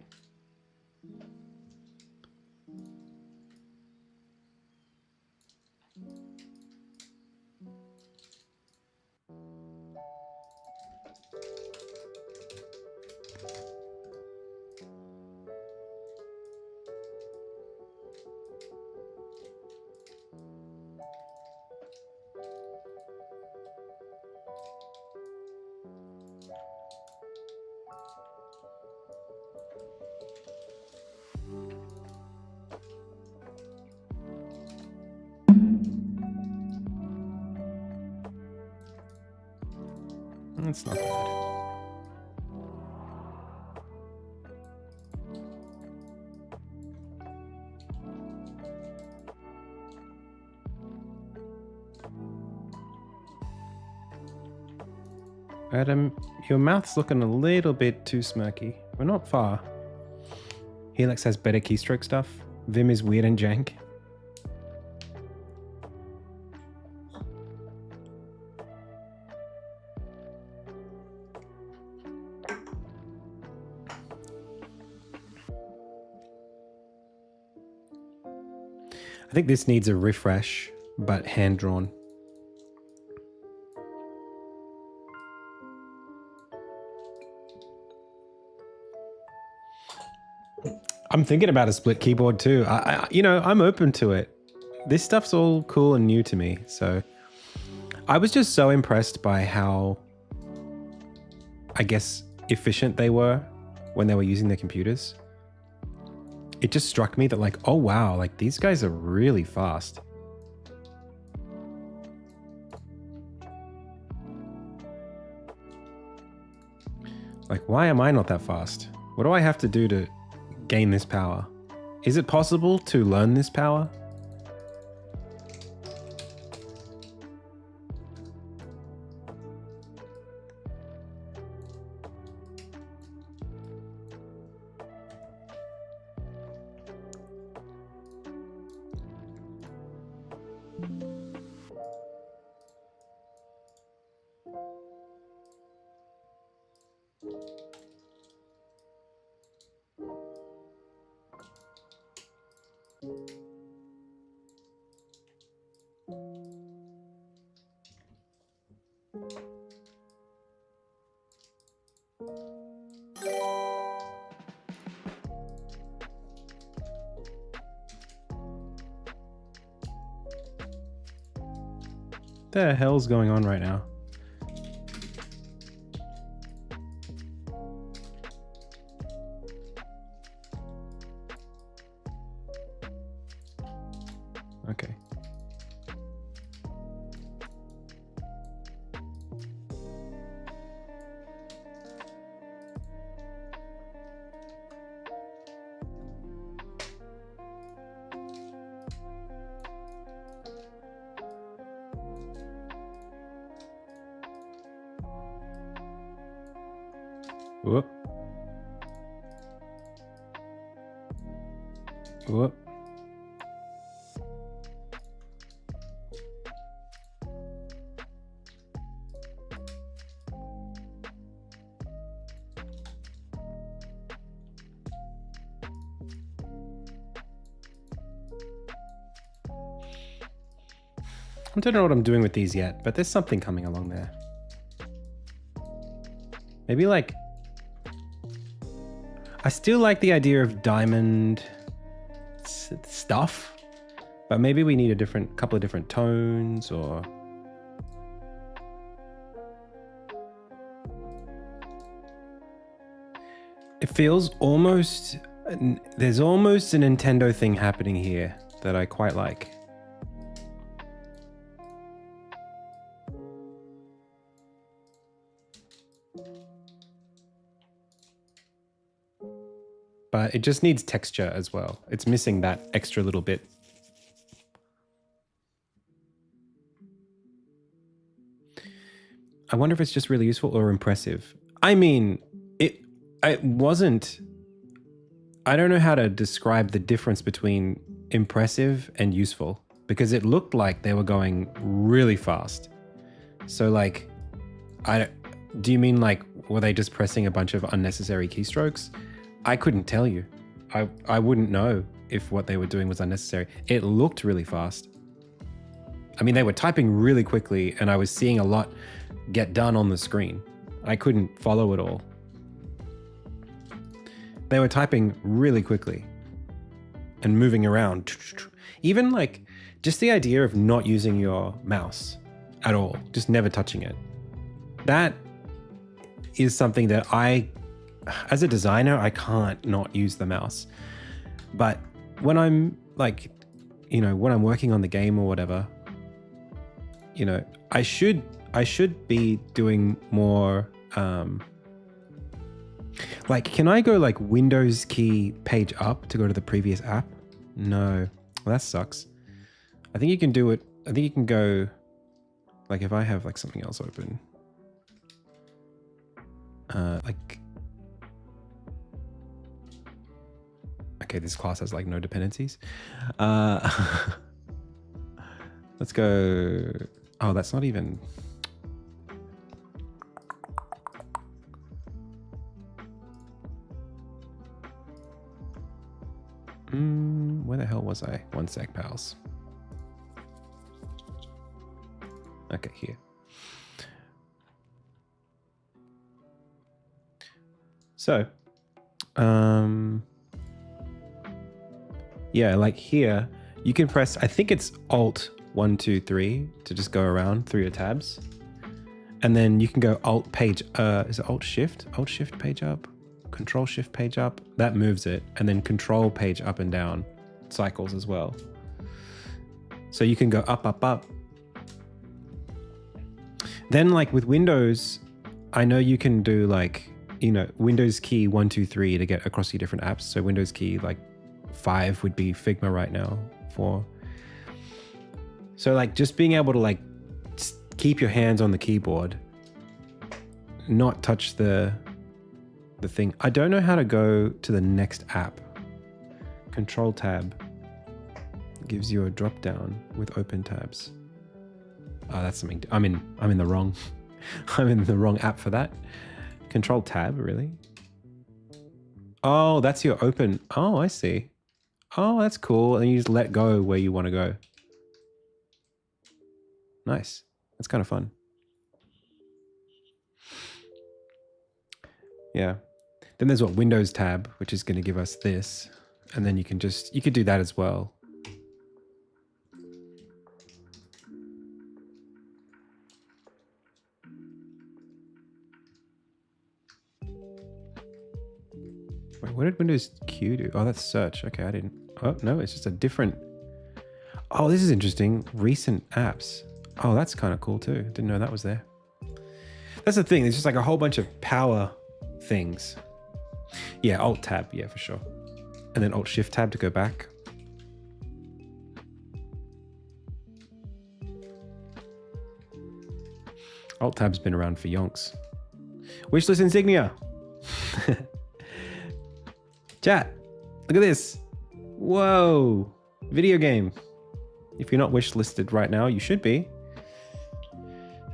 That's not bad. Adam, your mouth's looking a little bit too smirky. We're not far. Helix has better keystroke stuff. Vim is weird and jank. I think this needs a refresh, but hand-drawn. I'm thinking about a split keyboard too. I'm open to it. This stuff's all cool and new to me. So I was just so impressed by how, I guess, efficient they were when they were using their computers. It just struck me that like, oh wow, like these guys are really fast. Like, why am I not that fast? What do I have to do to gain this power? Is it possible to learn this power? the hell's going on right now? Okay. Whoop. Whoop. I don't know what I'm doing with these yet, but there's something coming along there. Maybe like... I still like the idea of diamond stuff, but maybe we need a couple of different tones or... It feels almost... There's almost a Nintendo thing happening here that I quite like. But it just needs texture as well. It's missing that extra little bit. I wonder if it's just really useful or impressive. I mean, it wasn't... I don't know how to describe the difference between impressive and useful, because it looked like they were going really fast. So like, do you mean like, were they just pressing a bunch of unnecessary keystrokes? I couldn't tell you. I wouldn't know if what they were doing was unnecessary. It looked really fast. I mean, they were typing really quickly and I was seeing a lot get done on the screen. I couldn't follow it all. They were typing really quickly and moving around. Even like just the idea of not using your mouse at all, just never touching it. That is something that as a designer, I can't not use the mouse. But when I'm like, you know, when I'm working on the game or whatever, you know, I should be doing more, like, can I go like Windows key page up to go to the previous app? No, well, that sucks. I think you can do it. I think you can go, like if I have like something else open, like, okay, this class has like no dependencies. Let's go. Oh, that's not even. Where the hell was I? One sec, pals. Okay, here. So, yeah, like here, you can press, I think it's Alt 1, 2, 3 to just go around through your tabs. And then you can go Alt page, is it Alt Shift? Alt Shift page up, Control Shift page up, that moves it. And then Control page up and down cycles as well. So you can go up, up, up. Then like with Windows, I know you can do like, you know, Windows key 1, 2, 3 to get across your different apps. So Windows key like 5 would be Figma right now. 4. So like just being able to like keep your hands on the keyboard, not touch the thing. I don't know how to go to the next app. Control tab gives you a drop down with open tabs. Oh, that's something. I'm in the wrong. I'm in the wrong app for that. Control tab, really? Oh, that's your open. Oh, I see. Oh, that's cool. And you just let go where you want to go. Nice. That's kind of fun. Yeah. Then there's what Windows tab, which is going to give us this. And then you could do that as well. What did Windows Q do? Oh, that's search. Okay, I didn't. Oh, no, it's just a different. Oh, this is interesting. Recent apps. Oh, that's kind of cool too. Didn't know that was there. That's the thing. There's just like a whole bunch of power things. Yeah, Alt Tab. Yeah, for sure. And then Alt Shift Tab to go back. Alt Tab's been around for yonks. Wishlist insignia. Chat, look at this. Whoa. Video game. If you're not wishlisted right now, you should be.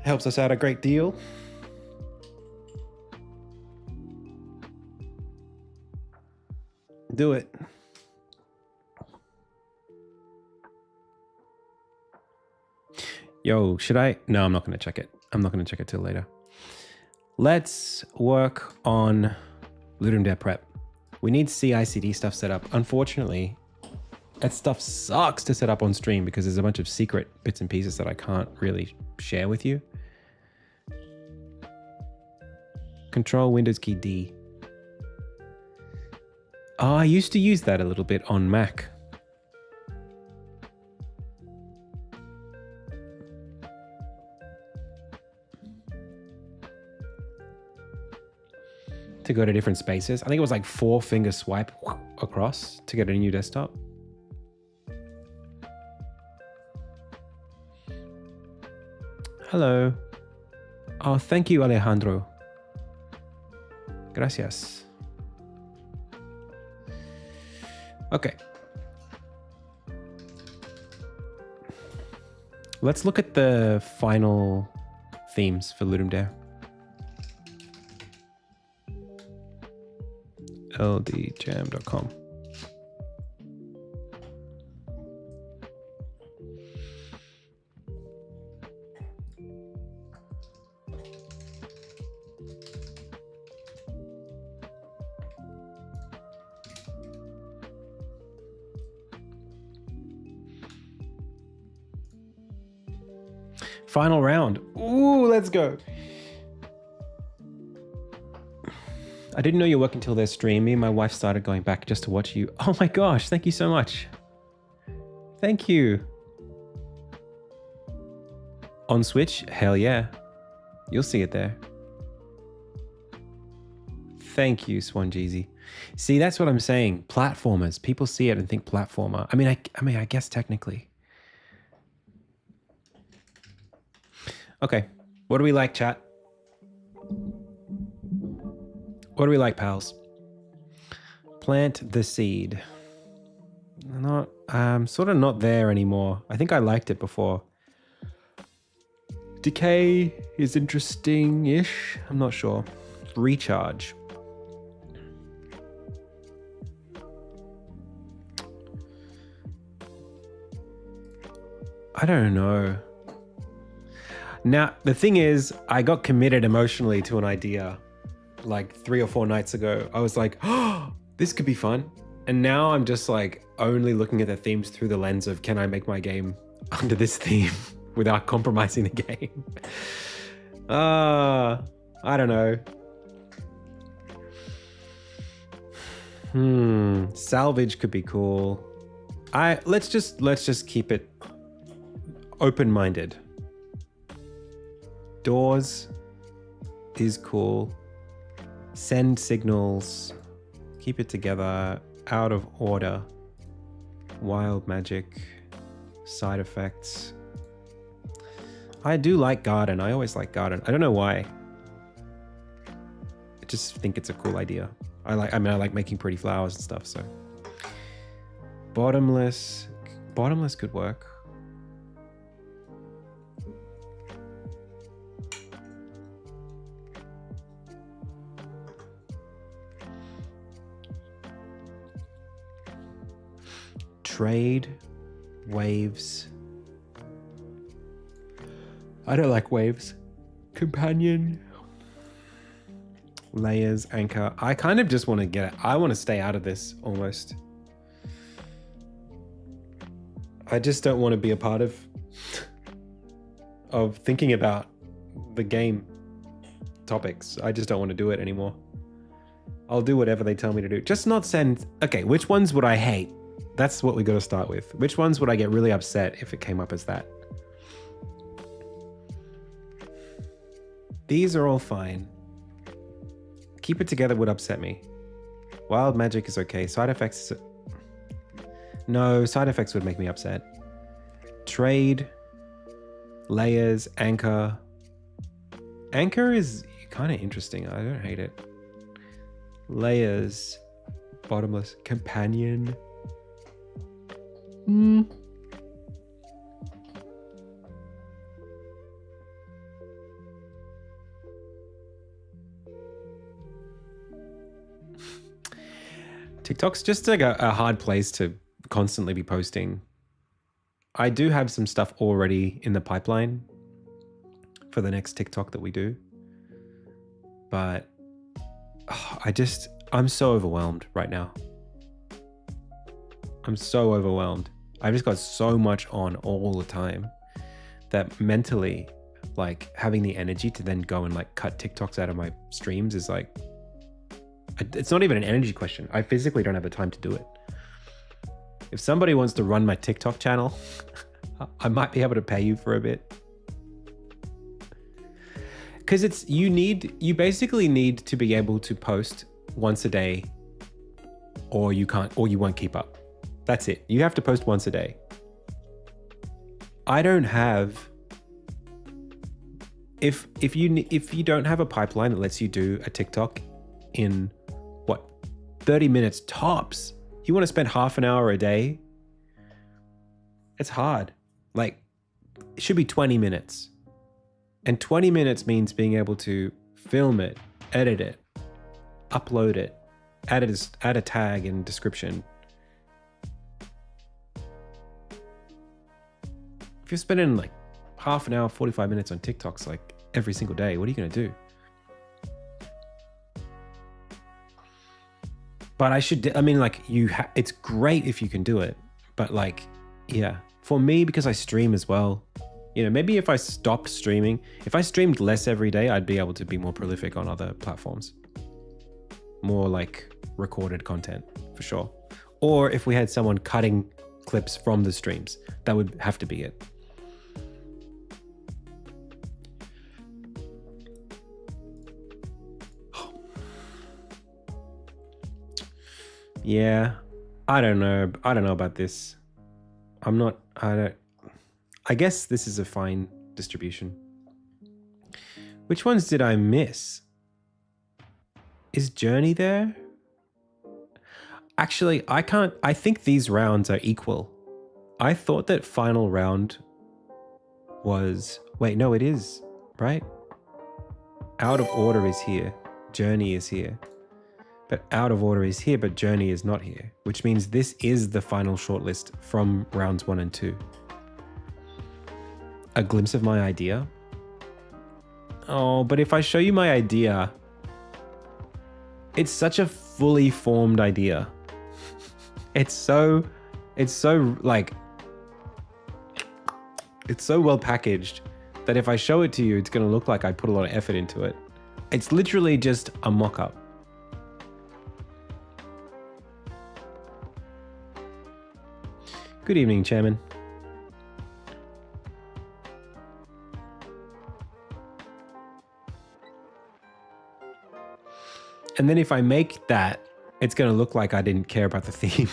Helps us out a great deal. Do it. Yo, should I? No, I'm not going to check it. I'm not going to check it till later. Let's work on Ludum Dare prep. We need CI/CD stuff set up. Unfortunately, that stuff sucks to set up on stream because there's a bunch of secret bits and pieces that I can't really share with you. Control Windows key D. Oh, I used to use that a little bit on Mac. To go to different spaces. I think it was like 4-finger swipe across to get a new desktop. Hello. Oh, thank you, Alejandro. Gracias. Okay. Let's look at the final themes for Ludum Dare. ldjam.com. Final round. Ooh, let's go. I didn't know you were working till their stream. Me and my wife started going back just to watch you. Oh my gosh, thank you so much. Thank you. On Switch? Hell yeah. You'll see it there. Thank you, Swan Jeezy. See, that's what I'm saying. Platformers. People see it and think platformer. I mean, I guess technically. Okay. What do we like, chat? What do we like, pals? Plant the seed. Sort of not there anymore. I think I liked it before. Decay is interesting-ish. I'm not sure. Recharge. I don't know. Now, the thing is, I got committed emotionally to an idea like 3 or 4 nights ago. I was like, oh, this could be fun. And now I'm just like only looking at the themes through the lens of, can I make my game under this theme without compromising the game? I don't know. Salvage could be cool. Let's just keep it open-minded. Doors is cool. Send signals. Keep it together. Out of order. Wild magic. Side effects. I do like garden. I always like garden. I don't know why. I just think it's a cool idea. I like making pretty flowers and stuff, so. Bottomless. Bottomless could work. Trade, waves. I don't like waves. Companion, layers, anchor. I kind of just want to get it. I want to stay out of this almost. I just don't want to be a part of thinking about the game topics. I just don't want to do it anymore. I'll do whatever they tell me to do. Just not send... Okay, which ones would I hate? That's what we got to start with. Which ones would I get really upset if it came up as that? These are all fine. Keep it together would upset me. Wild magic is okay. Side effects is... No, side effects would make me upset. Trade, layers, anchor. Anchor is kind of interesting. I don't hate it. Layers, bottomless, companion. TikTok's just like a hard place to constantly be posting. I do have some stuff already in the pipeline for the next TikTok that we do. But I'm so overwhelmed right now. I'm so overwhelmed. I've just got so much on all the time that mentally, like, having the energy to then go and like cut TikToks out of my streams is like, it's not even an energy question. I physically don't have the time to do it. If somebody wants to run my TikTok channel, I might be able to pay you for a bit. Because you basically need to be able to post once a day, or you won't keep up. That's it. You have to post once a day. I don't have... If you don't have a pipeline that lets you do a TikTok in 30 minutes tops, you want to spend half an hour a day? It's hard. Like, it should be 20 minutes. And 20 minutes means being able to film it, edit it, upload it, add a tag and description. If you're spending like half an hour, 45 minutes on TikToks like every single day, what are you going to do? But it's great if you can do it. But like, yeah, for me, because I stream as well, maybe if I stopped streaming, if I streamed less every day, I'd be able to be more prolific on other platforms. More like recorded content, for sure. Or if we had someone cutting clips from the streams, that would have to be it. Yeah, I don't know about this. I guess this is a fine distribution. Which ones did I miss? Is Journey there? Actually, I think these rounds are equal. I thought that final round was... Wait, no, it is, right? Out of order is here. Journey is here. But out of order is here, but Journey is not here, which means this is the final shortlist from rounds 1 and 2. A glimpse of my idea? Oh, but if I show you my idea, it's such a fully formed idea. It's so well packaged that if I show it to you, it's going to look like I put a lot of effort into it. It's literally just a mock-up. Good evening, Chairman. And then if I make that, it's going to look like I didn't care about the theme.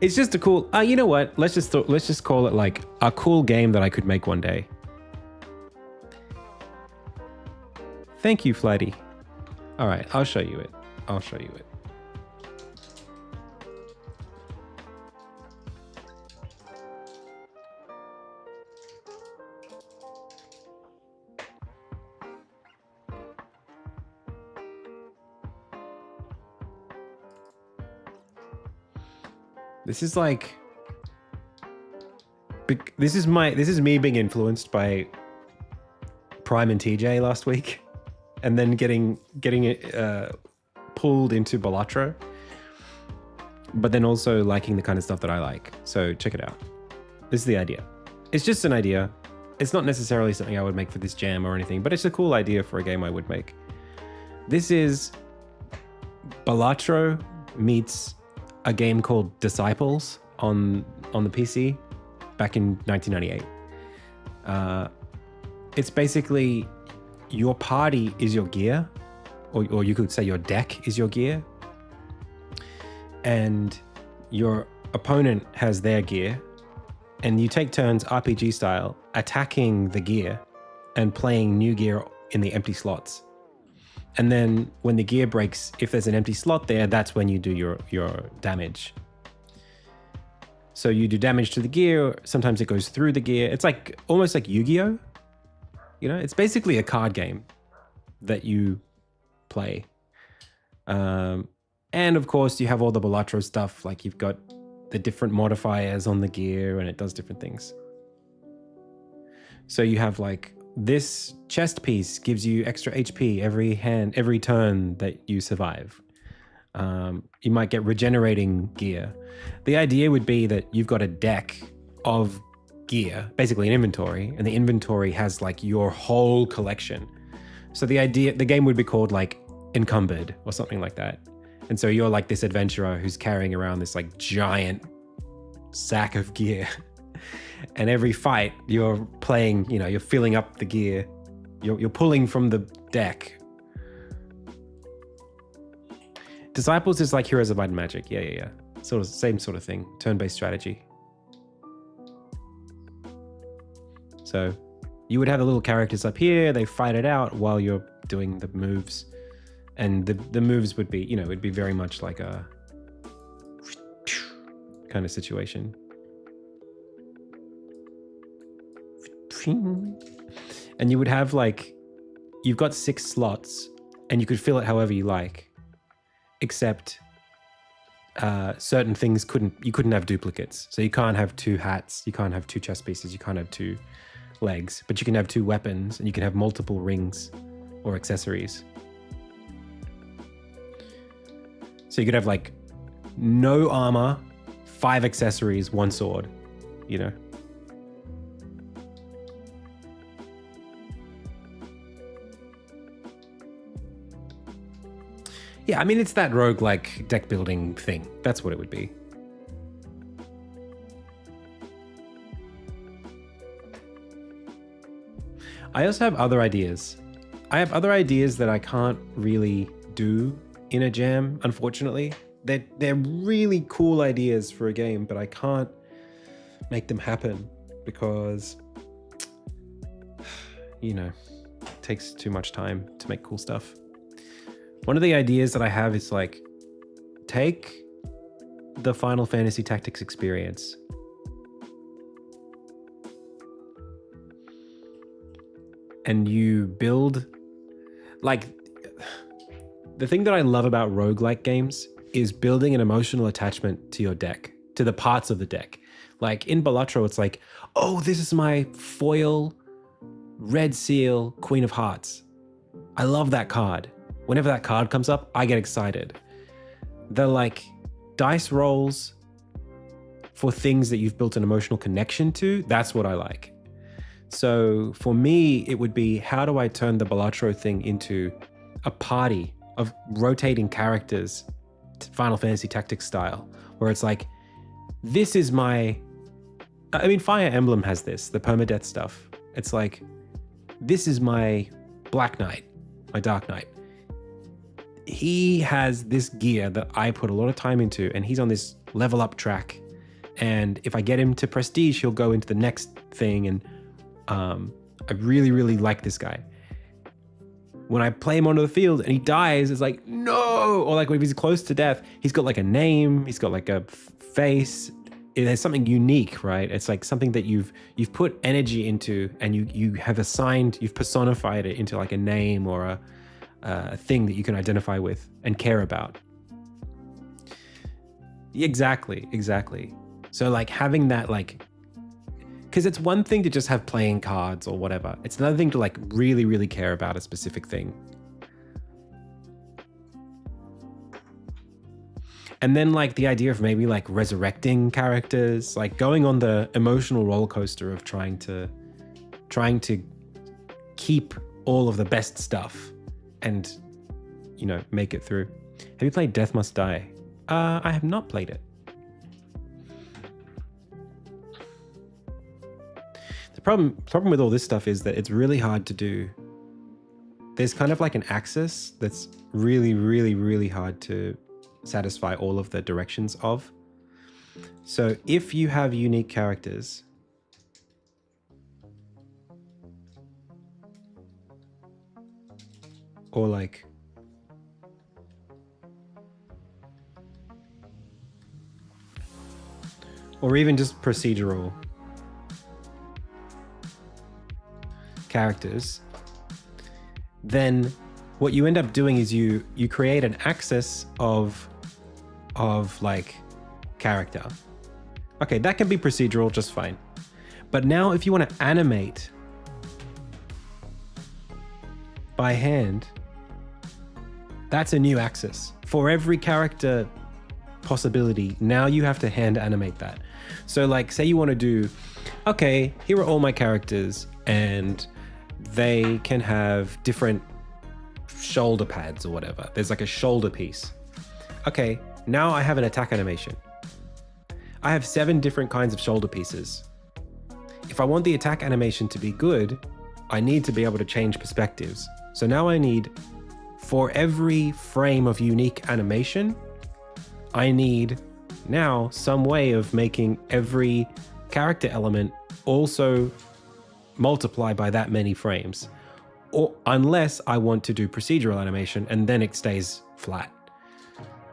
It's just a cool... you know what? Let's just call it like a cool game that I could make one day. Thank you, Flighty. All right, I'll show you it. This is like... This is me being influenced by Prime and TJ last week, and then getting it pulled into Balatro, but then also liking the kind of stuff that I like. So check it out. This is the idea. It's just an idea. It's not necessarily something I would make for this jam or anything, but it's a cool idea for a game I would make. This is Balatro meets a game called Disciples on the PC back in 1998. It's basically your party is your gear, or you could say your deck is your gear, and your opponent has their gear, and you take turns RPG style attacking the gear and playing new gear in the empty slots. And then when the gear breaks, if there's an empty slot there, that's when you do your damage. So you do damage to the gear. Sometimes it goes through the gear. It's like almost like Yu-Gi-Oh! It's basically a card game that you play. And of course you have all the Balatro stuff. Like you've got the different modifiers on the gear and it does different things. So you have like this chest piece gives you extra HP every turn that you survive. You might get regenerating gear. The idea would be that you've got a deck of gear, basically an inventory, and the inventory has like your whole collection. So the game would be called like Encumbered or something like that. And so you're like this adventurer who's carrying around this like giant sack of gear. And every fight you're playing, you're filling up the gear. You're pulling from the deck. Disciples is like Heroes of Might and Magic. Yeah. Sort of same sort of thing. Turn-based strategy. So you would have the little characters up here. They fight it out while you're doing the moves. And the moves would be, it'd be very much like a kind of situation. And you would have like, you've got 6 slots and you could fill it however you like, except certain things you couldn't have duplicates. So you can't have 2 hats, you can't have 2 chest pieces, you can't have 2 legs, but you can have 2 weapons and you can have multiple rings or accessories. So you could have like no armor, 5 accessories, 1 sword, Yeah, I mean, it's that roguelike deck building thing. That's what it would be. I also have other ideas. I have other ideas that I can't really do in a jam, unfortunately. They're really cool ideas for a game, but I can't make them happen because, it takes too much time to make cool stuff. One of the ideas that I have is like, take the Final Fantasy Tactics experience and you build, like, the thing that I love about roguelike games is building an emotional attachment to your deck, to the parts of the deck. Like in Balatro, it's like, oh, this is my foil red seal Queen of Hearts. I love that card. Whenever that card comes up, I get excited. The like dice rolls for things that you've built an emotional connection to, that's what I like. So for me, it would be, how do I turn the Balatro thing into a party of rotating characters, Final Fantasy Tactics style, where it's like, this is Fire Emblem has this, the permadeath stuff. It's like, this is my Black Knight, my Dark Knight. He has this gear that I put a lot of time into, and he's on this level up track. And if I get him to prestige, he'll go into the next thing. And I really, really like this guy. When I play him onto the field and he dies, it's like, no! Or like when he's close to death, he's got like a name, he's got like a face. There's something unique, right? It's like something that you've put energy into, and you've personified it into like a name or a thing that you can identify with and care about. Exactly. So like having that, like, because it's one thing to just have playing cards or whatever. It's another thing to like really, really care about a specific thing. And then like the idea of maybe like resurrecting characters, like going on the emotional roller coaster of trying to keep all of the best stuff and, make it through. Have you played Death Must Die? I have not played it. The problem with all this stuff is that it's really hard to do. There's kind of like an axis that's really, really, really hard to satisfy all of the directions of. So if you have unique characters, or like, or even just procedural characters, then what you end up doing is you create an axis of like character. Okay, that can be procedural just fine. But now if you want to animate by hand, that's a new axis. For every character possibility, now you have to hand animate that. So like, say you want to do, okay, here are all my characters and they can have different shoulder pads or whatever. There's like a shoulder piece. Okay, now I have an attack animation. I have 7 different kinds of shoulder pieces. If I want the attack animation to be good, I need to be able to change perspectives. So now I need, for every frame of unique animation, I need now some way of making every character element also multiply by that many frames. Or unless I want to do procedural animation and then it stays flat.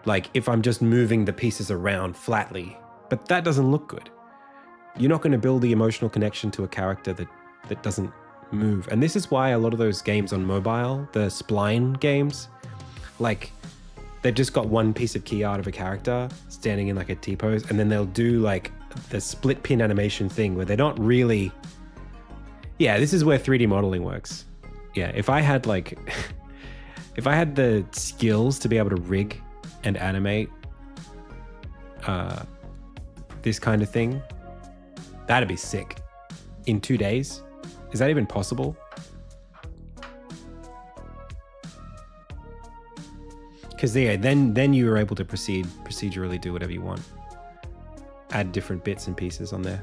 Like if I'm just moving the pieces around flatly, but that doesn't look good. You're not going to build the emotional connection to a character that doesn't move. And this is why a lot of those games on mobile, the spline games, like they've just got one piece of key art of a character standing in like a T-pose, and then they'll do like the split pin animation thing where they're not really, yeah, this is where 3D modeling works. Yeah, if I had like, if I had the skills to be able to rig and animate this kind of thing, that'd be sick. In 2 days? Is that even possible? Because yeah, then you were able to procedurally do whatever you want. Add different bits and pieces on there.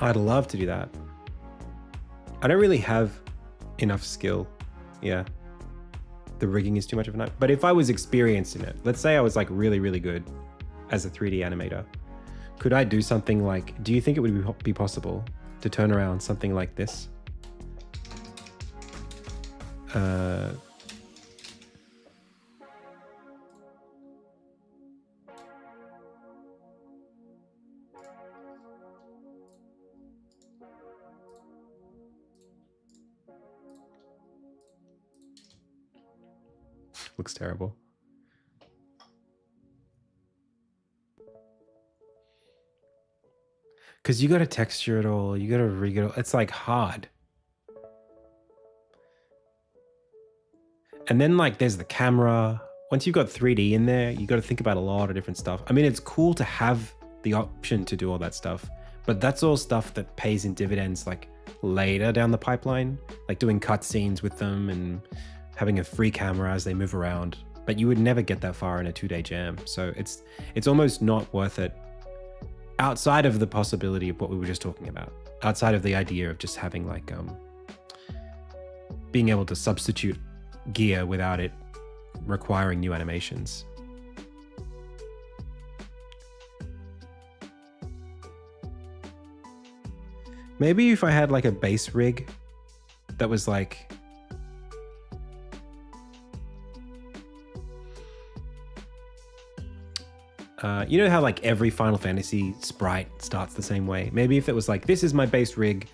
I'd love to do that. I don't really have enough skill. Yeah. The rigging is too much of a nightmare. But if I was experienced in it, let's say I was like really, really good as a 3D animator, could I do something like, do you think it would be possible to turn around something like this? Looks terrible. Because you got to texture it all, you got to rig it all. It's like hard. And then like there's the camera. Once you've got 3D in there, you got to think about a lot of different stuff. I mean, it's cool to have the option to do all that stuff, but that's all stuff that pays in dividends like later down the pipeline, like doing cutscenes with them and having a free camera as they move around. But you would never get that far in a 2-day jam. So it's almost not worth it outside of the possibility of what we were just talking about, outside of the idea of just having like being able to substitute gear without it requiring new animations. Maybe if I had like a base rig that was like, you know how like every Final Fantasy sprite starts the same way? Maybe if it was like, this is my base rig,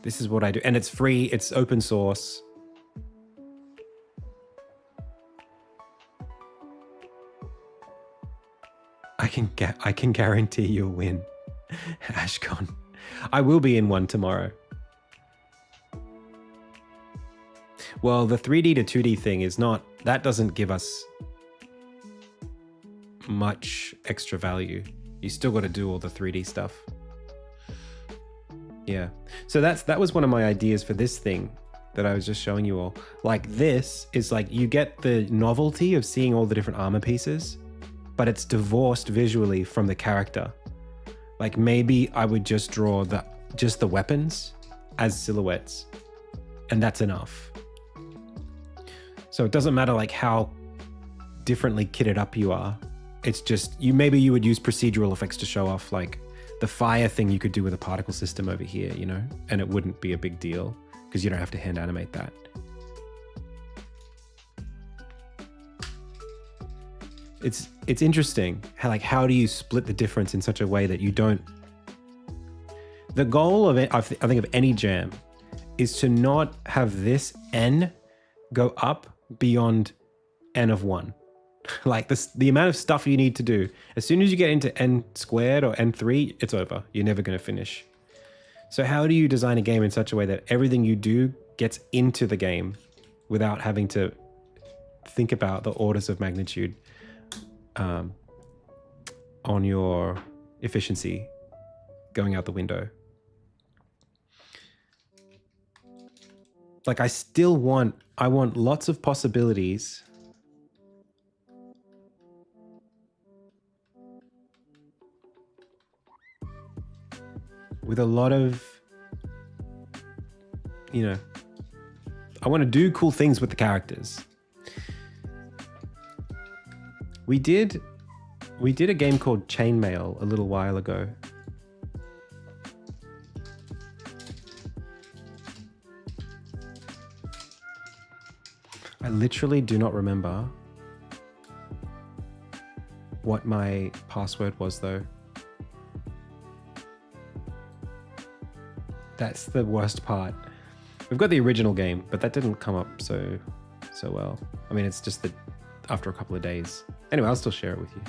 this is what I do, and it's free, it's open source. I can guarantee you'll win, Ashcon. I will be in one tomorrow. Well, the 3D to 2D thing is not, that doesn't give us much extra value. You still got to do all the 3D stuff. Yeah. So that was one of my ideas for this thing that I was just showing you all. Like this is like you get the novelty of seeing all the different armor pieces, but it's divorced visually from the character. Like maybe I would just draw just the weapons as silhouettes, and that's enough. So it doesn't matter like how differently kitted up you are. It's just maybe you would use procedural effects to show off like the fire thing you could do with a particle system over here, you know, and it wouldn't be a big deal because you don't have to hand animate that. It's interesting how do you split the difference in such a way that you don't. The goal of it, I think, of any jam is to not have this n go up beyond n of 1. Like the amount of stuff you need to do, as soon as you get into n squared or n3, it's over. You're never going to finish. So how do you design a game in such a way that everything you do gets into the game without having to think about the orders of magnitude on your efficiency going out the window? Like I want lots of possibilities. With a lot of, you know, I want to do cool things with the characters. We did a game called Chainmail a little while ago. I literally do not remember what my password was though. That's the worst part. We've got the original game, but that didn't come up so well. I mean, it's just that after a couple of days. Anyway, I'll still share it with you.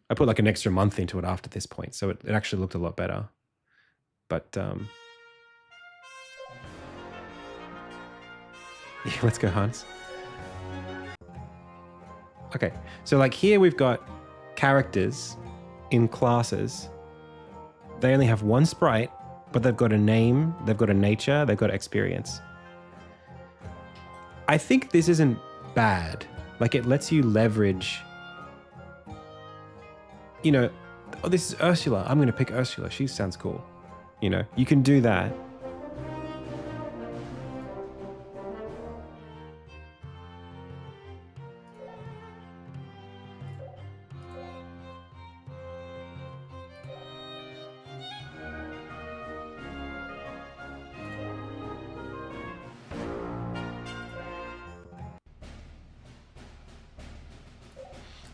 I put like an extra month into it after this point, so it actually looked a lot better. But yeah, let's go, Hans. Okay, so like here we've got characters in classes. They only have one sprite, but they've got a name, they've got a nature, they've got experience. I think this isn't bad. Like it lets you leverage, you know, oh, this is Ursula. I'm going to pick Ursula. She sounds cool. You know, you can do that.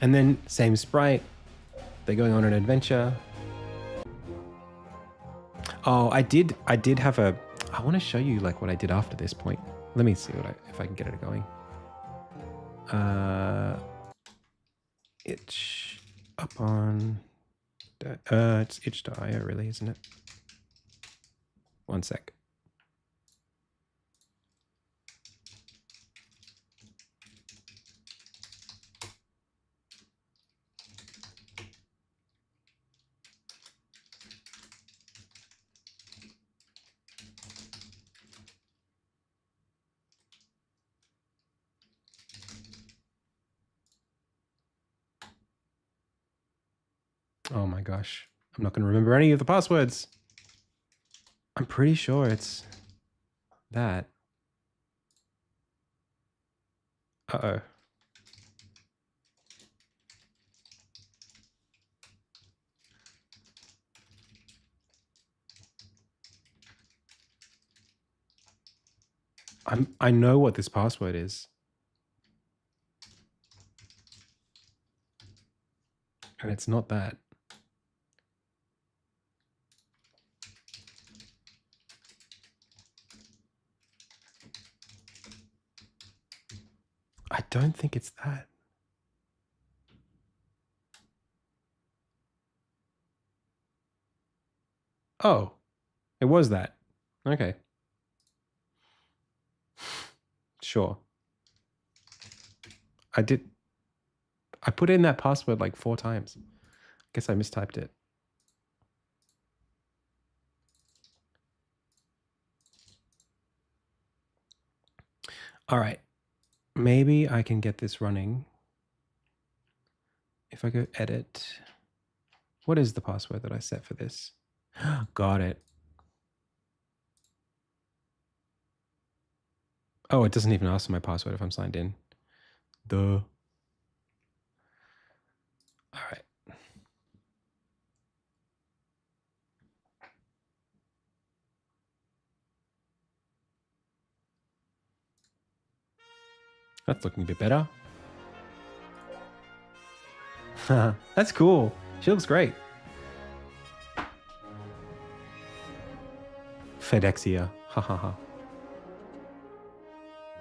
And then same sprite, they're going on an adventure. Oh, I did have I want to show you like what I did after this point. Let me see if I can get it going. Itch up on, it's itch.io really, isn't it? One sec. Oh my gosh. I'm not going to remember any of the passwords. I'm pretty sure it's that. Uh-oh. I know what this password is. And it's not that. I don't think it's that. Oh, it was that. Okay. Sure. I put in that password like 4 times. I guess I mistyped it. All right. Maybe I can get this running. If I go edit, what is the password that I set for this? Got it. Oh, it doesn't even ask for my password if I'm signed in. Duh. All right. That's looking a bit better. That's cool. She looks great. FedExia. Ha ha ha.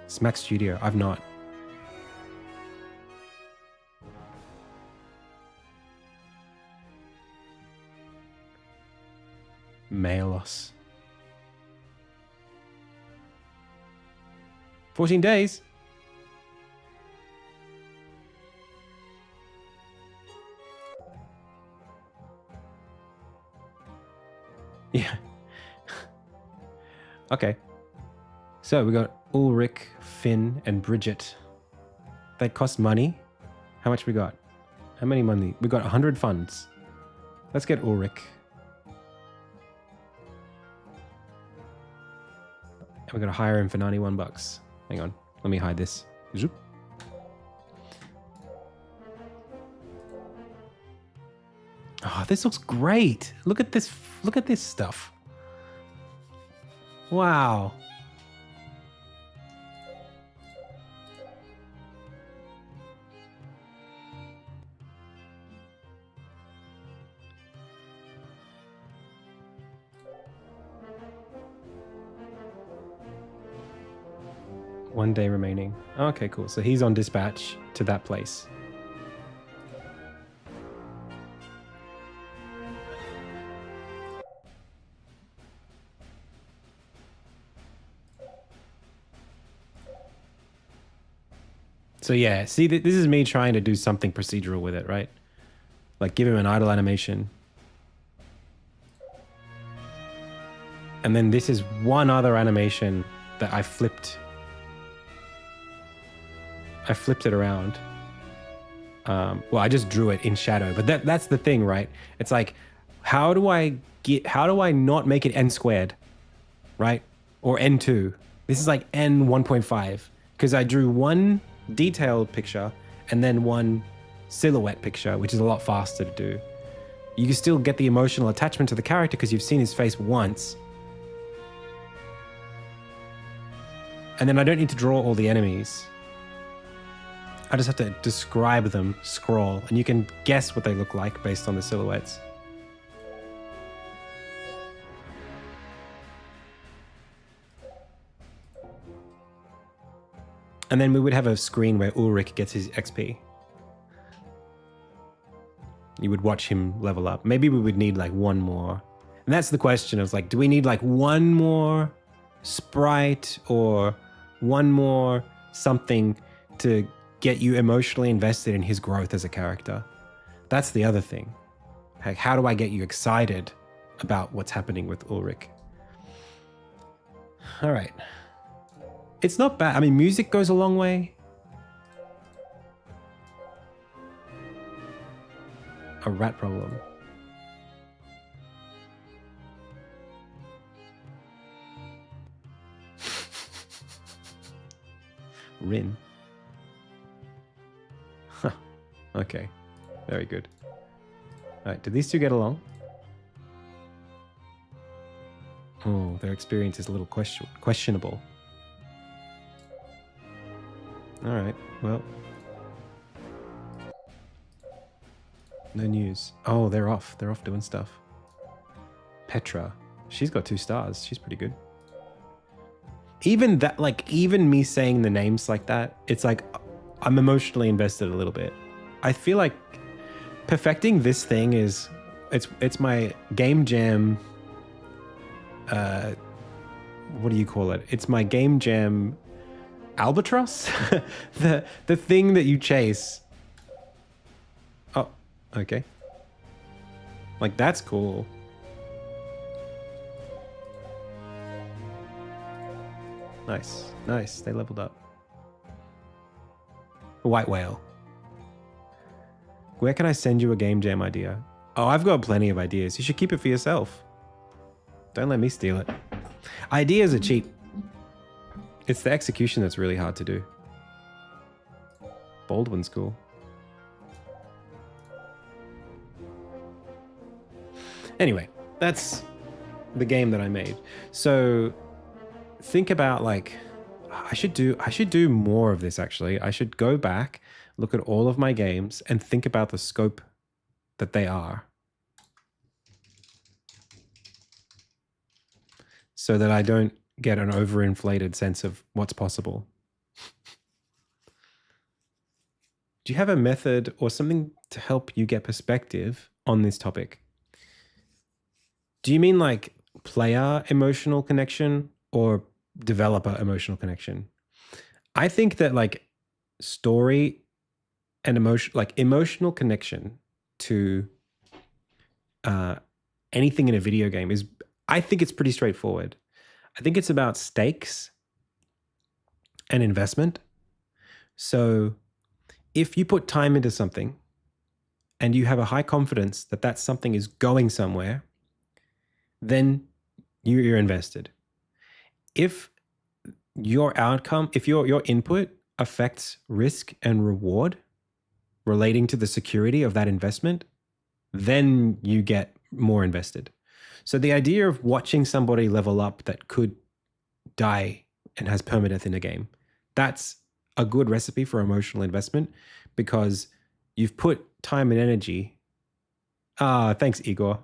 Smack Studio. I've not. Mail us. 14 days. Yeah. Okay. So we got Ulrich, Finn, and Bridget. They cost money. How much we got? How many money? We got 100 funds. Let's get Ulrich. And we got to hire him for 91 bucks. Hang on. Let me hide this. Zoop. Oh, this looks great. Look at this. Look at this stuff. Wow. One day remaining. Okay, cool. So he's on dispatch to that place. So yeah, see, this is me trying to do something procedural with it, right? Like give him an idle animation. And then this is one other animation that I flipped. I flipped it around. Well, I just drew it in shadow, but that's the thing, right? It's like, how do I not make it n squared, right? Or n2. This is like n 1.5 because I drew one detailed picture and then one silhouette picture, which is a lot faster to do. You can still get the emotional attachment to the character because you've seen his face once. And then I don't need to draw all the enemies. I just have to describe them, scroll, and you can guess what they look like based on the silhouettes. And then we would have a screen where Ulrich gets his XP. You would watch him level up. Maybe we would need like one more. And that's the question of like, do we need like one more sprite or one more something to get you emotionally invested in his growth as a character? That's the other thing. Like, how do I get you excited about what's happening with Ulrich? All right. It's not bad. I mean, music goes a long way. A rat problem. Rin. Huh. Okay. Very good. All right. Did these two get along? Oh, their experience is a little questionable. All right. Well. No news. Oh, they're off. They're off doing stuff. Petra. She's got 2 stars. She's pretty good. Even that, like, even me saying the names like that, it's like, I'm emotionally invested a little bit. I feel like perfecting this thing is, it's my game jam, what do you call it? It's my game jam albatross? the thing that you chase. Oh, okay. Like, that's cool. Nice, nice. They leveled up. White whale. Where can I send you a game jam idea? Oh, I've got plenty of ideas. You should keep it for yourself. Don't let me steal it. Ideas are cheap. It's the execution that's really hard to do. Baldwin's cool. Anyway, that's the game that I made. So think about like, I should do more of this actually. I should go back, look at all of my games and think about the scope that they are. So that I don't get an overinflated sense of what's possible. Do you have a method or something to help you get perspective on this topic? Do you mean like player emotional connection or developer emotional connection? I think that like story and emotional connection to anything in a video game is, I think it's pretty straightforward. I think it's about stakes and investment. So if you put time into something and you have a high confidence that that something is going somewhere, then you're invested. If your outcome, if your input affects risk and reward relating to the security of that investment, then you get more invested. So the idea of watching somebody level up that could die and has permadeath in a game, that's a good recipe for emotional investment because you've put time and energy. Thanks, Igor.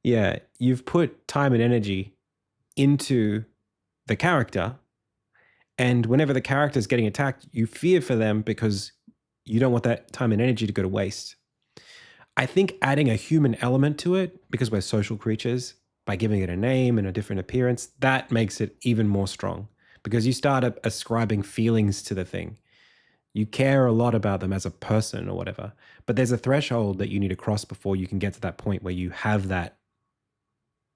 Yeah, you've put time and energy into the character, and whenever the character is getting attacked, you fear for them because you don't want that time and energy to go to waste. I think adding a human element to it, because we're social creatures, by giving it a name and a different appearance, that makes it even more strong because you start ascribing feelings to the thing. You care a lot about them as a person or whatever, but there's a threshold that you need to cross before you can get to that point where you have that,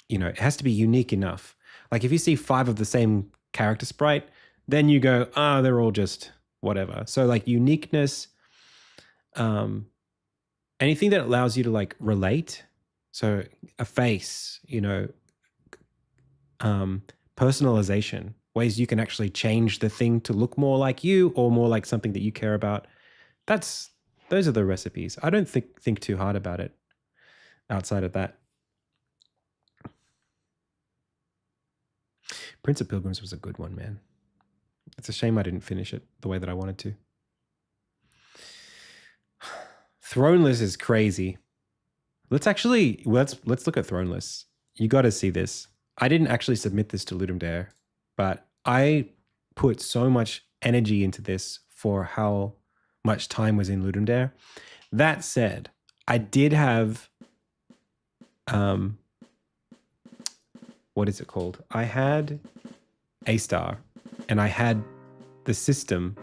you know, it has to be unique enough. Like if you see 5 of the same character sprite, then you go, they're all just whatever. So like uniqueness, anything that allows you to like relate. So a face, you know, personalization, ways you can actually change the thing to look more like you or more like something that you care about. Those are the recipes. I don't think too hard about it outside of that. Prince of Pilgrims was a good one, man. It's a shame I didn't finish it the way that I wanted to. Throneless is crazy. Let's look at Throneless. You got to see this. I didn't actually submit this to Ludum Dare, but I put so much energy into this for how much time was in Ludum Dare. That said, I did have, what is it called? I had A-Star, and I had the system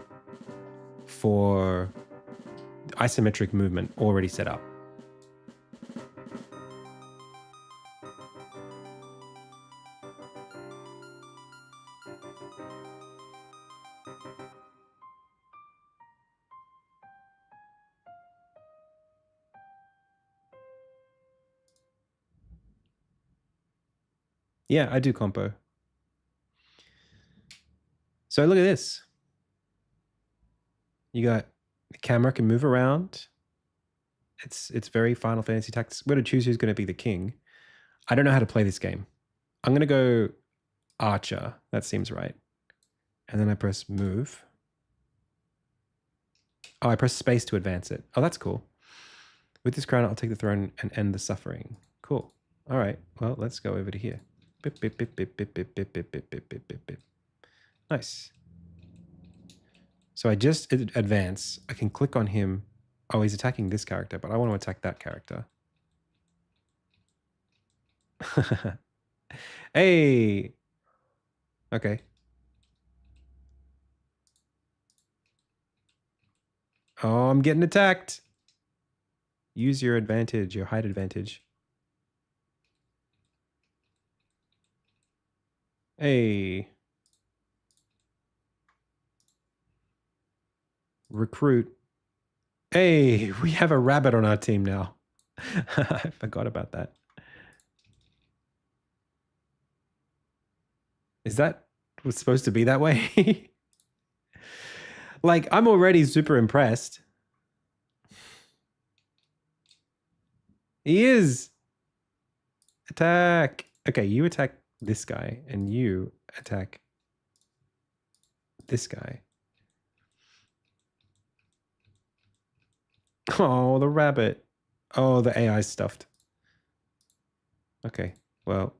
for isometric movement already set up. Yeah, I do compo. So look at this. You got the camera can move around. It's very Final Fantasy Tactics. We're going to choose who's going to be the king. I don't know how to play this game. I'm going to go Archer. That seems right. And then I press move. Oh, I press space to advance it. Oh, that's cool. With this crown, I'll take the throne and end the suffering. Cool. All right. Well, let's go over to here. Bip, bip, bip, bip, bip, bip, bip, bip, bip, bip, bip, bip, bip. Nice. So I just advance. I can click on him. Oh, he's attacking this character, but I want to attack that character. Hey. Okay. Oh, I'm getting attacked. Use your advantage, your height advantage. Hey. Recruit. Hey, we have a rabbit on our team now. I forgot about that. Is that was supposed to be that way? Like, I'm already super impressed. He is. Attack. Okay, you attack this guy, and you attack this guy. Oh, the rabbit. Oh, the AI stuffed. Okay, well,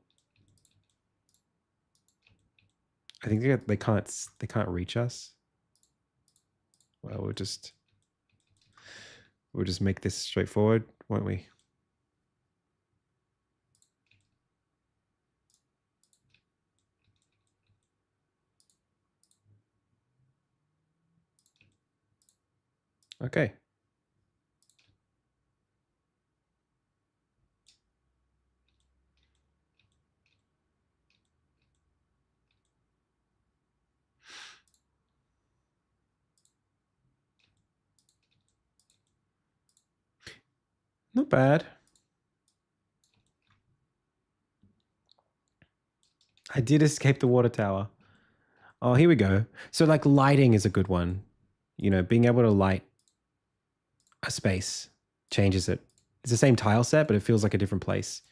I think they can't reach us. Well, we'll just make this straightforward, won't we? Okay. Not bad. I did escape the water tower. Oh, here we go. So like lighting is a good one. You know, being able to light a space changes it. It's the same tile set, but it feels like a different place.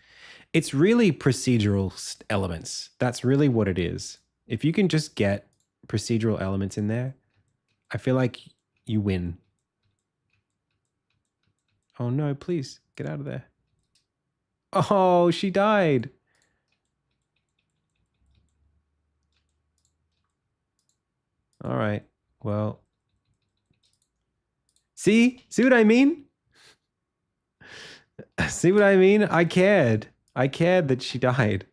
It's really procedural elements. That's really what it is. If you can just get procedural elements in there, I feel like you win. Oh no, please get out of there. Oh, she died. All right. Well, see what I mean? See what I mean? I cared that she died.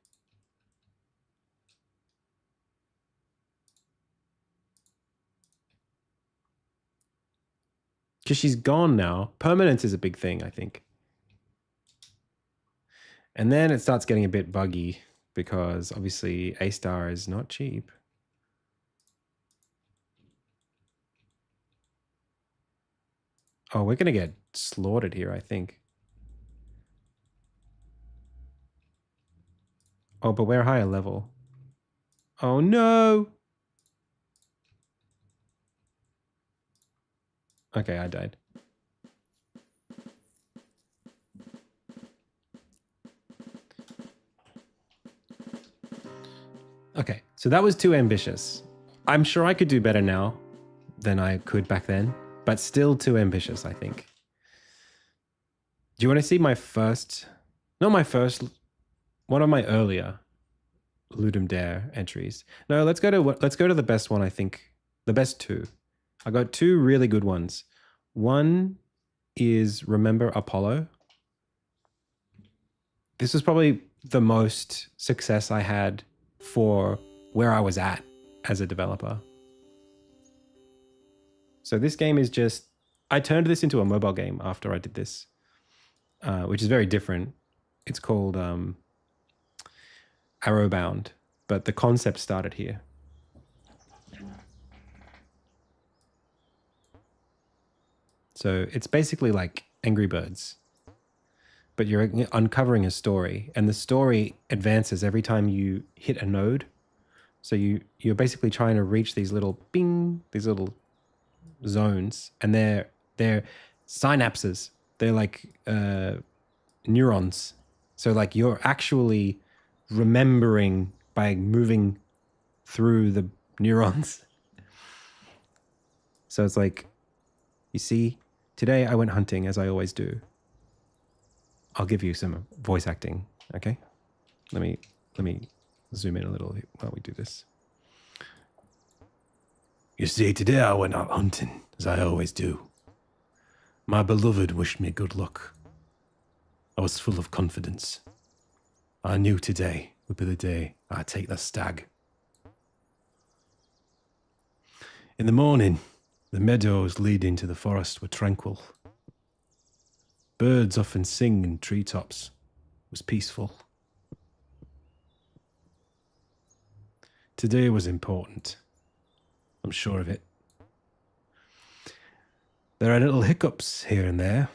Because she's gone now. Permanence is a big thing, I think. And then it starts getting a bit buggy because obviously A-star is not cheap. Oh, we're going to get slaughtered here, I think. Oh, but we're higher level. Oh, no. Okay, I died. Okay, so that was too ambitious. I'm sure I could do better now than I could back then, but still too ambitious, I think. Do you want to see my first, not my first, one of my earlier Ludum Dare entries? No, let's go to the best one, I think. The best two. I got two really good ones. One is Remember Apollo. This was probably the most success I had for where I was at as a developer. So this game is just, I turned this into a mobile game after I did this, which is very different. It's called Arrowbound, but the concept started here. So it's basically like Angry Birds, but you're uncovering a story, and the story advances every time you hit a node. So you're basically trying to reach these little these little zones, and they're synapses. They're like neurons. So like you're actually remembering by moving through the neurons. So it's like, you see, today I went hunting as I always do. I'll give you some voice acting, okay? Let me zoom in a little while we do this. You see, today I went out hunting as I always do. My beloved wished me good luck. I was full of confidence. I knew today would be the day I'd take the stag. In the morning, the meadows leading to the forest were tranquil. Birds often sing in treetops. It was peaceful. Today was important. I'm sure of it. There are little hiccups here and there,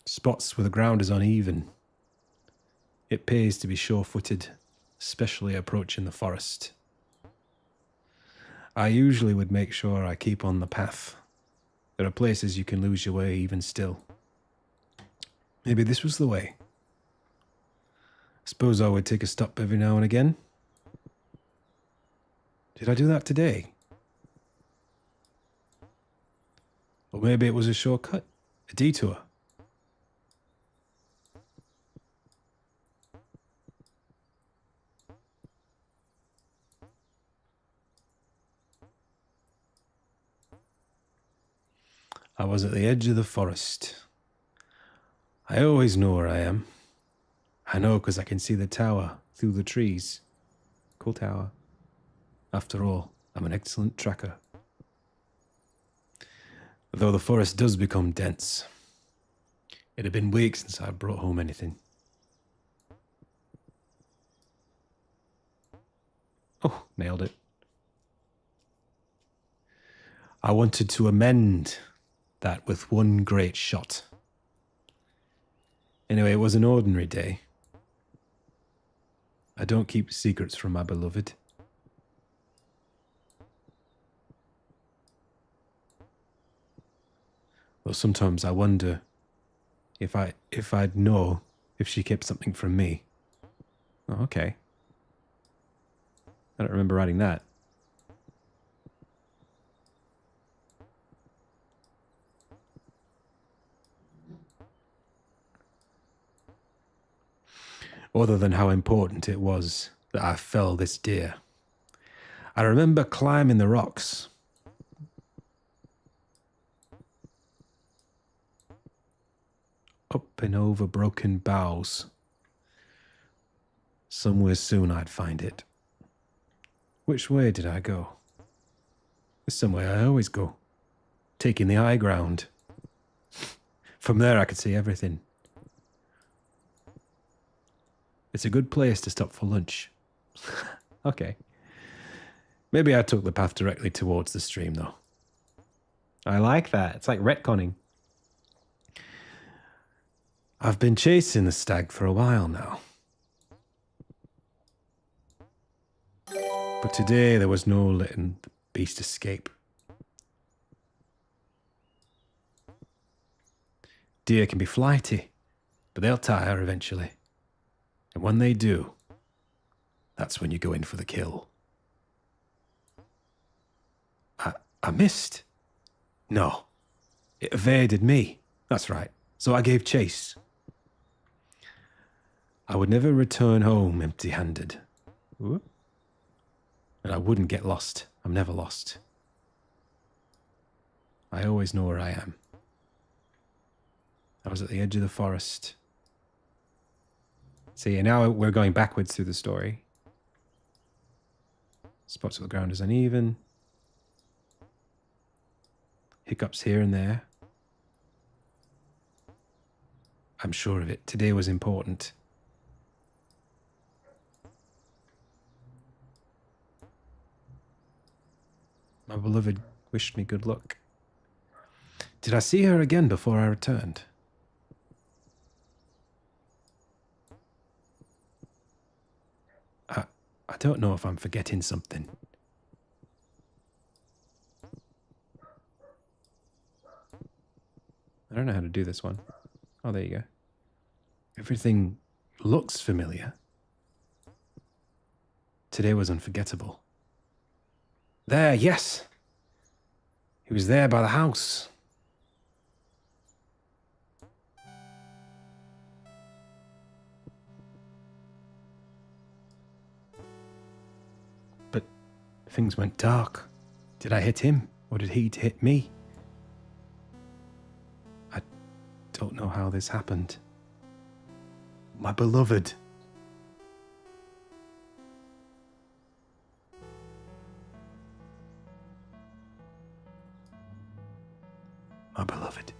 spots where the ground is uneven. It pays to be sure-footed, especially approaching the forest. I usually would make sure I keep on the path. There are places you can lose your way even still. Maybe this was the way. Suppose I would take a stop every now and again. Did I do that today? Or maybe it was a shortcut, a detour. I was at the edge of the forest. I always know where I am. I know because I can see the tower through the trees. Cool tower. After all, I'm an excellent tracker. Though the forest does become dense. It had been weeks since I brought home anything. Oh, nailed it. I wanted to amend that with one great shot. Anyway, it was an ordinary day. I don't keep secrets from my beloved. Though sometimes I wonder if I'd know if she kept something from me. Oh, okay. I don't remember writing that. Other than how important it was that I fell this deer. I remember climbing the rocks. Up and over broken boughs. Somewhere soon I'd find it. Which way did I go? There's somewhere I always go. Taking the high ground. From there I could see everything. It's a good place to stop for lunch. Okay. Maybe I took the path directly towards the stream, though. I like that. It's like retconning. I've been chasing the stag for a while now. But today there was no letting the beast escape. Deer can be flighty, but they'll tire eventually. And when they do, that's when you go in for the kill. I missed. No, it evaded me. That's right. So I gave chase. I would never return home empty-handed. And I wouldn't get lost. I'm never lost. I always know where I am. I was at the edge of the forest. See, now we're going backwards through the story. Spots of the ground is uneven. Hiccups here and there. I'm sure of it. Today was important. My beloved wished me good luck. Did I see her again before I returned? I don't know if I'm forgetting something. I don't know how to do this one. Oh, there you go. Everything looks familiar. Today was unforgettable. There, yes. He was there by the house. But things went dark. Did I hit him, or did he hit me? I don't know how this happened. My beloved. My beloved.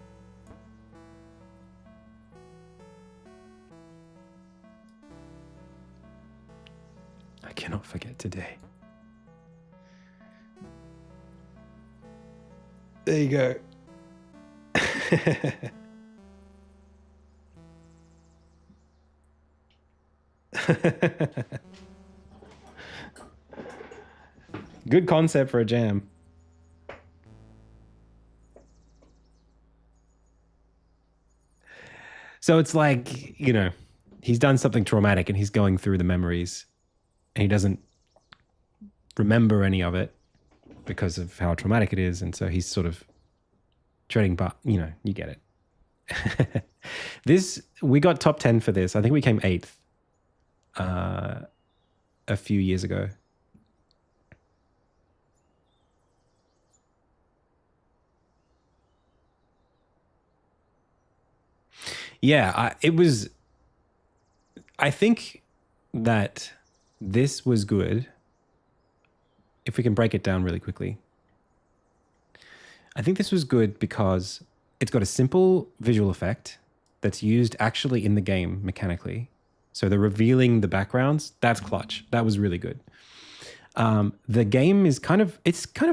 I cannot forget today. There you go. Good concept for a jam. So it's like, you know, he's done something traumatic and he's going through the memories and he doesn't remember any of it because of how traumatic it is. And so he's sort of treading, but you know, you get it. We got top 10 for this. I think we came 8th a few years ago. Yeah, I think that this was good. If we can break it down really quickly. I think this was good because it's got a simple visual effect that's used actually in the game mechanically. So the revealing the backgrounds, that's clutch. That was really good. The game is kind of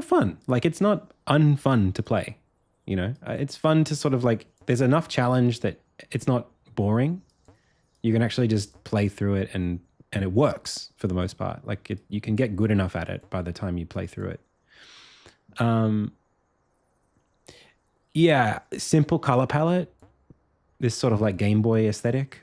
fun. Like it's not unfun to play, you know, it's fun to sort of like, there's enough challenge that it's not boring. You can actually just play through it and it works for the most part. Like you can get good enough at it by the time you play through it. Yeah, simple color palette, this sort of like Game Boy aesthetic.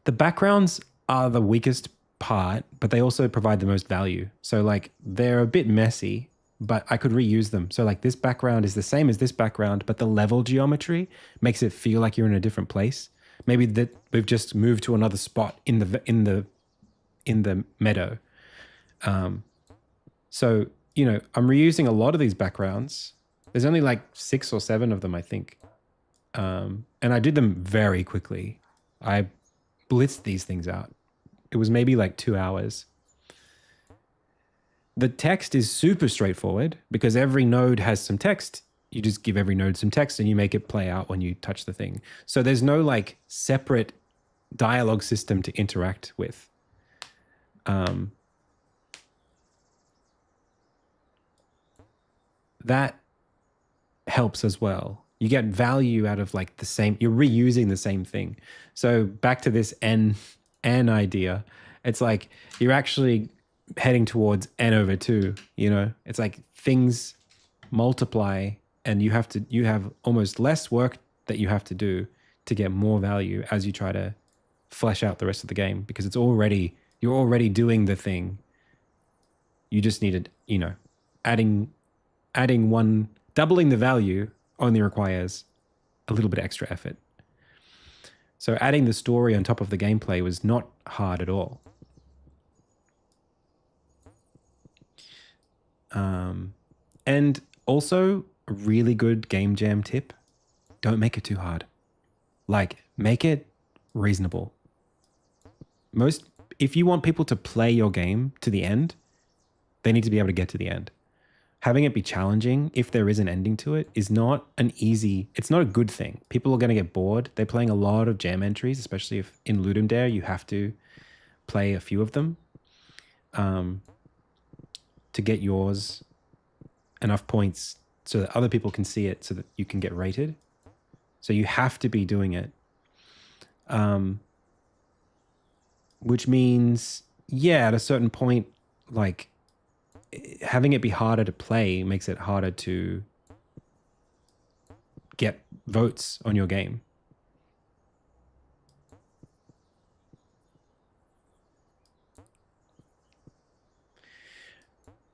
The backgrounds are the weakest part, but they also provide the most value. So like they're a bit messy, but I could reuse them. So like this background is the same as this background, but the level geometry makes it feel like you're in a different place. Maybe that we've just moved to another spot in the meadow. So, you know, I'm reusing a lot of these backgrounds. There's only like 6 or 7 of them, I think. And I did them very quickly. I blitzed these things out. It was maybe like 2 hours. The text is super straightforward because every node has some text. You just give every node some text and you make it play out when you touch the thing. So there's no like separate dialogue system to interact with. That helps as well. You get value out of like the same, you're reusing the same thing. So back to this N idea, it's like you're actually heading towards N over 2, you know? It's like things multiply and you have almost less work that you have to do to get more value as you try to flesh out the rest of the game because you're already doing the thing. You just needed, you know, doubling the value only requires a little bit extra effort. So adding the story on top of the gameplay was not hard at all. And also a really good game jam tip, don't make it too hard. Like make it reasonable. If you want people to play your game to the end, they need to be able to get to the end. Having it be challenging, if there is an ending to it, it's not a good thing. People are going to get bored. They're playing a lot of jam entries, especially if in Ludum Dare you have to play a few of them to get yours enough points so that other people can see it so that you can get rated. So you have to be doing it. Which means, yeah, at a certain point, like, having it be harder to play makes it harder to get votes on your game.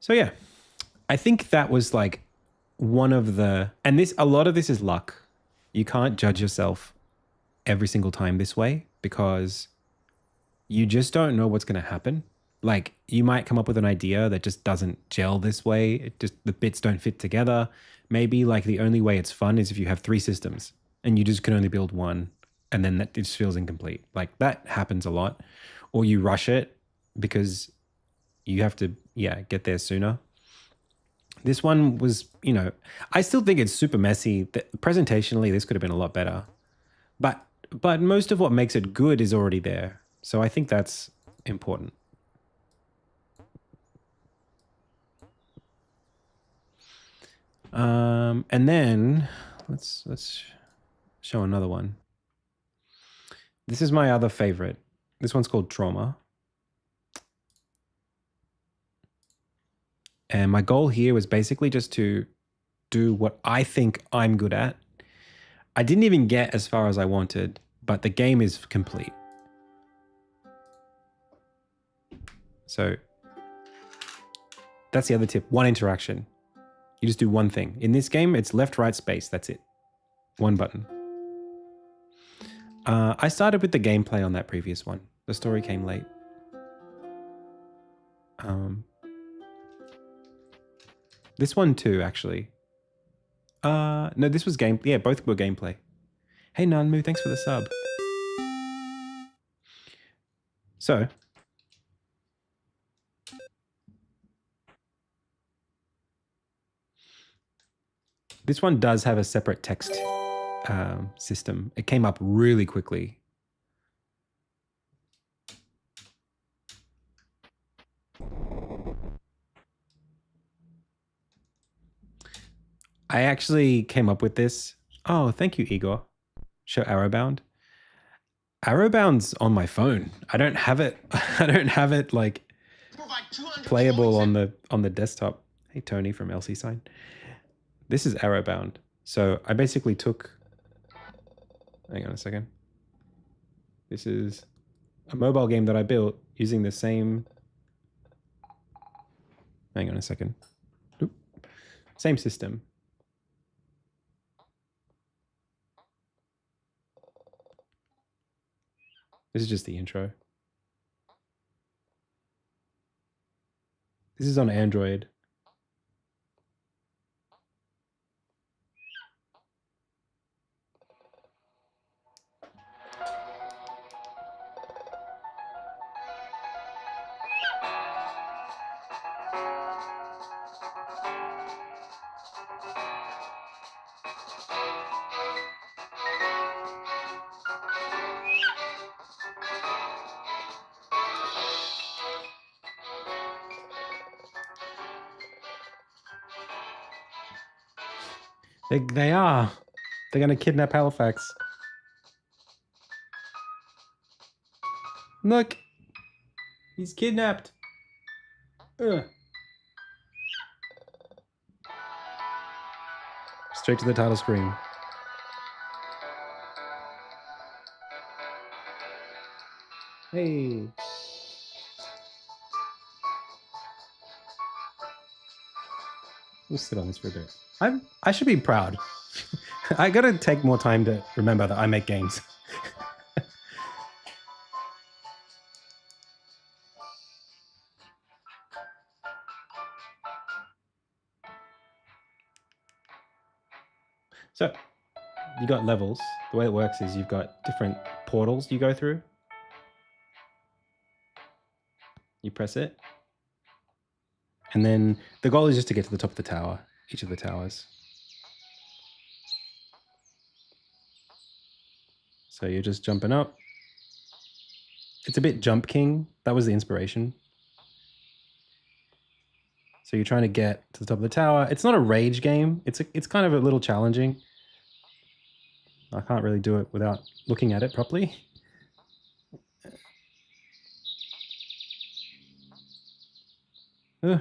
So yeah, I think that was like one of the, and a lot of this is luck. You can't judge yourself every single time this way because you just don't know what's going to happen. Like you might come up with an idea that just doesn't gel this way. The bits don't fit together. Maybe like the only way it's fun is if you have 3 systems and you just can only build one and then that just feels incomplete. Like that happens a lot. Or you rush it because you have to, get there sooner. This one was, I still think it's super messy. Presentationally, this could have been a lot better. But most of what makes it good is already there. So I think that's important. And then let's show another one. This is my other favorite. This one's called Trauma. And my goal here was basically just to do what I think I'm good at. I didn't even get as far as I wanted, but the game is complete. So that's the other tip. One interaction. You just do one thing. In this game, it's left, right, space. That's it. One button. I started with the gameplay on that previous one. The story came late. This one too, actually. No, this was game. Yeah, both were gameplay. Hey, Nanmu, thanks for the sub. So, this one does have a separate text system. It came up really quickly. I actually came up with this. Oh, thank you, Igor. Show Arrowbound. Arrowbound's on my phone. I don't have it. I don't have it like playable on the desktop. Hey, Tony from LC Sign. This is Arrowbound. So I basically took. Hang on a second. This is a mobile game that I built using the same. Hang on a second. Oop. Same system. This is just the intro. This is on Android. They are. They're going to kidnap Halifax. Look. He's kidnapped. Ugh. Straight to the title screen. Hey. We'll sit on this for a bit. I should be proud. I gotta take more time to remember that I make games. So, you got levels. The way it works is you've got different portals you go through. You press it. And then the goal is just to get to the top of the tower, each of the towers. So you're just jumping up. It's a bit Jump King. That was the inspiration. So you're trying to get to the top of the tower. It's not a rage game. It's kind of a little challenging. I can't really do it without looking at it properly. Ugh.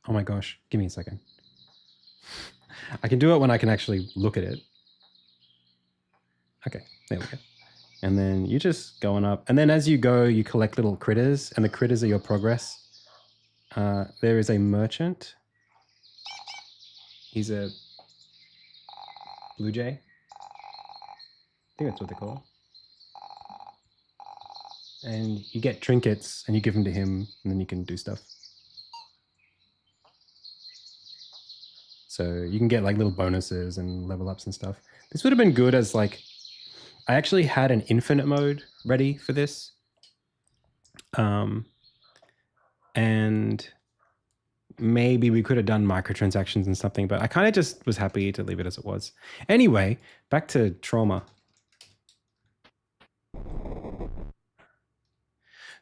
Oh my gosh, give me a second. I can do it when I can actually look at it. Okay, there we go. And then you're just going up. And then as you go, you collect little critters, and the critters are your progress. There is a merchant. He's a blue jay. I think that's what they call it. And you get trinkets, and you give them to him, and then you can do stuff. So you can get like little bonuses and level ups and stuff. This would have been good as like, I actually had an infinite mode ready for this. And maybe we could have done microtransactions and something, but I kind of just was happy to leave it as it was. Anyway, back to Trauma.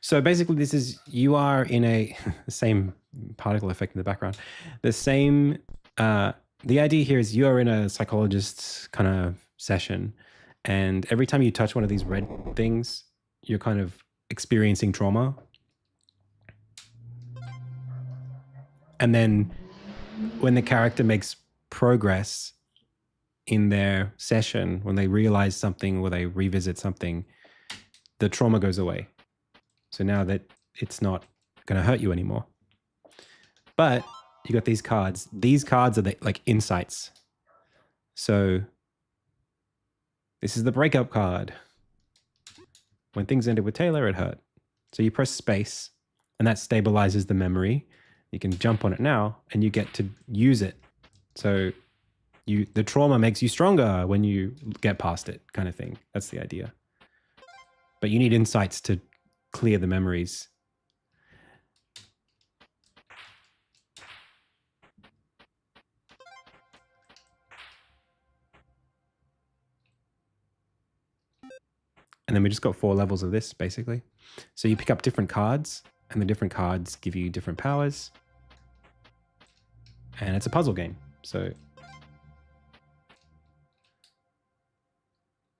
So basically this is, you are in a, the same particle effect in the background, the same the idea here is you're in a psychologist's kind of session, and every time you touch one of these red things, you're kind of experiencing trauma. And then when the character makes progress in their session, when they realize something or they revisit something, the trauma goes away. So now that it's not going to hurt you anymore. But you got these cards. These cards are like insights. So this is the breakup card. When things ended with Taylor, it hurt. So you press space and that stabilizes the memory. You can jump on it now and you get to use it. So the trauma makes you stronger when you get past it, kind of thing. That's the idea. But you need insights to clear the memories. And then we just got 4 levels of this, basically. So you pick up different cards, and the different cards give you different powers. And it's a puzzle game. So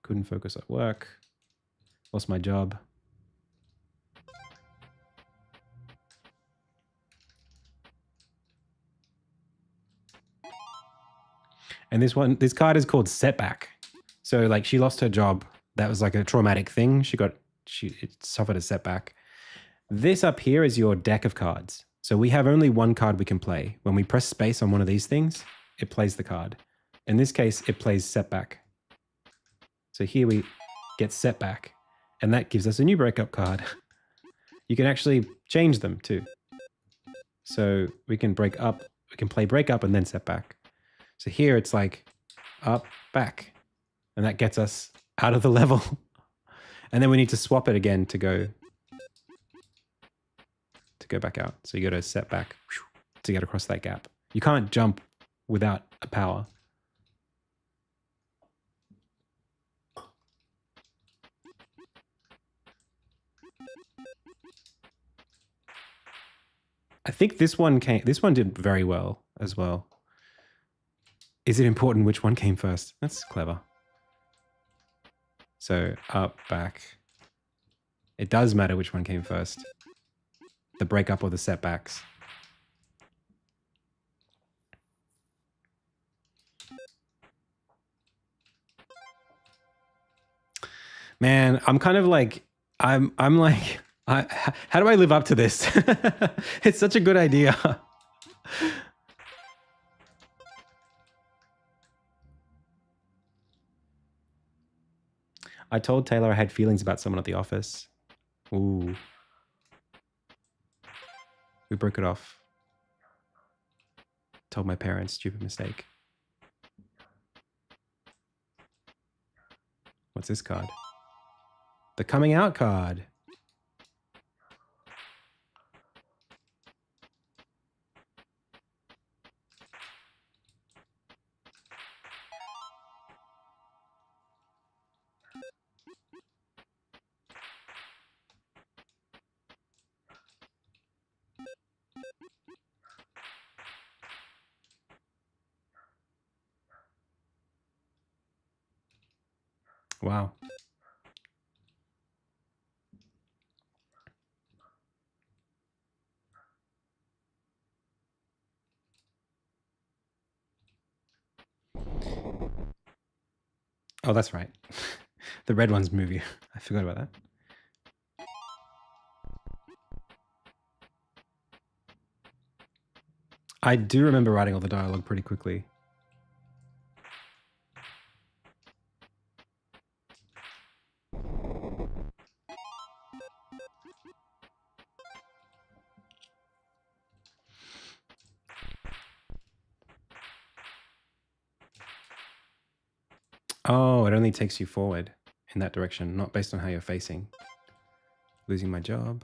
couldn't focus at work. Lost my job. And this card is called Setback. So like she lost her job. That was like a traumatic thing. It suffered a setback. This up here is your deck of cards. So we have only one card we can play. When we press space on one of these things, it plays the card. In this case, it plays Setback. So here we get Setback, and that gives us a new breakup card. You can actually change them too. So we can break up, we can play breakup and then Setback. So here it's like up, back, and that gets us out of the level. And then we need to swap it again to go back out. So you go to Setback to get across that gap. You can't jump without a power. I think this one did very well as well. Is it important which one came first? That's clever. So up, back. It does matter which one came first. The breakup or the setbacks. Man, I'm kind of like, I'm like, how do I live up to this? It's such a good idea. I told Taylor I had feelings about someone at the office. Ooh. We broke it off. Told my parents, stupid mistake. What's this card? The coming out card. Wow. Oh, that's right. The red one's movie. I forgot about that. I do remember writing all the dialogue pretty quickly. Oh, it only takes you forward in that direction, not based on how you're facing. Losing my job.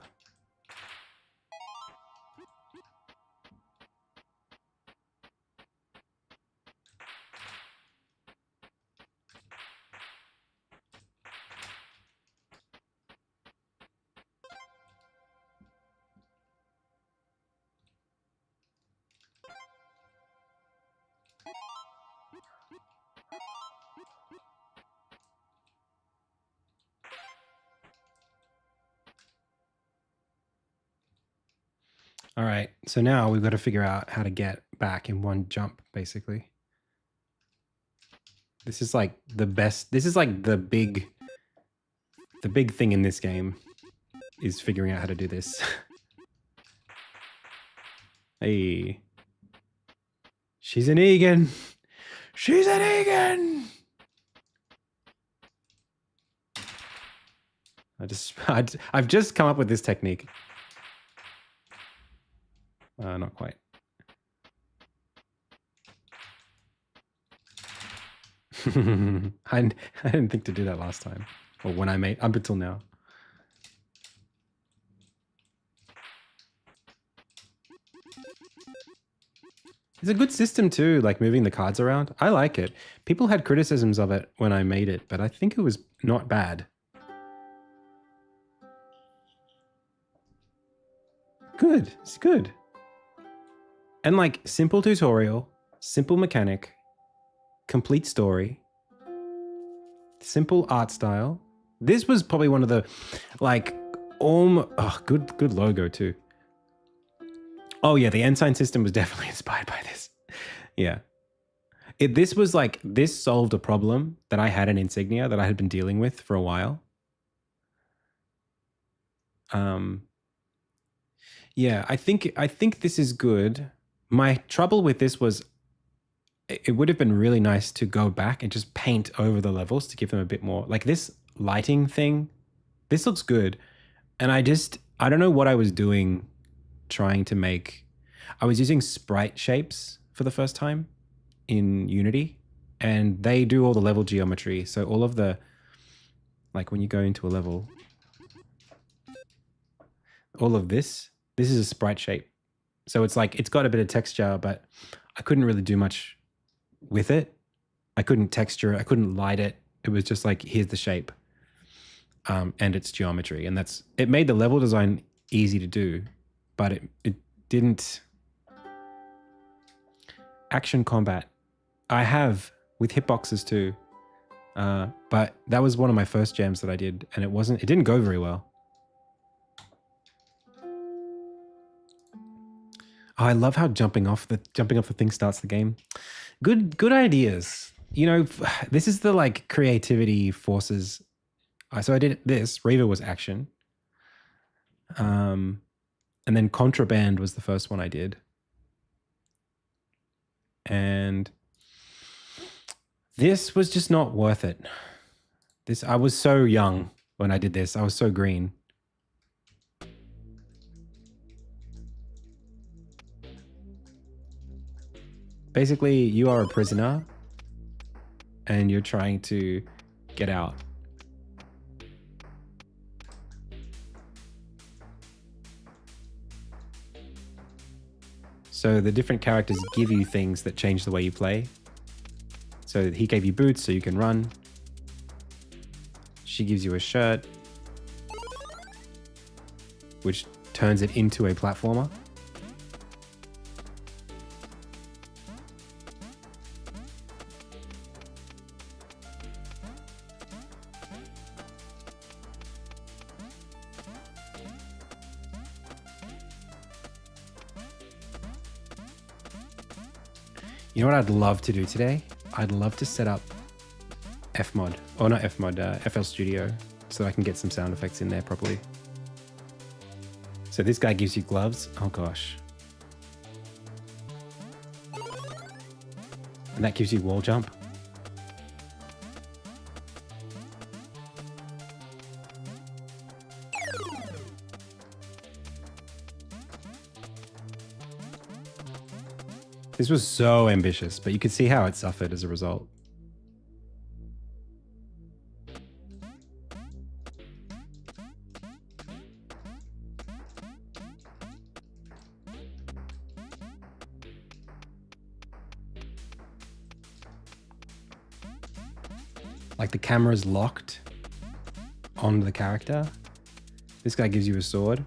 All right. So now we've got to figure out how to get back in one jump, basically. This is like the best. This is like the big thing in this game is figuring out how to do this. Hey. She's an Egan. She's an Egan. I've just come up with this technique. Not quite. I didn't think to do that last time, or when I made up until now. It's a good system too, like moving the cards around. I like it. People had criticisms of it when I made it, but I think it was not bad. Good. It's good. And like simple tutorial, simple mechanic, complete story, simple art style. This was probably one of the like good logo too. Oh yeah, the ensign system was definitely inspired by this. Yeah. This solved a problem that I had in Insignia that I had been dealing with for a while. Yeah, I think this is good. My trouble with this was it would have been really nice to go back and just paint over the levels to give them a bit more, like this lighting thing. This looks good. And I don't know what I was doing trying to make. I was using sprite shapes for the first time in Unity, and they do all the level geometry. So all of the, like when you go into a level, all of this is a sprite shape. So it's like, it's got a bit of texture, but I couldn't really do much with it. I couldn't texture it. I couldn't light it. It was just like, here's the shape and its geometry. And it made the level design easy to do, but it didn't. Action combat. I have with hitboxes too. But that was one of my first jams that I did, and it didn't go very well. Oh, I love how jumping off the thing starts the game. Good ideas. You know, this is the like creativity forces. So I did this. Reaver was action. And then Contraband was the first one I did. And this was just not worth it. I was so young when I did this. I was so green. Basically, you are a prisoner and you're trying to get out. So the different characters give you things that change the way you play. So he gave you boots so you can run. She gives you a shirt, which turns it into a platformer. You know what I'd love to do today? I'd love to set up FMod, or not FMod, FL Studio, so I can get some sound effects in there properly. So this guy gives you gloves. Oh gosh. And that gives you wall jump. This was so ambitious, but you could see how it suffered as a result. Like the camera's locked on the character. This guy gives you a sword.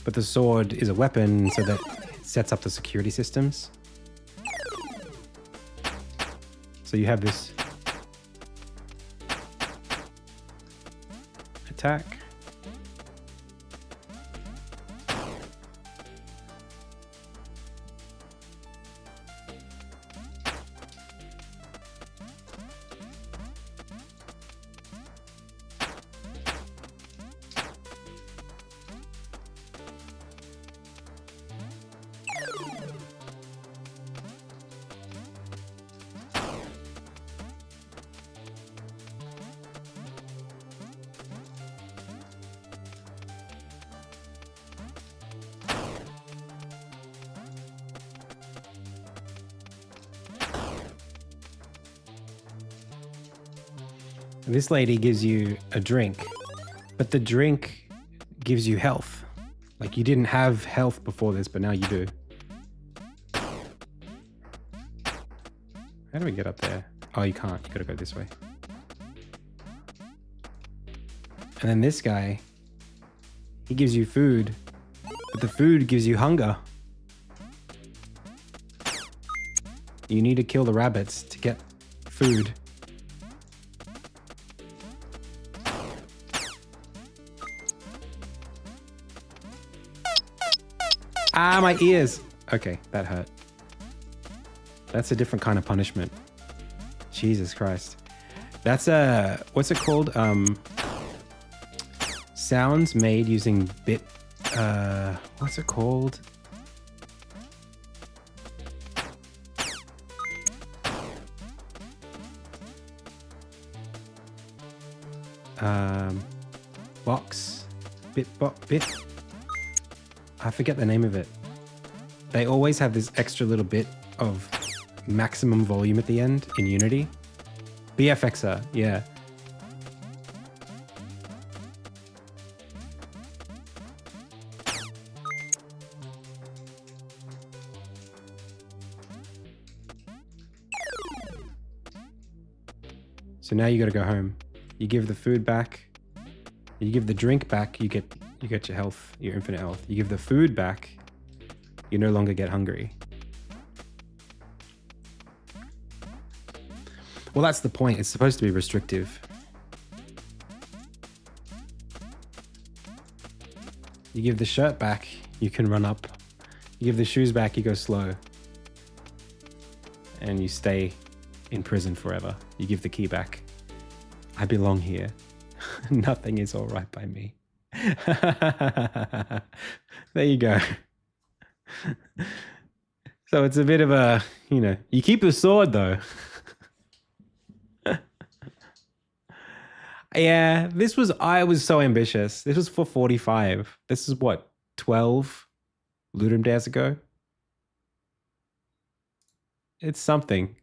But the sword is a weapon so that sets up the security systems. So you have this attack. This lady gives you a drink, but the drink gives you health. Like you didn't have health before this, but now you do. How do we get up there? Oh, you can't. You gotta go this way. And then this guy, he gives you food, but the food gives you hunger. You need to kill the rabbits to get food. Ah, my ears. Okay, that hurt. That's a different kind of punishment. Jesus Christ. That's a, what's it called? Sounds made using bit, what's it called? Bit. I forget the name of it. They always have this extra little bit of maximum volume at the end in Unity. BFXer, yeah. So now you gotta go home. You give the food back. You give the drink back, you get your health, your infinite health. You give the food back, you no longer get hungry. Well, that's the point. It's supposed to be restrictive. You give the shirt back, you can run up. You give the shoes back, you go slow. And you stay in prison forever. You give the key back. I belong here. Nothing is all right by me. There you go. So it's a bit of a, you know, you keep the sword though. Yeah, I was so ambitious. This was for 45. This is what, 12 Ludum Dares ago? It's something.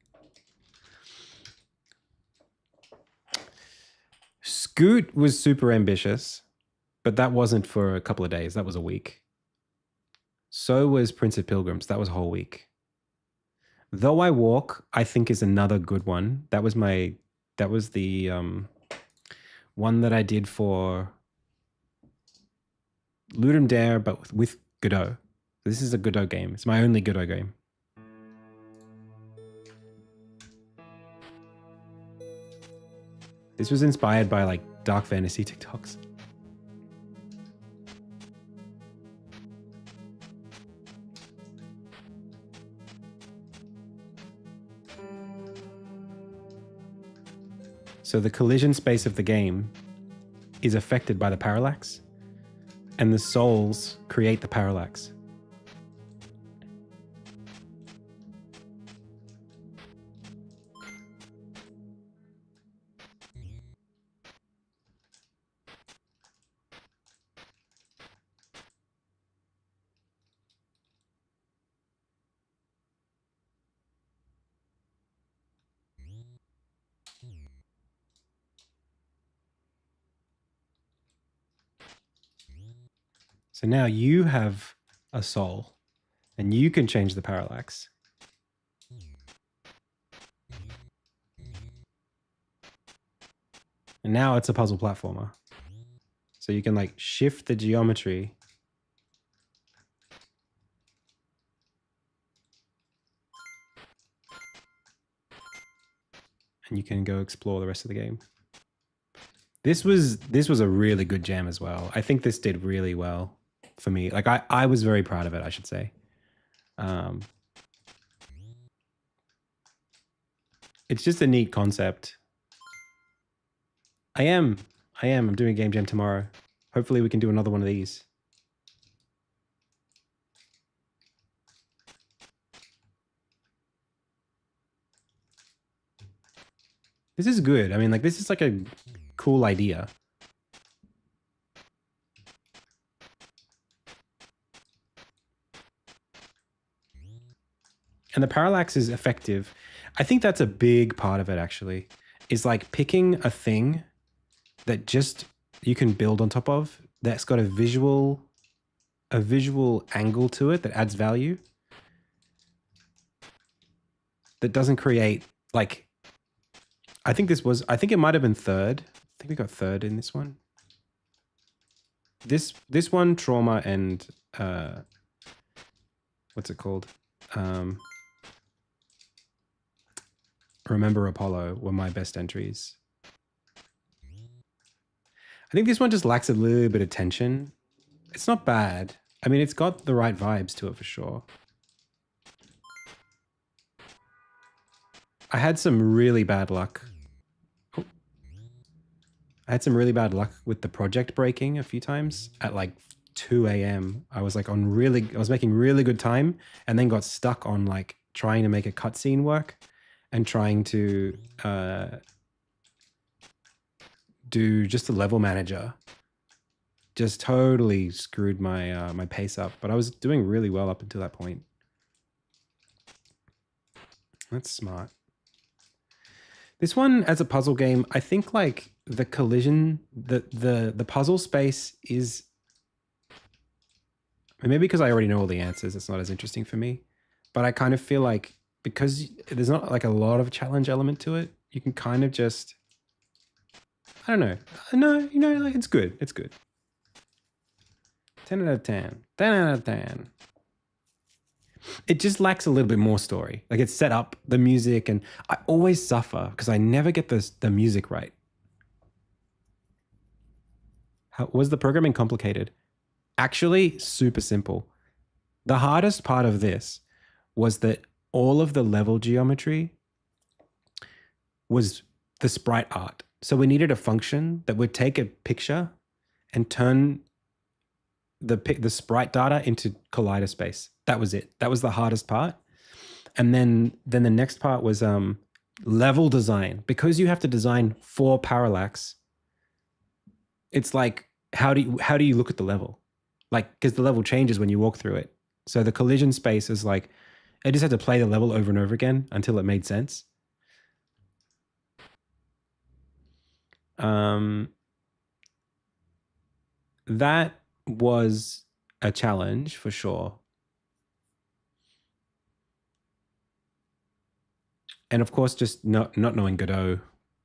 Scoot was super ambitious, but that wasn't for a couple of days. That was a week. So was Prince of Pilgrims. That was a whole week. Though I Walk, I think is another good one. That was the one that I did for Ludum Dare, but with Godot. This is a Godot game. It's my only Godot game. This was inspired by like dark fantasy TikToks. So the collision space of the game is affected by the parallax, and the souls create the parallax. So now you have a soul and you can change the parallax. And now it's a puzzle platformer. So you can like shift the geometry. And you can go explore the rest of the game. This was a really good jam as well. I think this did really well for me. Like I was very proud of it, I should say. It's just a neat concept. I'm doing a game jam tomorrow. Hopefully we can do another one of these. This is good. I mean, like, this is like a cool idea. And the parallax is effective. I think that's a big part of it, actually. is like picking a thing that just you can build on top of that's got a visual angle to it that adds value, that doesn't create like, I think it might have been third. I think we got third in this one. This one, trauma and what's it called? Remember Apollo were my best entries. I think this one just lacks a little bit of tension. It's not bad. I mean, it's got the right vibes to it for sure. I had some really bad luck. I had some really bad luck with the project breaking a few times at like 2 a.m. I was making really good time and then got stuck on like trying to make a cutscene work and trying to do just a level manager. Just totally screwed my my pace up, but I was doing really well up until that point. That's smart. This one as a puzzle game, I think like the collision, the puzzle space is, maybe because I already know all the answers, it's not as interesting for me. But I kind of feel like because there's not like a lot of challenge element to it, you can kind of just, I don't know. No, you know, like it's good. It's good. 10 out of 10. 10 out of 10. It just lacks a little bit more story. Like it's set up, the music, and I always suffer because I never get the music right. Was the programming complicated? Actually, super simple. The hardest part of this was that all of the level geometry was the sprite art. So we needed a function that would take a picture and turn the sprite data into collider space. That was it. That was the hardest part. And then the next part was level design. Because you have to design for parallax, it's like, how do you look at the level? Like, because the level changes when you walk through it. So the collision space is like, I just had to play the level over and over again until it made sense. That was a challenge for sure. And of course, just not knowing Godot,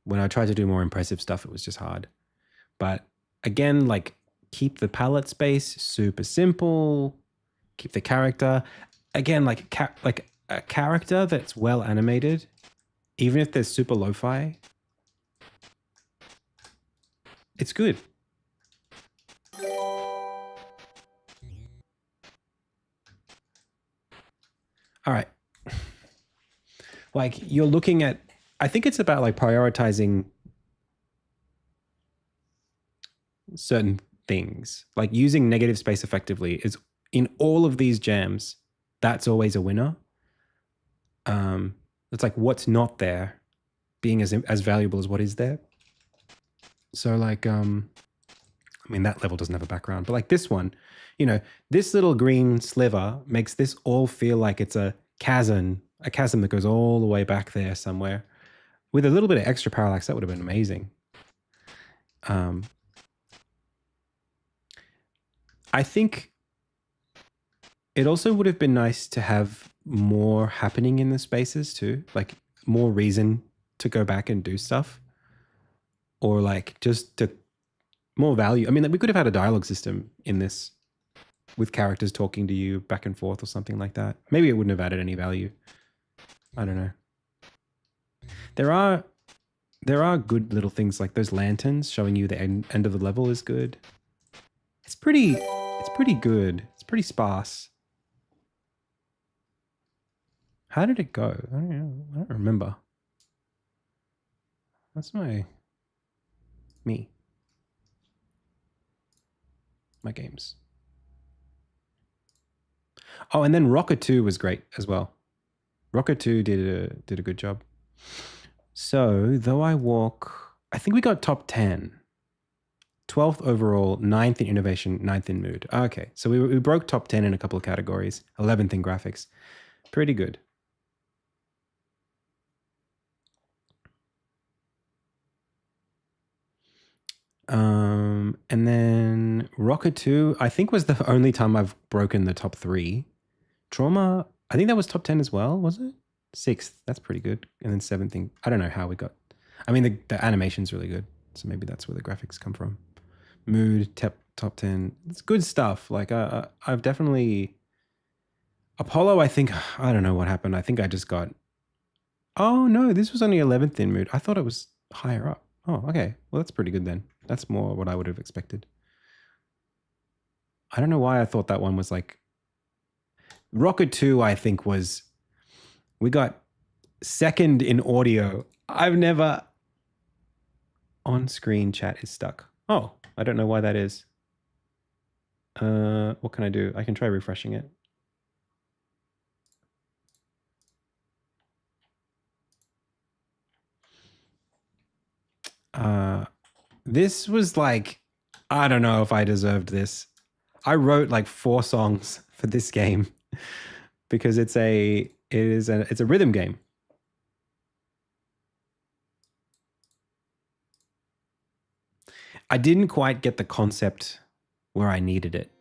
when I tried to do more impressive stuff, it was just hard. But again, like keep the palette space super simple, keep the character. Again, like a character that's well animated, even if they're super lo-fi, it's good. All right. Like you're looking at, I think it's about like prioritizing certain things, like using negative space effectively is in all of these jams. That's always a winner. It's like what's not there being as valuable as what is there. So like, I mean, that level doesn't have a background, but like this one, you know, this little green sliver makes this all feel like it's a chasm that goes all the way back there somewhere. With a little bit of extra parallax, that would have been amazing. I think it also would have been nice to have more happening in the spaces too, like more reason to go back and do stuff, or like just to more value. I mean, we could have had a dialogue system in this with characters talking to you back and forth or something like that. Maybe it wouldn't have added any value. I don't know. There are good little things like those lanterns showing you the end of the level is good. It's pretty good. It's pretty sparse. How did it go? I don't know. I don't remember. That's my games. Oh, and then Rocket 2 was great as well. Rocket 2 did a good job. So, though I walk, I think we got top 10. 12th overall, 9th in innovation, 9th in mood. Okay, so we broke top 10 in a couple of categories, 11th in graphics. Pretty good. And then Rocket 2, I think was the only time I've broken the top 3. Trauma, I think that was top 10 as well, was it? 6th, that's pretty good. And then 7th thing, I don't know how we got. I mean, the animation's really good, so maybe that's where the graphics come from. Mood, top 10, it's good stuff. Like I've definitely. Apollo, I think, I don't know what happened. I think I just got. Oh no, this was only 11th in mood. I thought it was higher up. Oh, okay. Well, that's pretty good then. That's more what I would have expected. I don't know why I thought that one was like. Rocket 2, I think was. We got 2nd in audio. I've never. On-screen chat is stuck. Oh, I don't know why that is. What can I do? I can try refreshing it. This was like, I don't know if I deserved this. I wrote like 4 songs for this game because it's a rhythm game. I didn't quite get the concept where I needed it.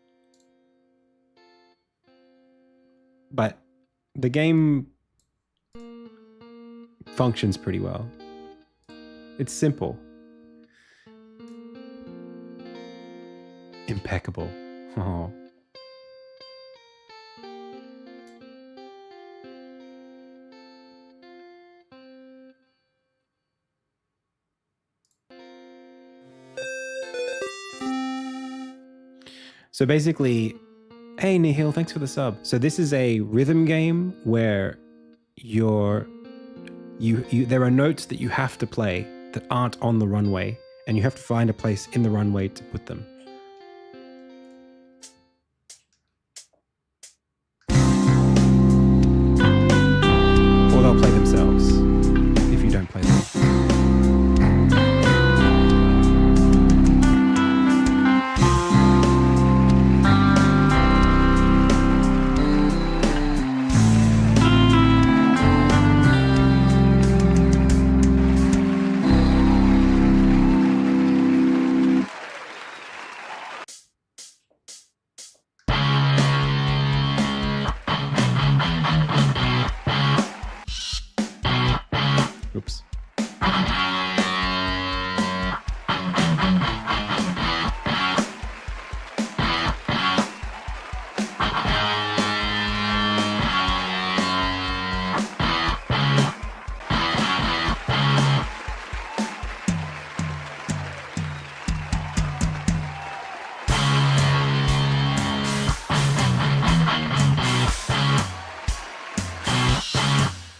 But the game functions pretty well. It's simple. Impeccable. Oh. So basically, hey Nihil, thanks for the sub. So this is a rhythm game where there are notes that you have to play that aren't on the runway, and you have to find a place in the runway to put them. Or they'll play themselves if you don't play them. Oops.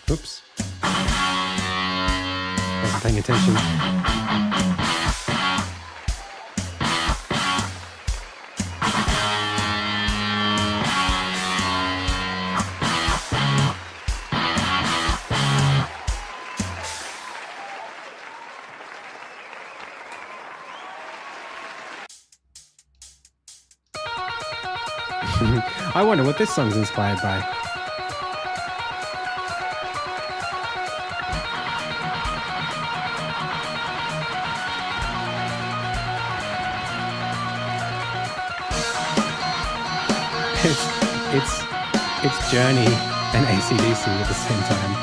Oops. Wasn't paying attention. I wonder what this song's inspired by. It's Journey and AC/DC at the same time.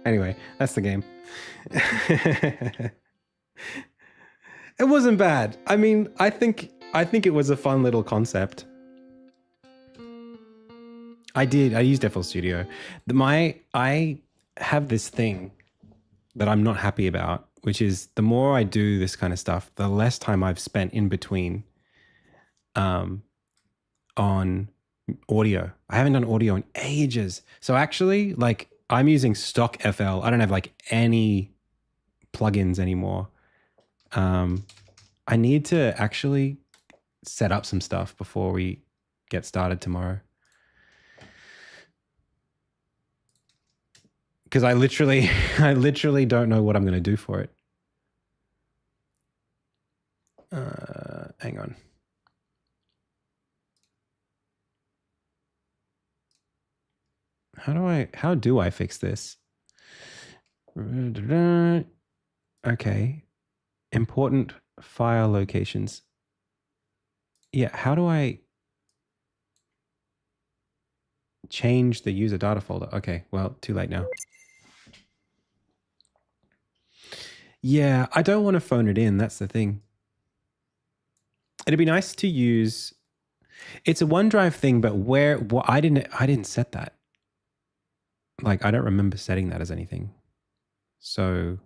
Anyway, that's the game. It wasn't bad. I mean, I think it was a fun little concept. I used FL Studio. I have this thing that I'm not happy about, which is the more I do this kind of stuff, the less time I've spent in between on audio. I haven't done audio in ages. So actually, like, I'm using stock FL. I don't have like any plugins anymore. I need to actually set up some stuff before we get started tomorrow. Because I literally don't know what I'm going to do for it. Hang on. How do I fix this? Okay. Important file locations. Yeah, how do I change the user data folder? Okay, well, too late now. Yeah, I don't want to phone it in. That's the thing. It'd be nice to use. It's a OneDrive thing, but I didn't set that. Like, I don't remember setting that as anything. So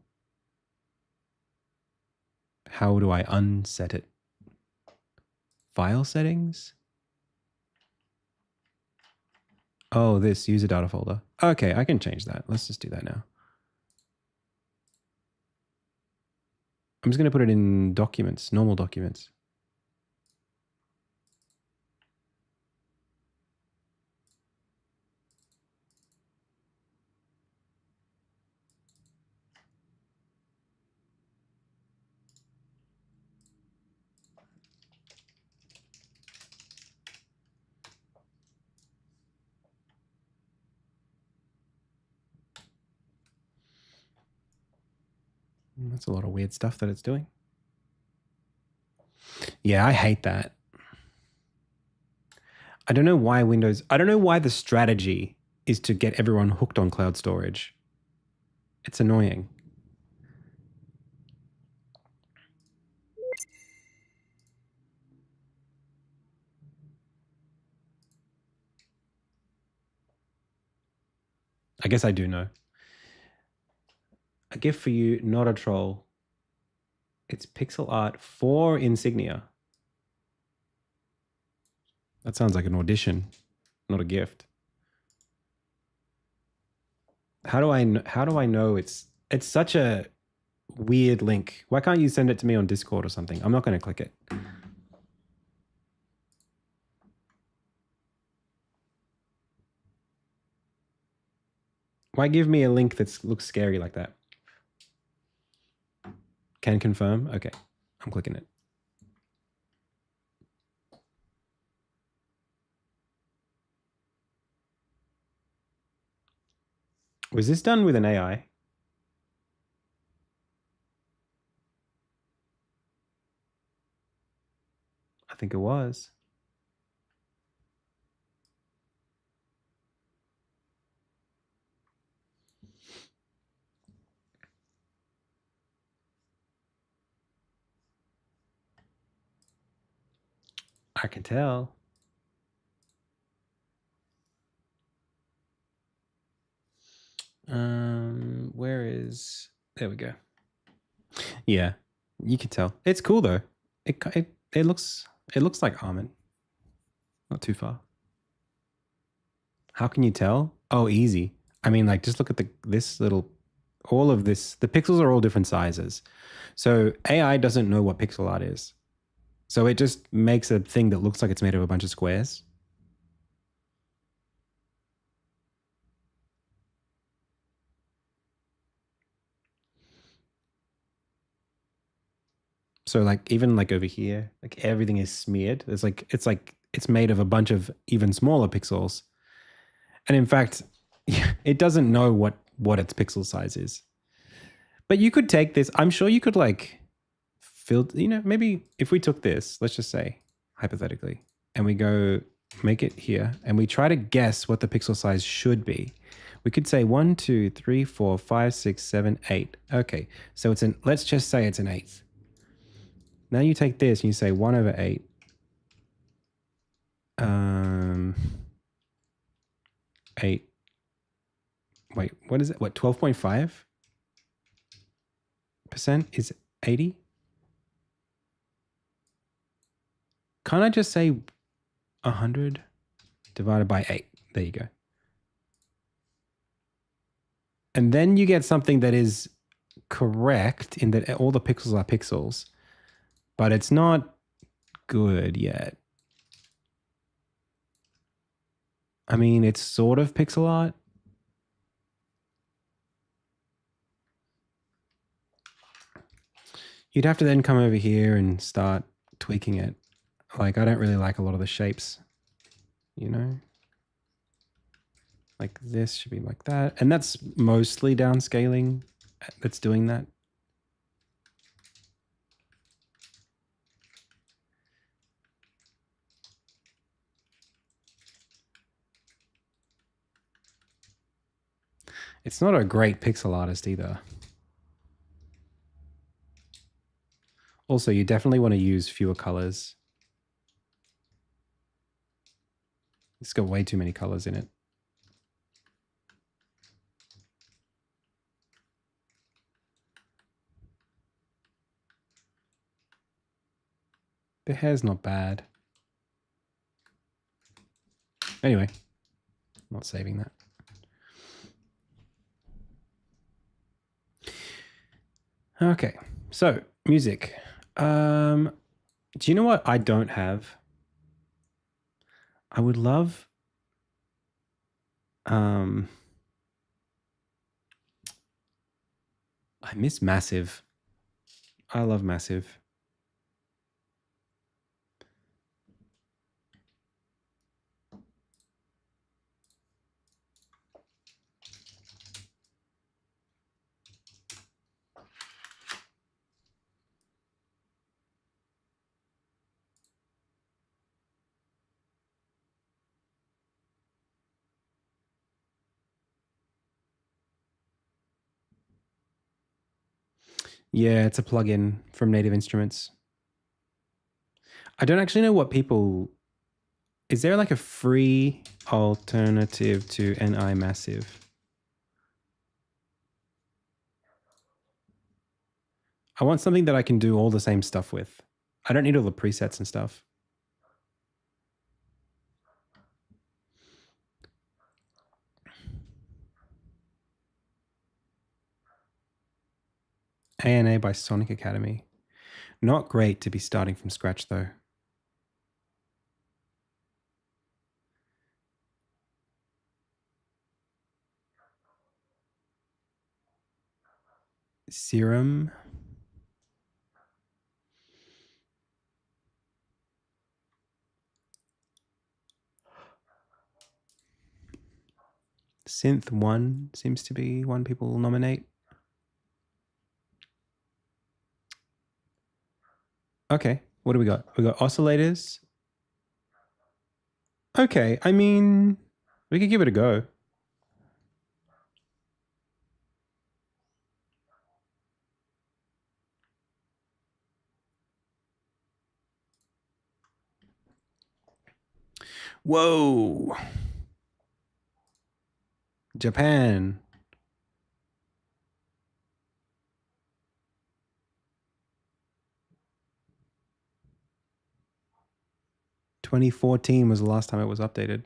how do I unset it? File settings? Oh, this user data folder. Okay, I can change that. Let's just do that now. I'm just going to put it in documents, normal documents. That's a lot of weird stuff that it's doing. Yeah, I hate that. I don't know why I don't know why the strategy is to get everyone hooked on cloud storage. It's annoying. I guess I do know. A gift for you, not a troll. It's pixel art for Insignia. That sounds like an audition, not a gift. How do I know it's such a weird link? Why can't you send it to me on Discord or something? I'm not going to click it. Why give me a link that looks scary like that? Can confirm. Okay, I'm clicking it. Was this done with an AI? I think it was. I can tell. Where is... There we go. Yeah, you can tell. It's cool though. It looks like almond. Not too far. How can you tell? Oh, easy. I mean, like, just look at this little... All of this... The pixels are all different sizes. So AI doesn't know what pixel art is. So it just makes a thing that looks like it's made of a bunch of squares. So like even like over here, like everything is smeared. It's made of a bunch of even smaller pixels. And in fact, it doesn't know what its pixel size is. But you could take this, I'm sure you could like maybe if we took this, let's just say hypothetically, and we go make it here and we try to guess what the pixel size should be. We could say 1, 2, 3, 4, 5, 6, 7, 8. Okay, so let's just say it's an eighth. Now you take this and you say 1 over 8. 8. Wait, what is it? What, 12.5% is 80? Can't I just say 100 divided by 8? There you go. And then you get something that is correct in that all the pixels are pixels, but it's not good yet. I mean, it's sort of pixel art. You'd have to then come over here and start tweaking it. Like, I don't really like a lot of the shapes, you know? Like this should be like that. And that's mostly downscaling that's doing that. It's not a great pixel artist either. Also, you definitely want to use fewer colors. It's got way too many colors in it. The hair's not bad. Anyway, not saving that. Okay, so music. Do you know what I don't have? I would love I miss Massive. I love Massive. Yeah, it's a plugin from Native Instruments. I don't actually know what people... Is there like a free alternative to NI Massive? I want something that I can do all the same stuff with. I don't need all the presets and stuff. ANA by Sonic Academy. Not great to be starting from scratch though. Serum. Synth 1 seems to be one people will nominate. Okay, what do we got? We got oscillators. Okay, I mean, we could give it a go. Whoa. Japan. ...2014 was the last time it was updated.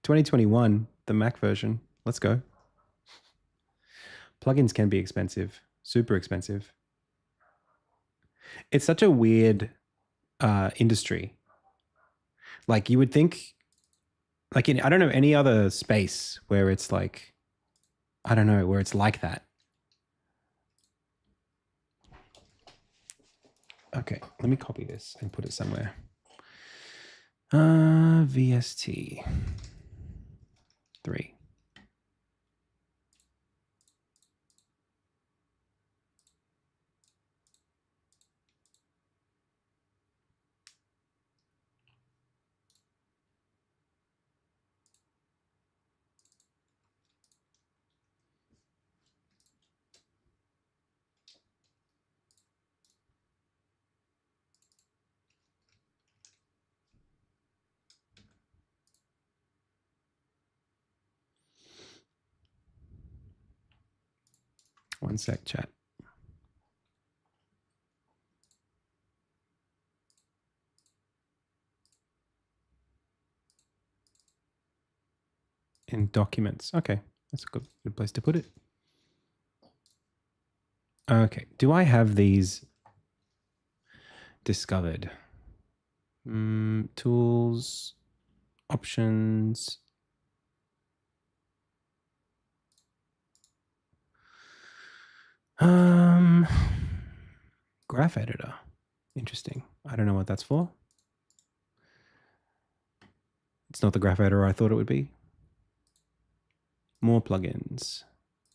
2021, the Mac version. Let's go. Plugins can be expensive. Super expensive. It's such a weird industry. Like you would think... Like I don't know any other space where it's like... I don't know, where it's like that. Okay, let me copy this and put it somewhere. VST 3. One sec, chat. In documents. Okay, That's a good place to put it. Okay, do I have these discovered? Tools, options. Graph editor. Interesting. I don't know what that's for. It's not the graph editor I thought it would be. More plugins.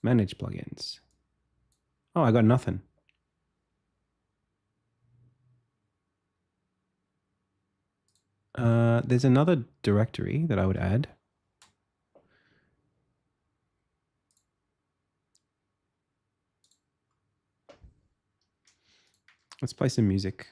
Manage plugins. Oh, I got nothing. There's another directory that I would add. Let's play some music.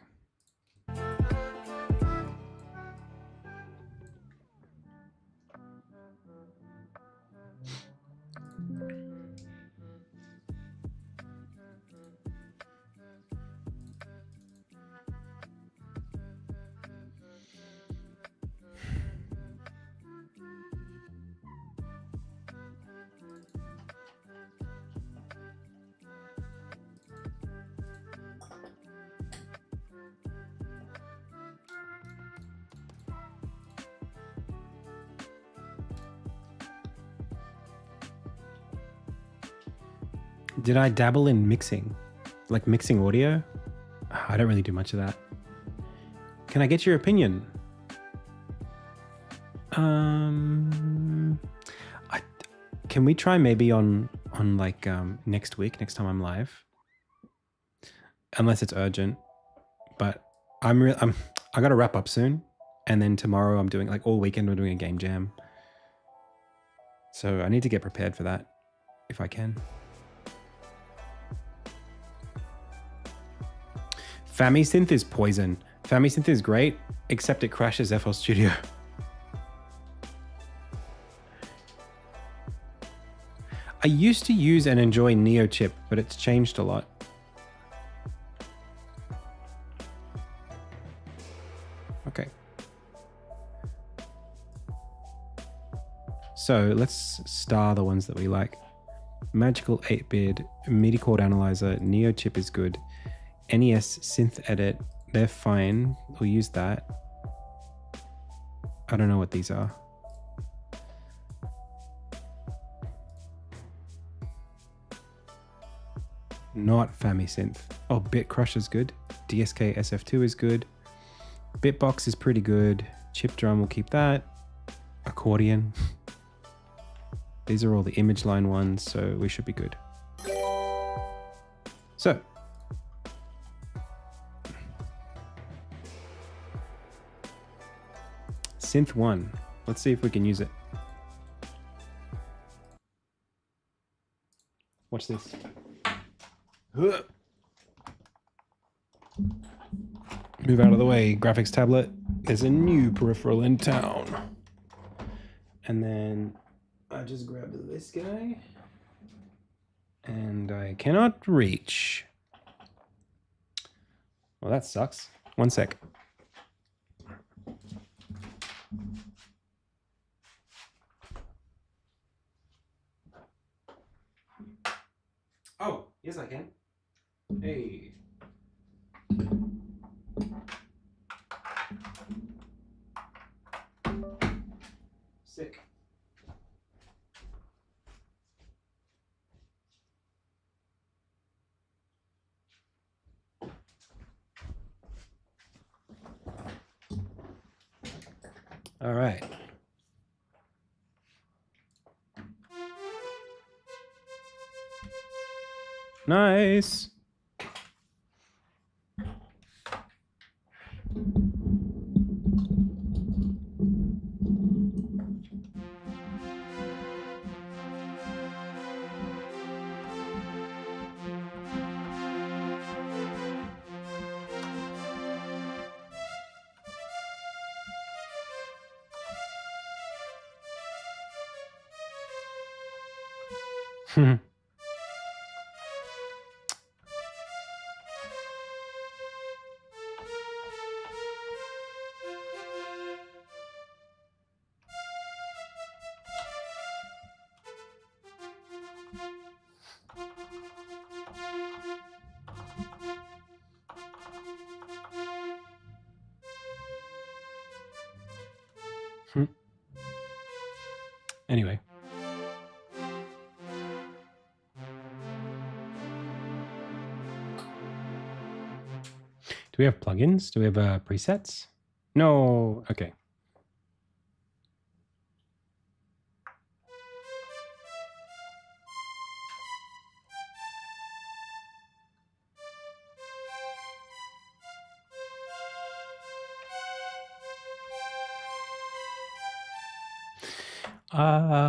Did I dabble in mixing? Like mixing audio? I don't really do much of that. Can I get your opinion? Can we try maybe on like next week, next time I'm live? Unless it's urgent. But I gotta wrap up soon. And then tomorrow I'm doing, like all weekend we're doing a game jam. So I need to get prepared for that if I can. FamiSynth is poison. FamiSynth is great, except it crashes FL Studio. I used to use and enjoy NeoChip, but it's changed a lot. Okay. So let's star the ones that we like. Magical 8-bit, MIDI chord analyzer, NeoChip is good. NES synth edit, they're fine. We'll use that. I don't know what these are. Not FamiSynth. Oh, BitCrush is good. DSK SF2 is good. Bitbox is pretty good. Chip drum, we'll keep that. Accordion. These are all the image line ones, so we should be good. So, Synth 1. Let's see if we can use it. Watch this. Move out of the way, graphics tablet. There's a new peripheral in town. And then I just grabbed this guy. And I cannot reach. Well, that sucks. One sec. Oh, yes I can. Hey. Sick. All right. Nice. Anyway. Do we have plugins? Do we have presets? No. Okay.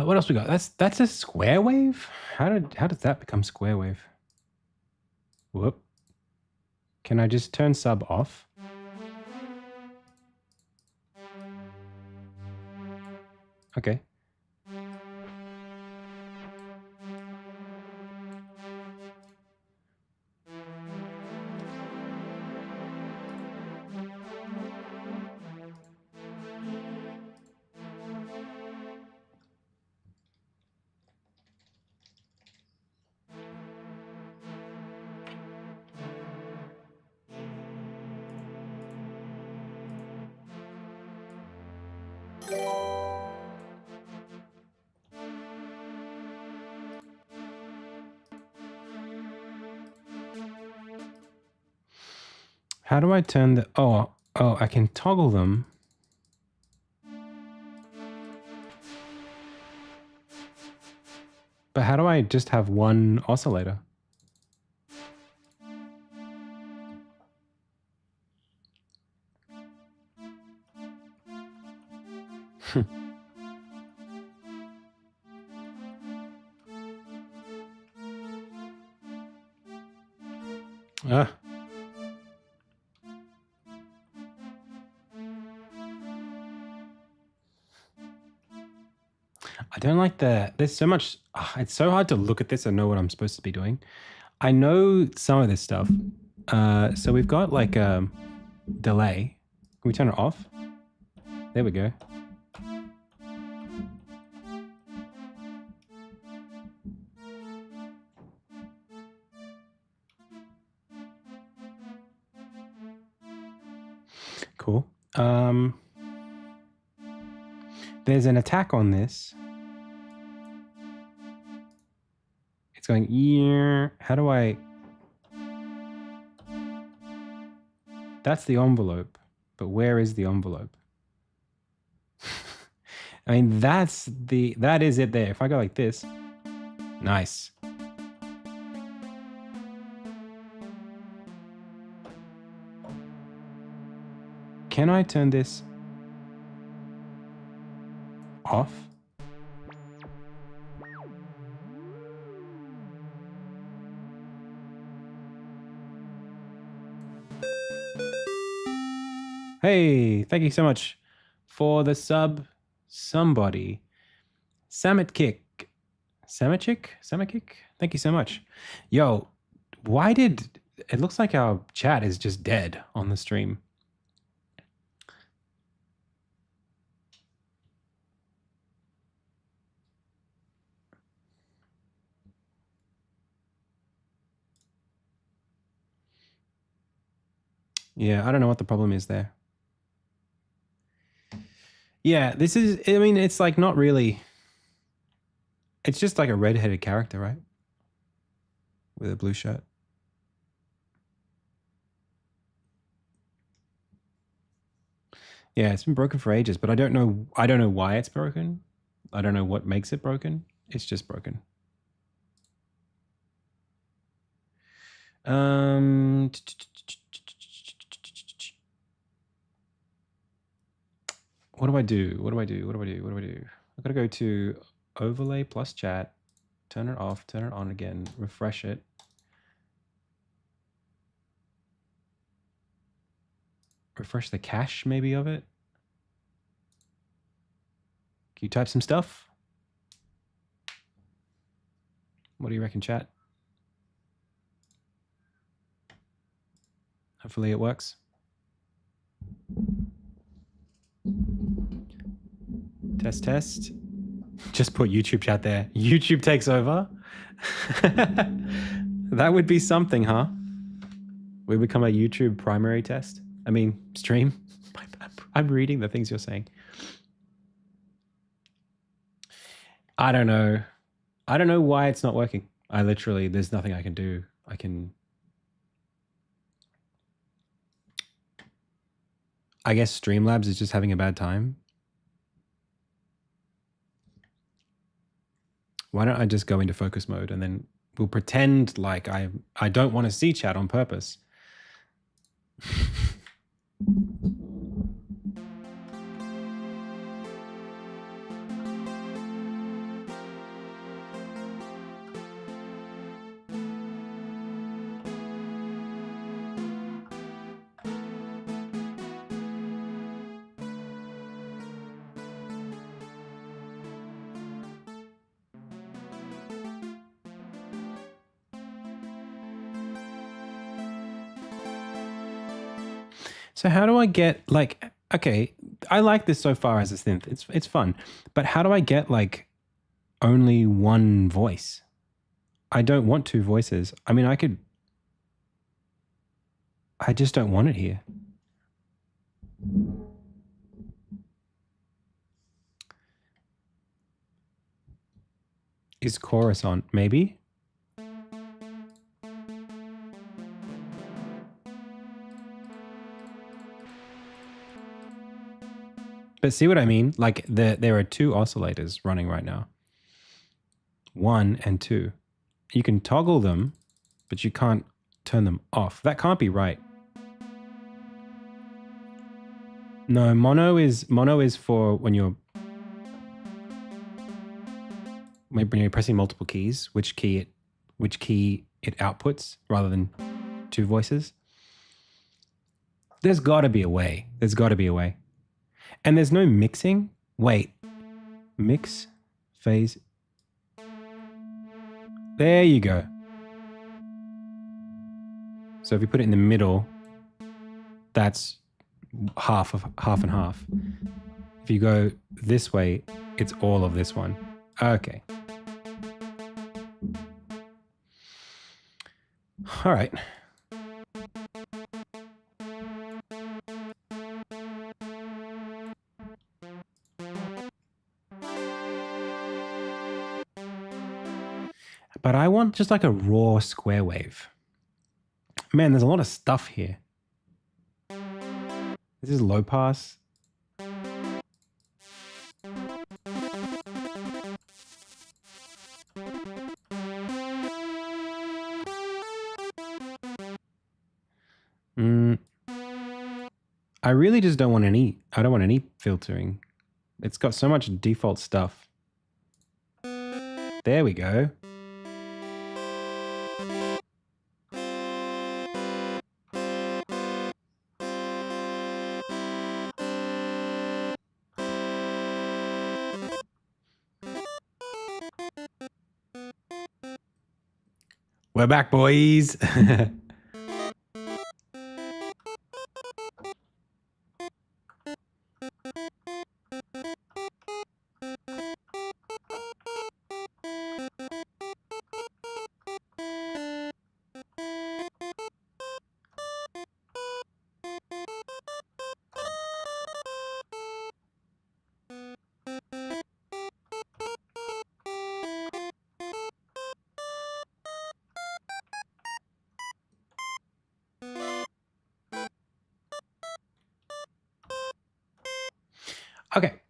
What else we got? That's a square wave? How does that become square wave? Whoop. Can I just turn sub off? Okay. How do I turn the... Oh, I can toggle them. But how do I just have one oscillator? Ah. I don't like the... There's so much... it's so hard to look at this and know what I'm supposed to be doing. I know some of this stuff. So we've got like a delay. Can we turn it off? There we go. Cool. There's an attack on this. It's going, yeah. How do I... That's the envelope. But where is the envelope? I mean, that is it there. If I go like this, nice. Can I turn this off? Hey, thank you so much for the sub, somebody. Samitkick. Samitkick? Thank you so much. Yo, why did... It looks like our chat is just dead on the stream. Yeah, I don't know what the problem is there. Yeah, this is, I mean, it's like not really, it's just like a red-headed character, right? With a blue shirt. Yeah, it's been broken for ages, but I don't know why it's broken. I don't know what makes it broken. It's just broken. What do I do? I gotta go to overlay plus chat, turn it off, turn it on again, refresh it. Refresh the cache maybe of it. Can you type some stuff? What do you reckon, chat? Hopefully it works. Test. Just put YouTube chat there. YouTube takes over. That would be something, huh? We become a YouTube primary test. I mean, stream. I'm reading the things you're saying. I don't know. I don't know why it's not working. I literally, there's nothing I can do. I guess Streamlabs is just having a bad time. Why don't I just go into focus mode and then we'll pretend like I don't want to see chat on purpose. So how do I get like, okay, I like this so far as a synth. It's fun. But how do I get like only one voice? I don't want two voices. I mean, I just don't want it here. Is chorus on? Maybe? But see what I mean? Like there are two oscillators running right now. 1 and 2. You can toggle them, but you can't turn them off. That can't be right. No, mono is for when you're pressing multiple keys, which key it outputs rather than two voices. There's got to be a way. There's got to be a way. And there's no mixing. Wait. Mix, phase. There you go. So if you put it in the middle, that's half and half. If you go this way, it's all of this one. Okay. All right. But I want just like a raw square wave. Man, there's a lot of stuff here. This is low pass. I really just don't want I don't want any filtering. It's got so much default stuff. There we go. We're back, boys. Okay.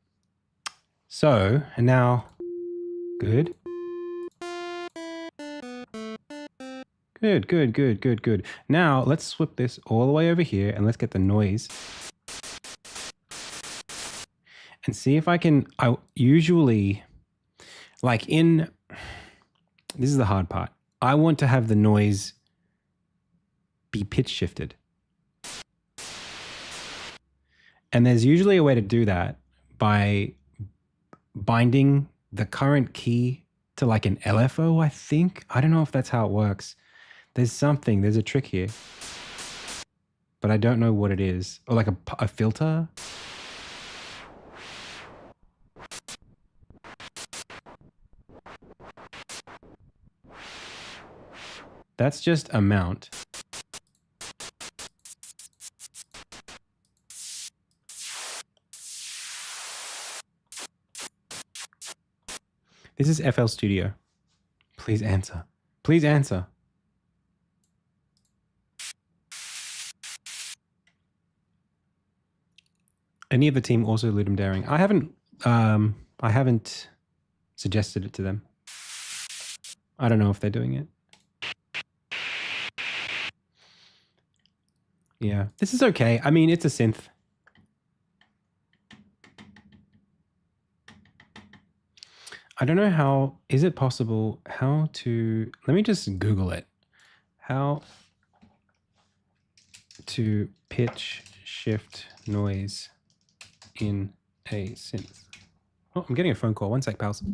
So, and now, good. Good. Now, let's flip this all the way over here and let's get the noise. And see if I can, I usually, like this is the hard part. I want to have the noise be pitch shifted. And there's usually a way to do that by binding the current key to like an LFO, I think. I don't know if that's how it works. There's a trick here, but I don't know what it is. Or like a filter. That's just a mount. This is FL Studio. Please answer. Please answer. Any of the team also Ludum Daring? I haven't suggested it to them. I don't know if they're doing it. Yeah, this is okay. I mean, it's a synth. I don't know how, is it possible how to, let me just Google it. How to pitch shift noise in a synth. Oh, I'm getting a phone call. One sec, pals.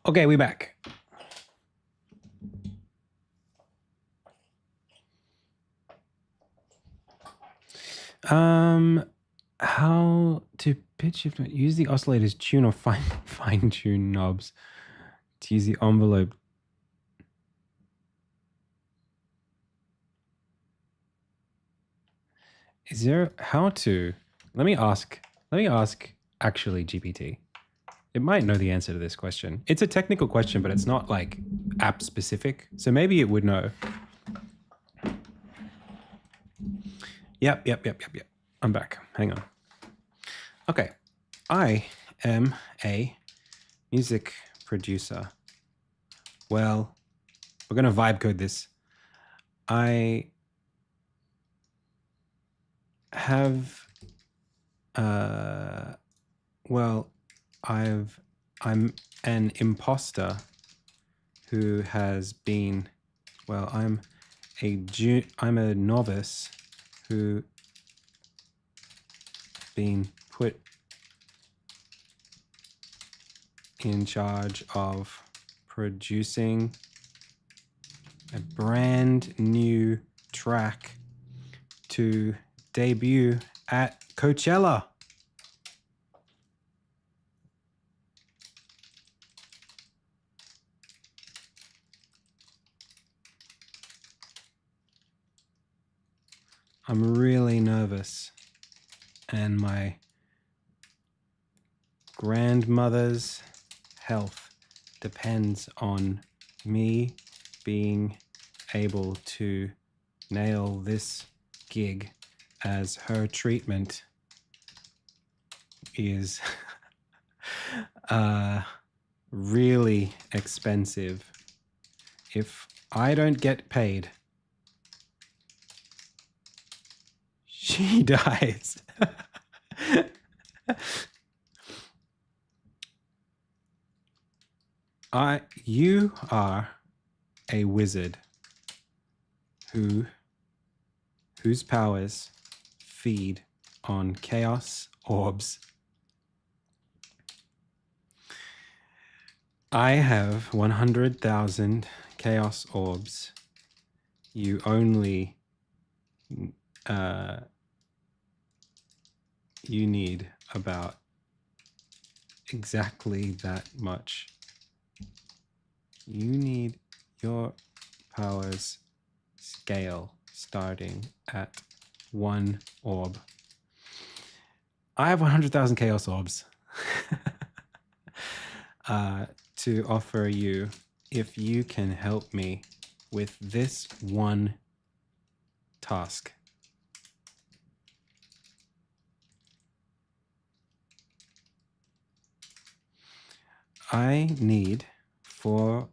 Okay, we back. How to pitch shift? Use the oscillator's tune or fine tune knobs to use the envelope. Is there how to? Let me ask actually GPT. It might know the answer to this question. It's a technical question, but it's not like app specific. So maybe it would know. Yep. I'm back. Hang on. Okay. I am a music producer. Well, we're going to vibe code this. I have, I'm an imposter who has been, I'm a novice who been put in charge of producing a brand new track to debut at Coachella. I'm really nervous, and my grandmother's health depends on me being able to nail this gig, as her treatment is really expensive. If I don't get paid, she dies. You are a wizard whose powers feed on chaos orbs. I have 100,000 chaos orbs. You only you need about exactly that much. You need your powers scale starting at 1 orb. I have 100,000 chaos orbs to offer you if you can help me with this one task. I need for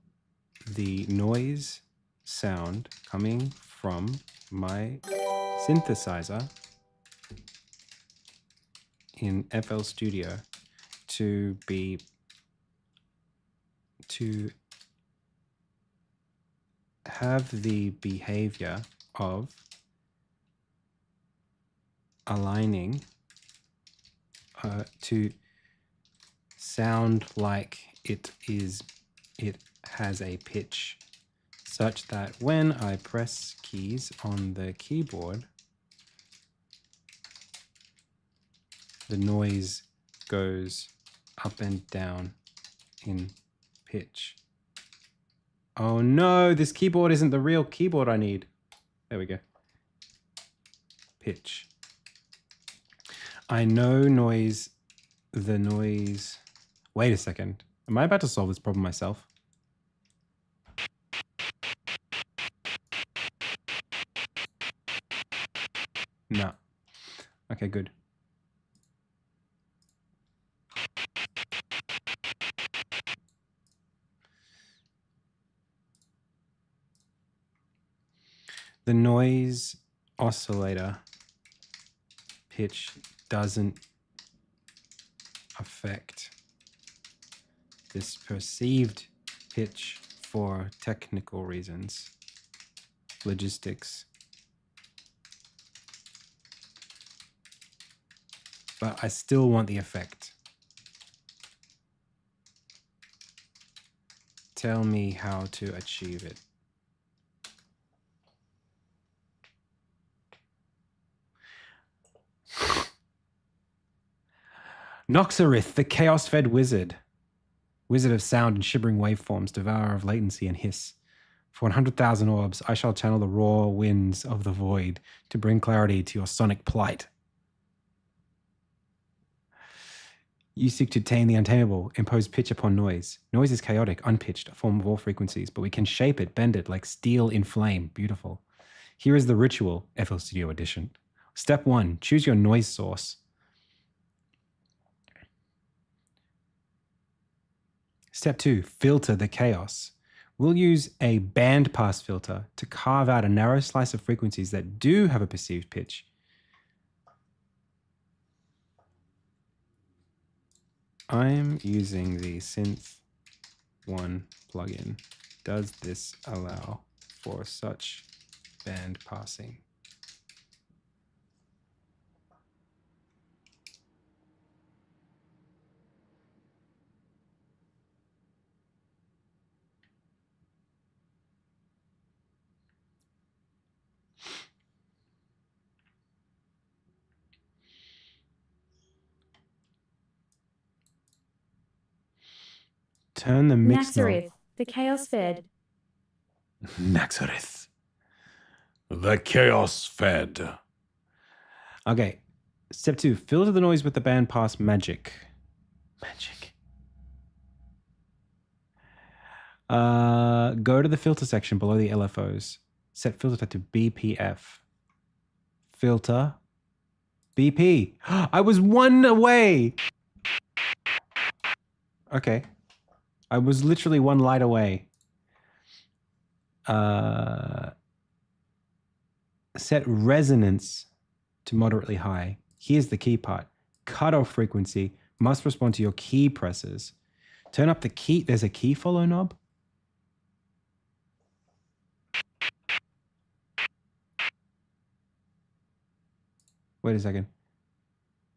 the noise sound coming from my synthesizer in FL Studio to have the behavior of aligning to sound like it has a pitch, such that when I press keys on the keyboard, the noise goes up and down in pitch. Oh no, this keyboard isn't the real keyboard I need. There we go. Pitch. I know the noise. Wait a second. Am I about to solve this problem myself? No. Okay, good. The noise oscillator pitch doesn't affect this perceived pitch for technical reasons, logistics. But I still want the effect. Tell me how to achieve it. Noxerith, the chaos-fed wizard. Wizard of sound and shivering waveforms, devourer of latency and hiss. For 100,000 orbs, I shall channel the raw winds of the void to bring clarity to your sonic plight. You seek to tame the untamable, impose pitch upon noise. Noise is chaotic, unpitched, a form of all frequencies, but we can shape it, bend it, like steel in flame. Beautiful. Here is the ritual, FL Studio Edition. Step 1, choose your noise source. Step 2, filter the chaos. We'll use a bandpass filter to carve out a narrow slice of frequencies that do have a perceived pitch. I'm using the Synth 1 plugin. Does this allow for such band passing? Turn the mix knob. Naxareth, the chaos fed. Naxareth. The chaos fed. Okay. Step 2. Filter the noise with the bandpass magic. Magic. Go to the filter section below the LFOs. Set filter type to BPF. Filter. BP. I was 1 away. Okay. I was literally 1 light away. Set resonance to moderately high. Here's the key part. Cutoff frequency must respond to your key presses. Turn up the key. There's a key follow knob. Wait a second.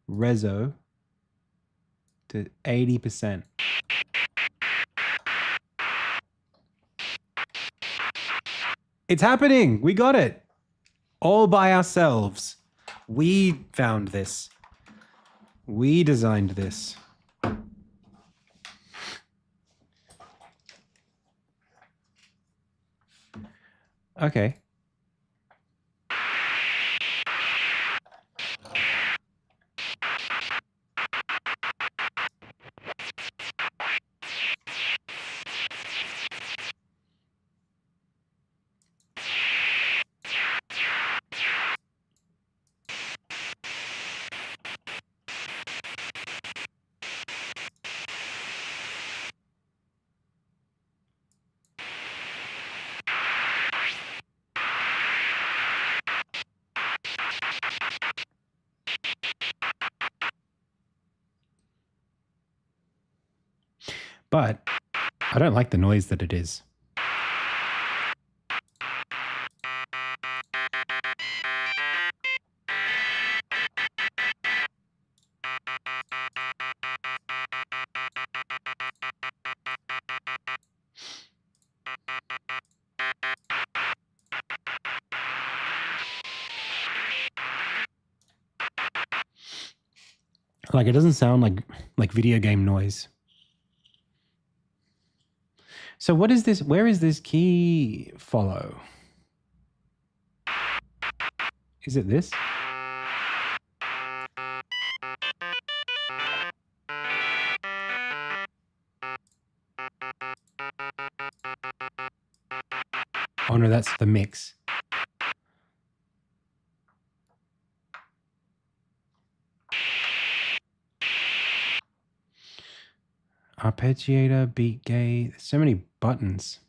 Reso to 80%. It's happening. We got it. All by ourselves. We found this. We designed this. Okay. But I don't like the noise that it is. Like, it doesn't sound like video game noise. So what is this? Where is this key follow? Is it this? Oh no, that's the mix. Arpeggiator, beat gate. There's so many buttons.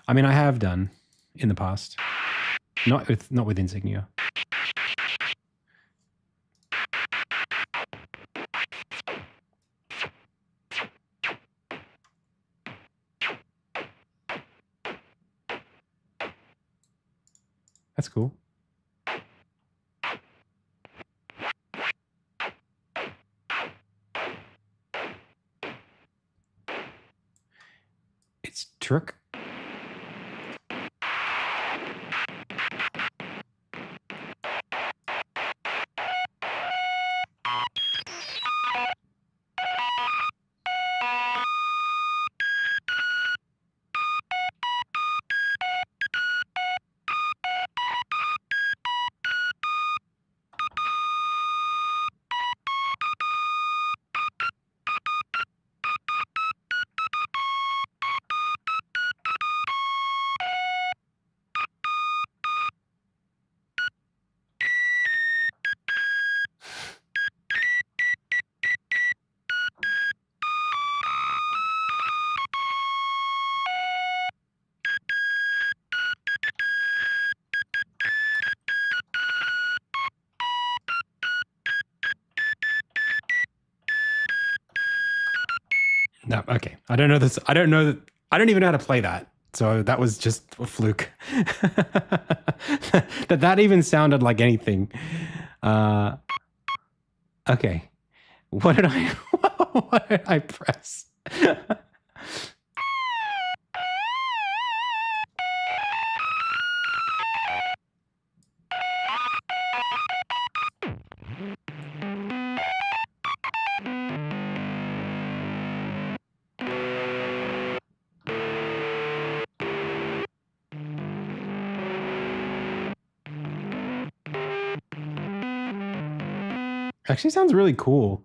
I mean, I have done in the past, not with Insignia. That's cool. It's trick. No, okay. I don't know this. I don't know that. I don't even know how to play that. So that was just a fluke. that even sounded like anything. Okay. What did I what did I press? Actually sounds really cool.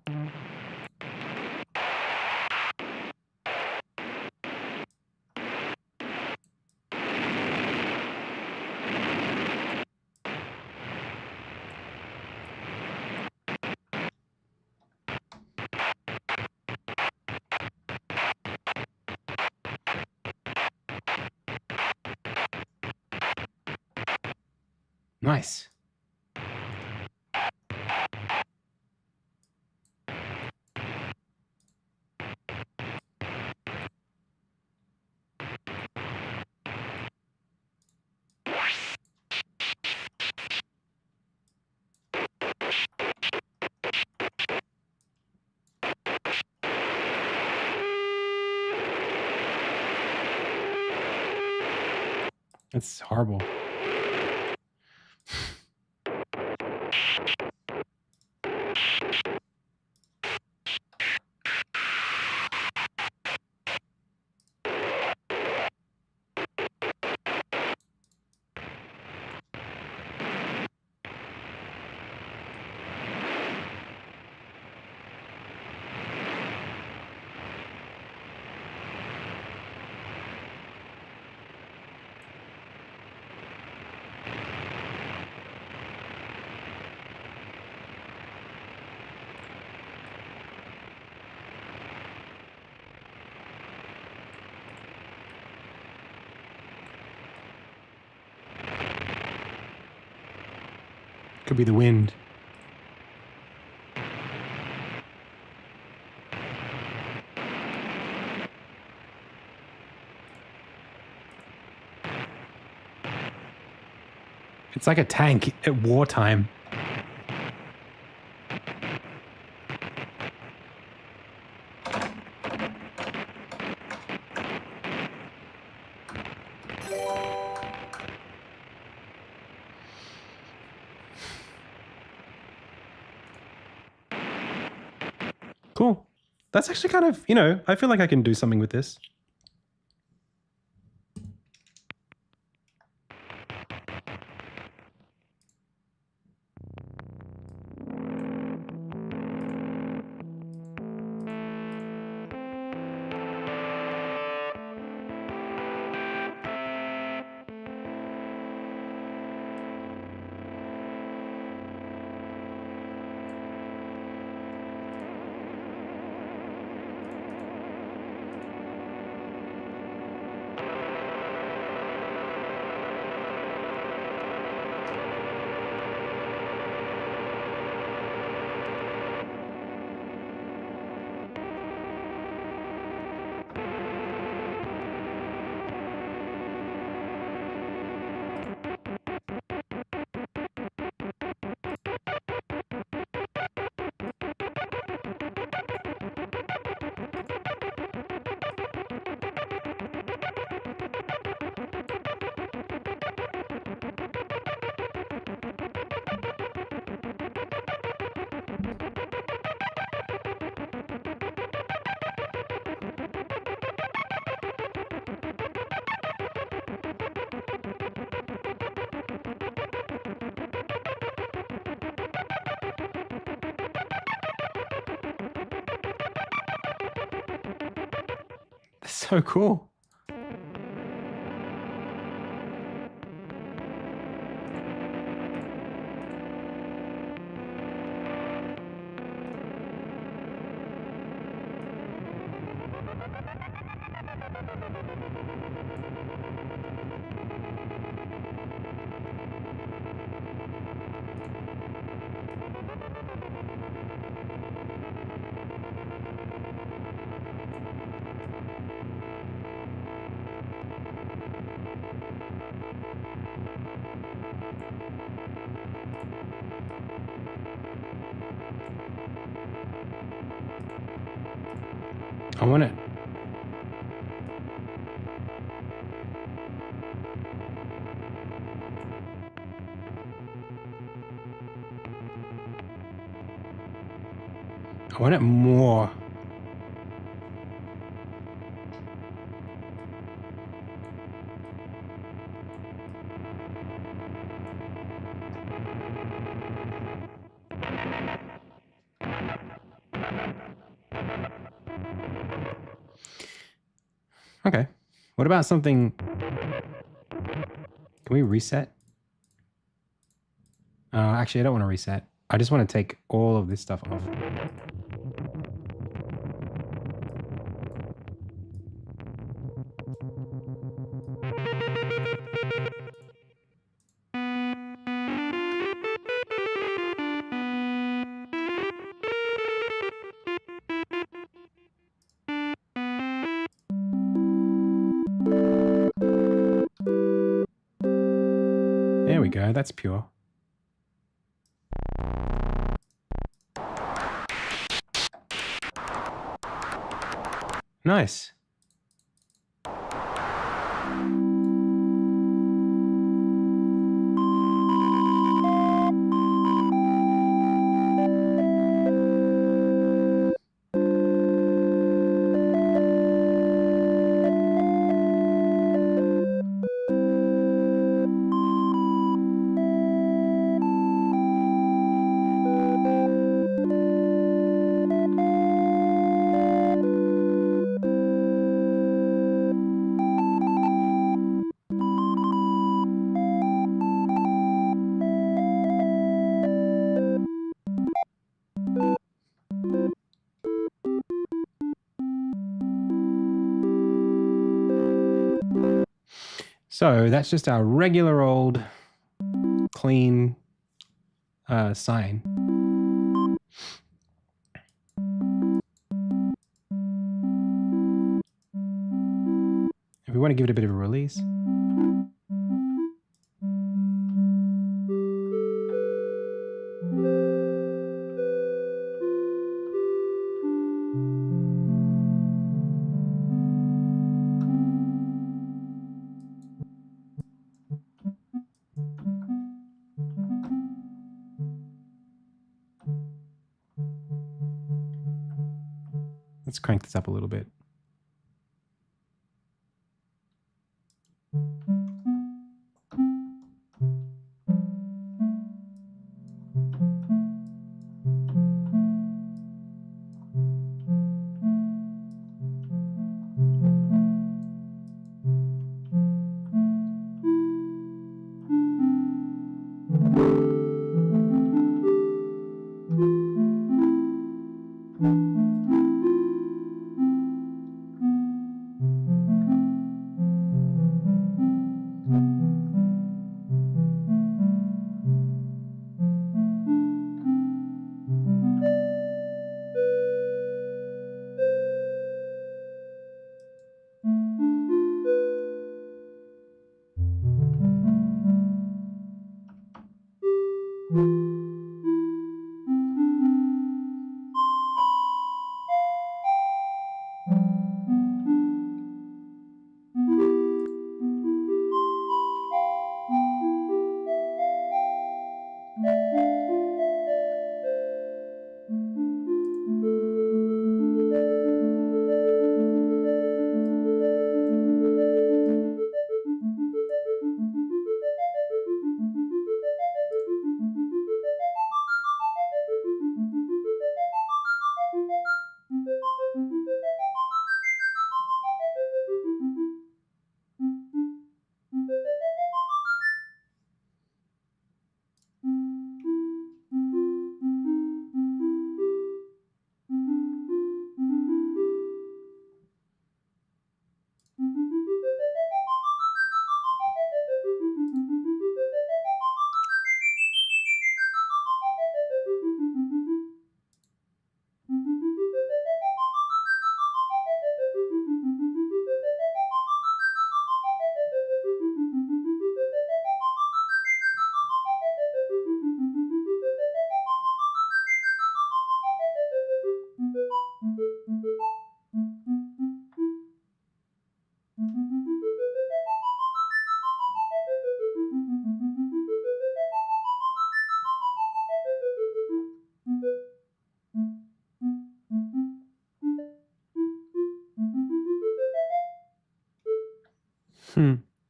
Nice. That's horrible. Could be the wind. It's like a tank at wartime. Cool. That's actually kind of, I feel like I can do something with this. That's so cool. I want it. I want it more. Okay. What about something? Can we reset? Actually, I don't want to reset. I just want to take all of this stuff off. There we go. That's pure. Nice. So that's just our regular old clean sign. If we want to give it a bit of a release. Let's crank this up a little bit.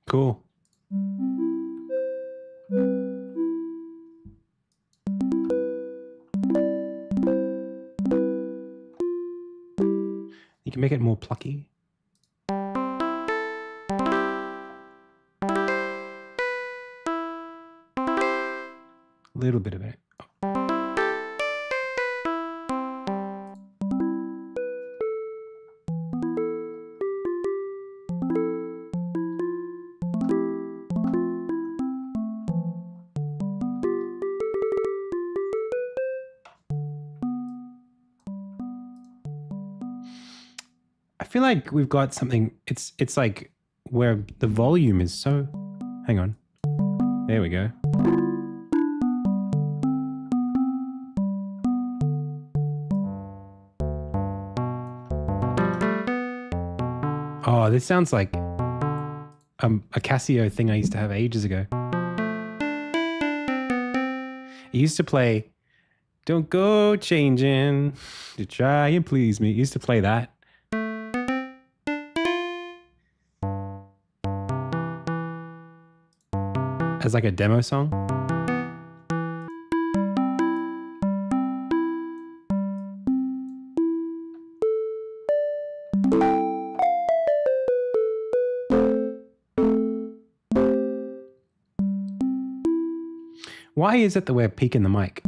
Cool. You can make it more plucky. A little bit of it. I feel like we've got something. It's like where the volume is so. Hang on. There we go. Oh, this sounds like a Casio thing I used to have ages ago. It used to play "Don't Go Changing to Try and Please Me." It used to play that. As like a demo song. Why is it that we're peaking the mic?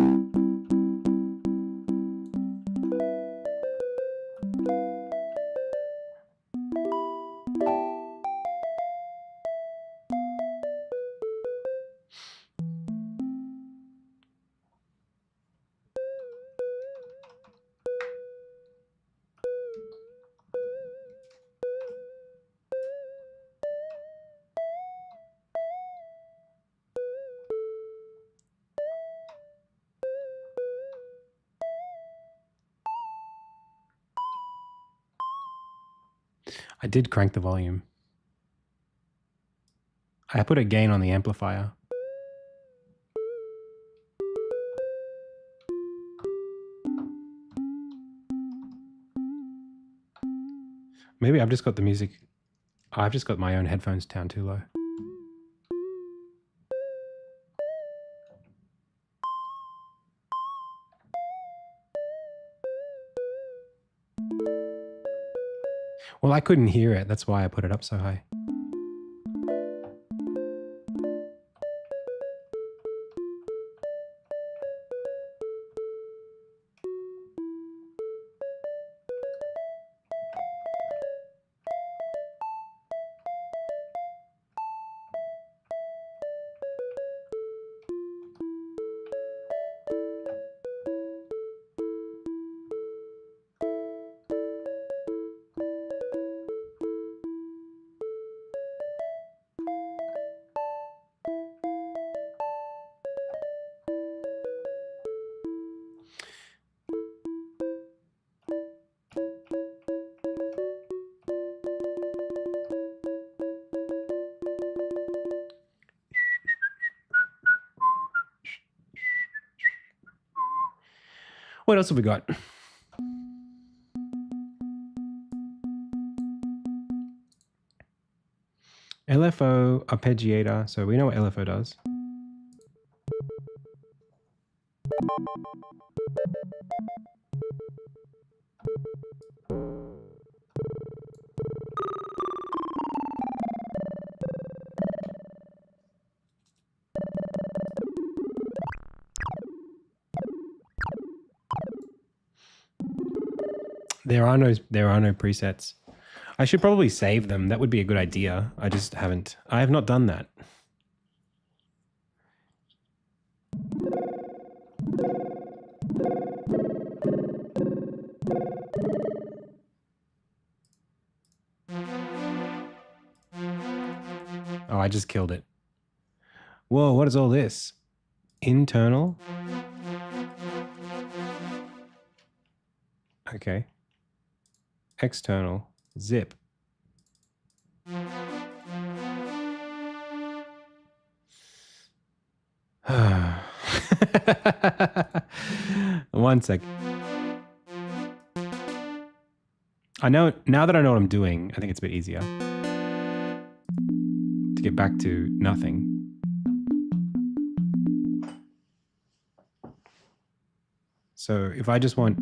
I did crank the volume. I put a gain on the amplifier. Maybe I've just got the music. I've just got my own headphones down too low. Well, I couldn't hear it. That's why I put it up so high. What else have we got? LFO arpeggiator. So we know what LFO does. There are no presets. I should probably save them. That would be a good idea. I just haven't. I have not done that. Oh, I just killed it. Whoa, what is all this? Internal? Okay. External. Zip. One sec. I know, now that I know what I'm doing, I think it's a bit easier. it back to nothing. So if I just want...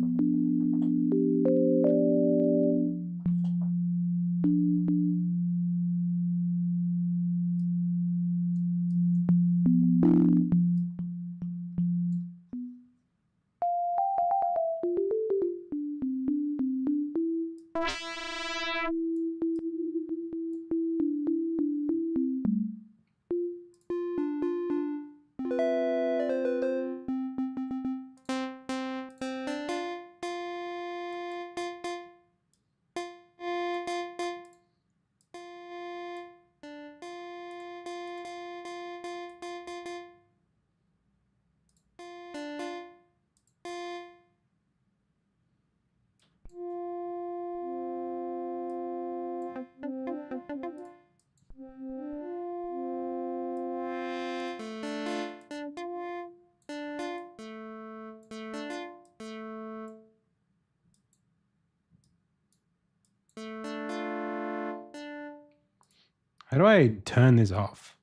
How do I turn this off?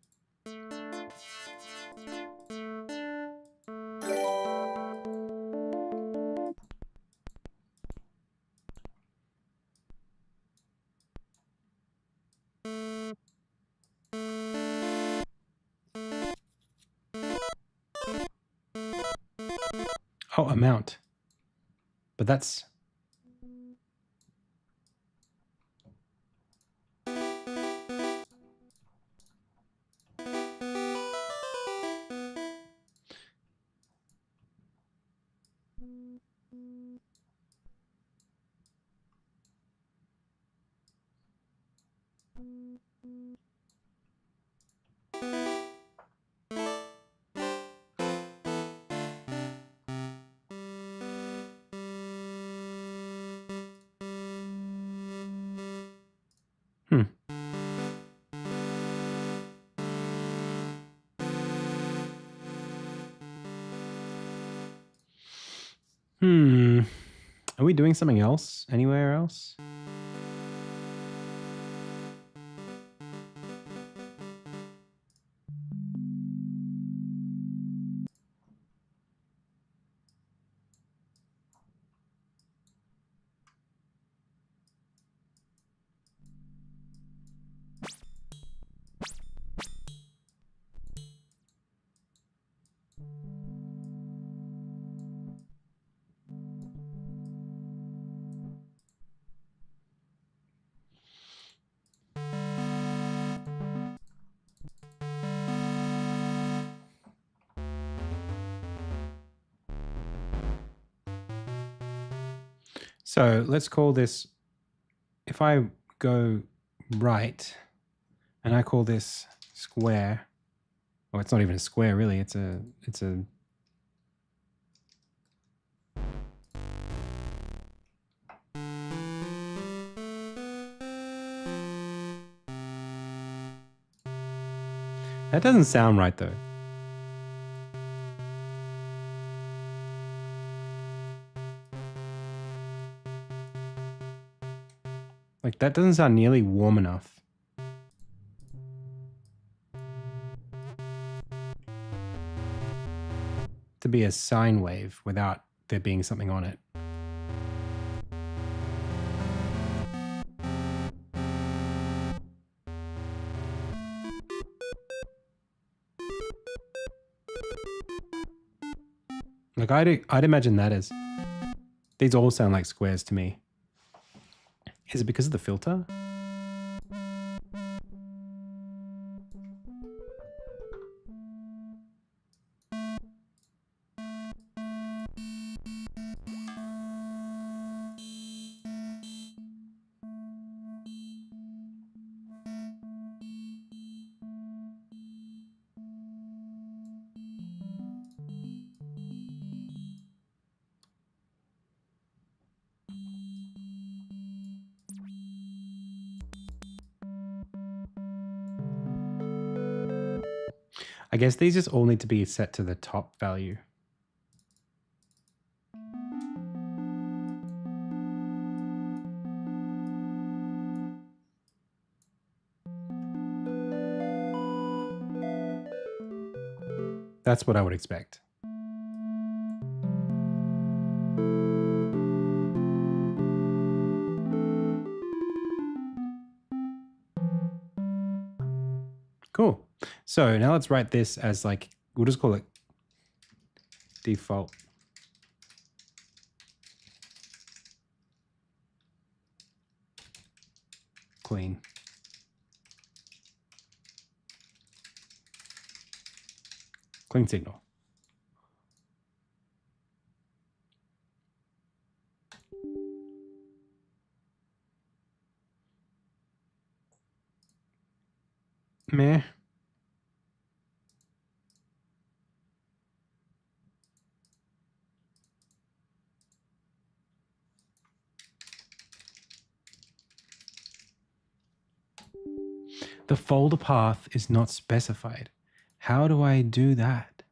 Oh, amount. But that's... Hmm. Are we doing something else? Anywhere else? So let's call this, if I go right and I call this square, or it's not even a square really, it's a that doesn't sound right though. Like that doesn't sound nearly warm enough. To be a sine wave without there being something on it. Like I'd imagine that as, these all sound like squares to me. Is it because of the filter? I guess these just all need to be set to the top value. That's what I would expect. Cool. So now let's write this as like, we'll just call it default. Clean. Clean signal. Meh. The folder path is not specified. How do I do that?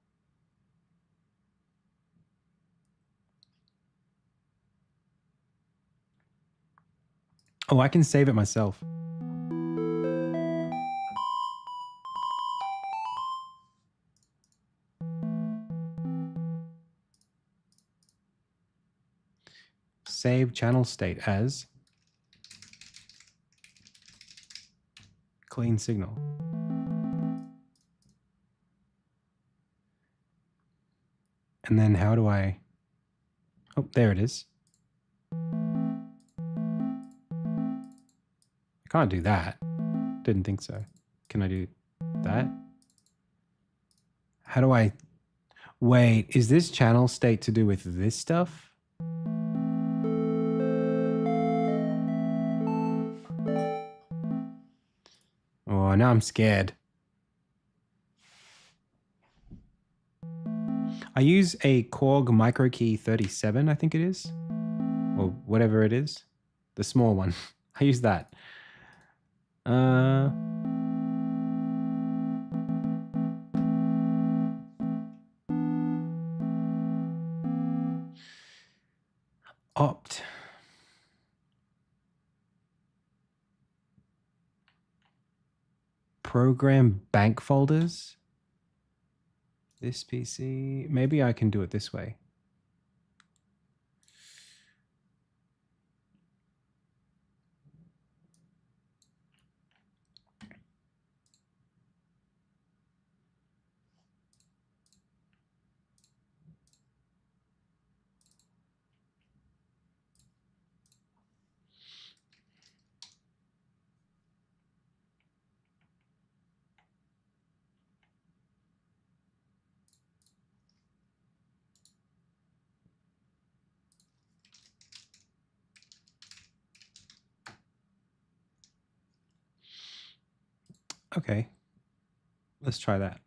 Oh, I can save it myself. Save channel state as clean signal. And then how do I... Oh, there it is. I can't do that. Didn't think so. Can I do that? How do I... Wait, is this channel state to do with this stuff? Oh, now I'm scared. I use a Korg microkey 37, I think it is. Or whatever it is. The small one. I use that. Opt. Program bank folders. This PC. Maybe I can do it this way. Okay, let's try that.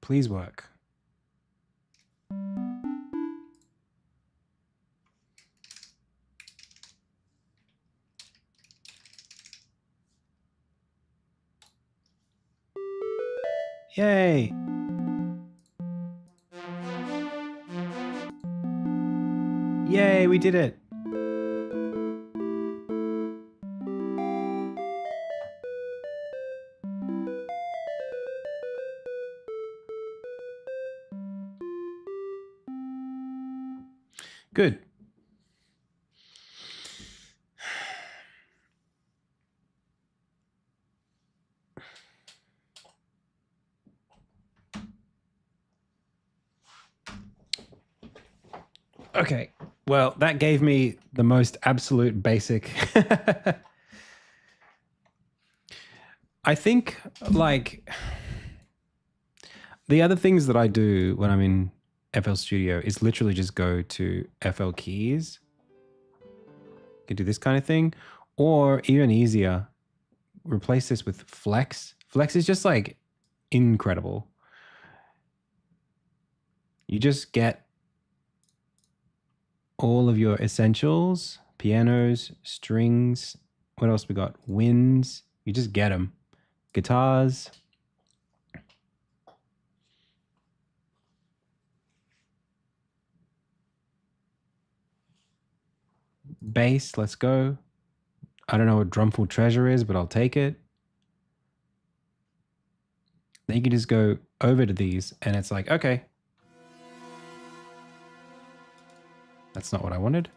Please work. Yay! Yay, we did it! Good. Okay, well, that gave me the most absolute basic. I think, like, the other things that I do when I'm in FL Studio is literally just go to FL keys. You can do this kind of thing, or even easier, replace this with flex. Flex is just like incredible. You just get all of your essentials, pianos, strings. What else we got? Winds. You just get them. Guitars. Bass, let's go. I don't know what Drumful Treasure is, but I'll take it. Then you can just go over to these and it's like, okay. That's not what I wanted.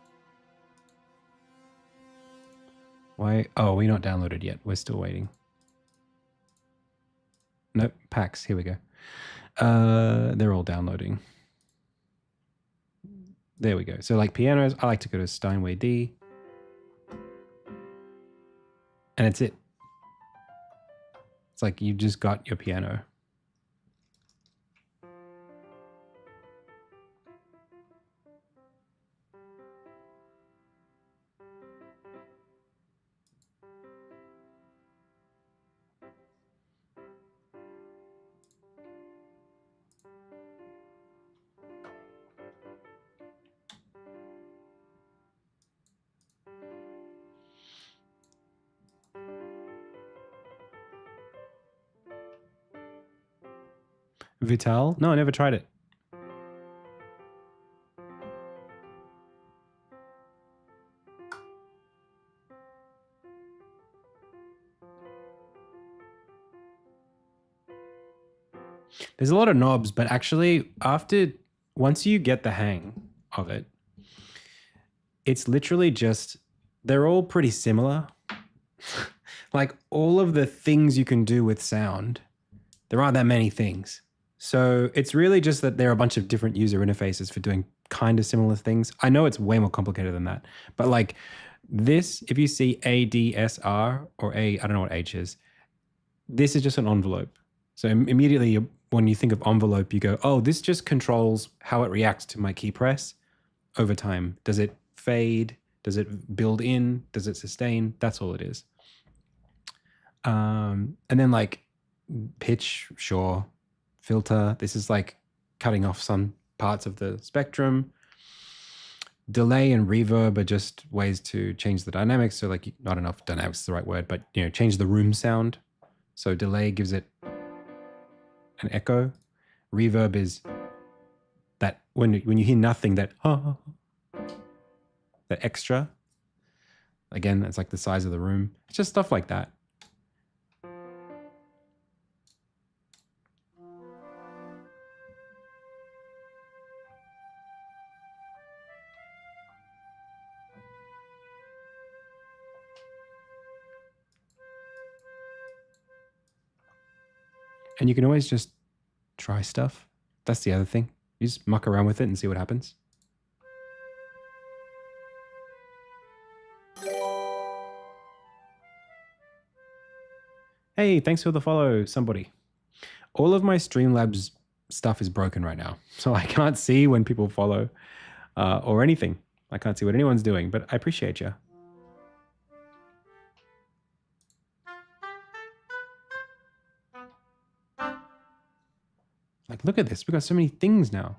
Why? Oh, we're not downloaded yet. We're still waiting. Nope, packs. Here we go. They're all downloading. There we go. So like pianos, I like to go to Steinway D. And it's it. It's like you just got your piano. Vital? No, I never tried it. There's a lot of knobs, but actually once you get the hang of it, it's literally just, they're all pretty similar. Like all of the things you can do with sound, there aren't that many things. So it's really just that there are a bunch of different user interfaces for doing kind of similar things. I know it's way more complicated than that, but like this, if you see ADSR or I don't know what H is, this is just an envelope. So immediately when you think of envelope, you go, oh, this just controls how it reacts to my key press over time. Does it fade? Does it build in? Does it sustain? That's all it is. And then like pitch, sure. Filter, this is like cutting off some parts of the spectrum. Delay and reverb are just ways to change the dynamics. So like, not enough dynamics is the right word, but change the room sound. So delay gives it an echo. Reverb is that when you hear nothing, that extra. Again, it's like the size of the room. It's just stuff like that. And you can always just try stuff. That's the other thing. You just muck around with it and see what happens. Hey, thanks for the follow, somebody. All of my Streamlabs stuff is broken right now. So I can't see when people follow or anything. I can't see what anyone's doing, but I appreciate you. Like, look at this. We've got so many things now.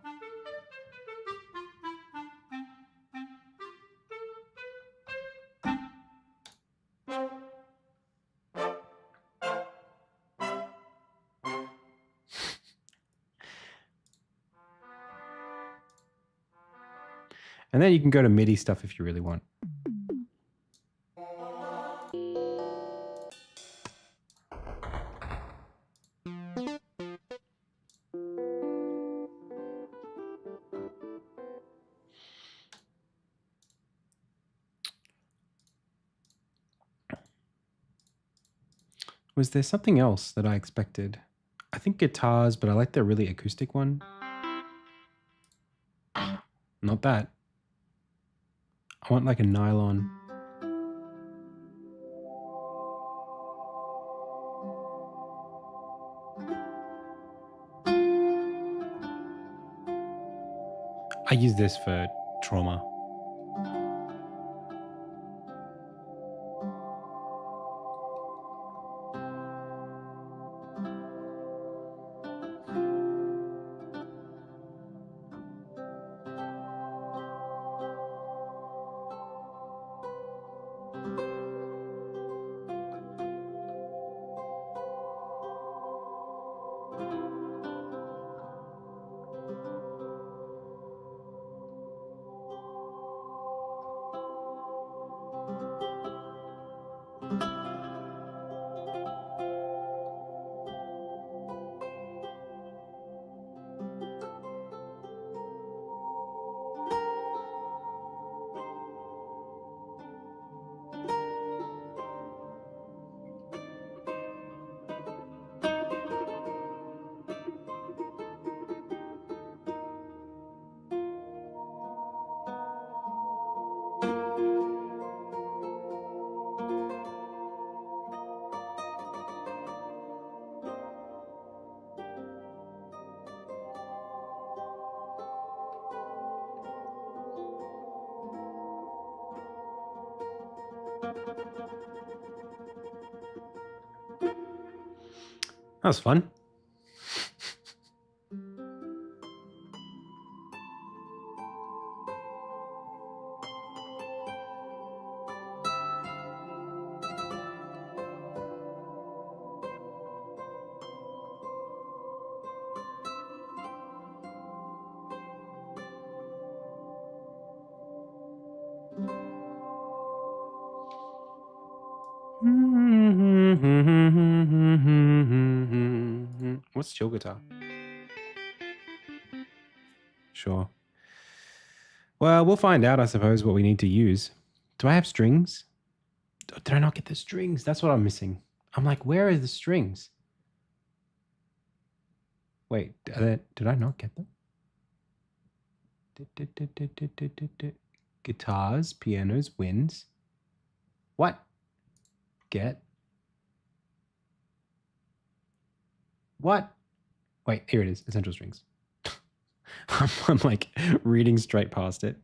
And then you can go to MIDI stuff if you really want. Was there something else that I expected? I think guitars, but I like the really acoustic one. Not that. I want like a nylon. I use this for trauma. That was fun. What's chill guitar? Sure. Well, we'll find out, I suppose, what we need to use. Do I have strings? Did I not get the strings? That's what I'm missing. I'm like, where are the strings? Wait, did I not get them? Guitars, pianos, winds. What? Get? What? Wait, here it is. Essential strings. I'm like reading straight past it.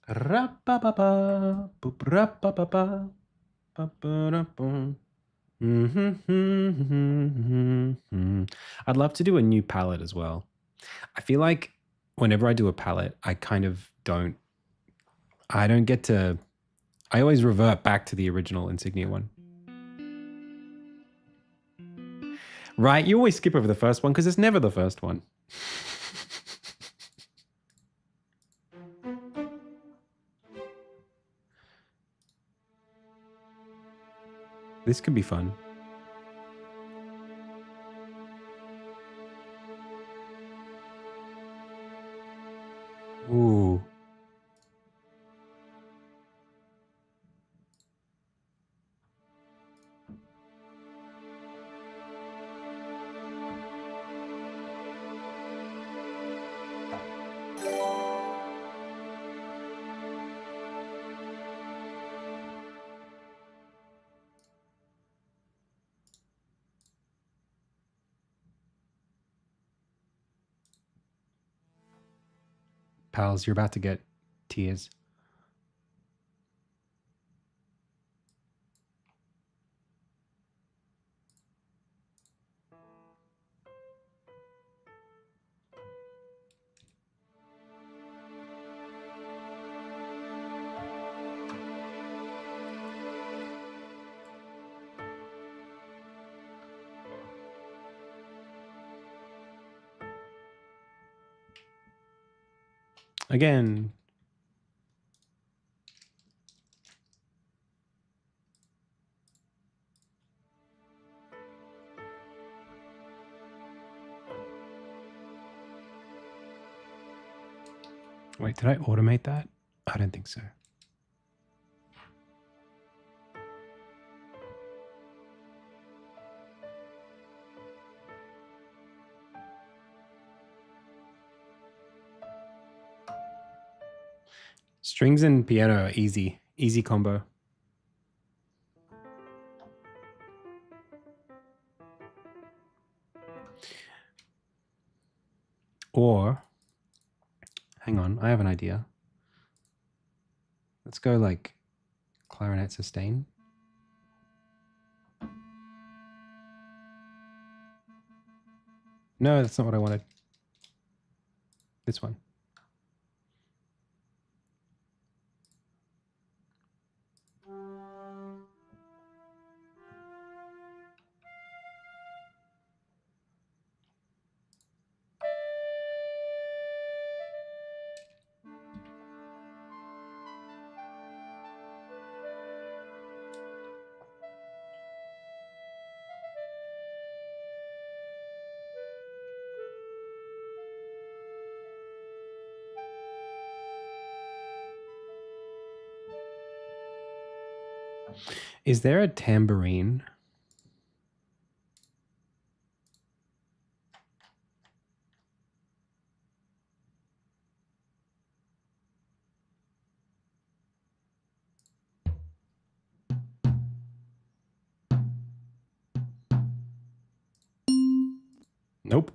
I'd love to do a new palette as well. I feel like whenever I do a palette, I don't get to, I always revert back to the original Insignia one. Right, you always skip over the first one because it's never the first one. This could be fun. Ooh. Pals, you're about to get tears. Again. Wait, did I automate that? I don't think so. Strings and piano are easy combo. Or, hang on, I have an idea. Let's go like clarinet sustain. No, that's not what I wanted. This one. Is there a tambourine? Nope.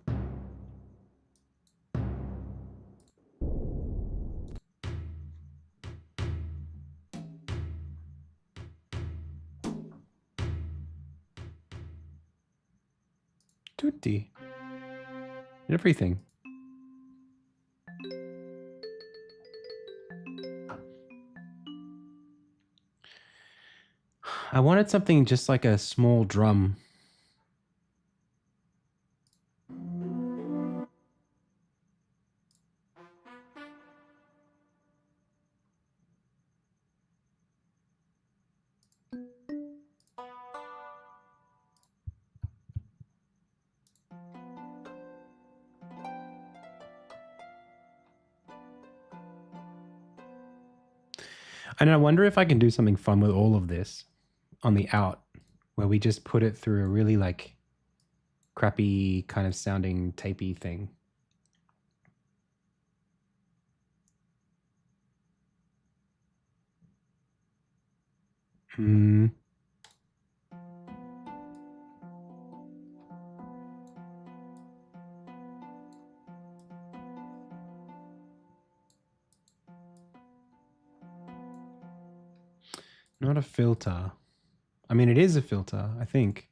Tutti. Everything. I wanted something just like a small drum. And I wonder if I can do something fun with all of this on the out, where we just put it through a really like crappy kind of sounding tapey thing. Hmm. Not a filter. I mean, it is a filter, I think.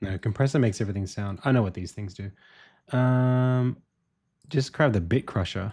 No, compressor makes everything sound. I know what these things do. Just grab the bit crusher.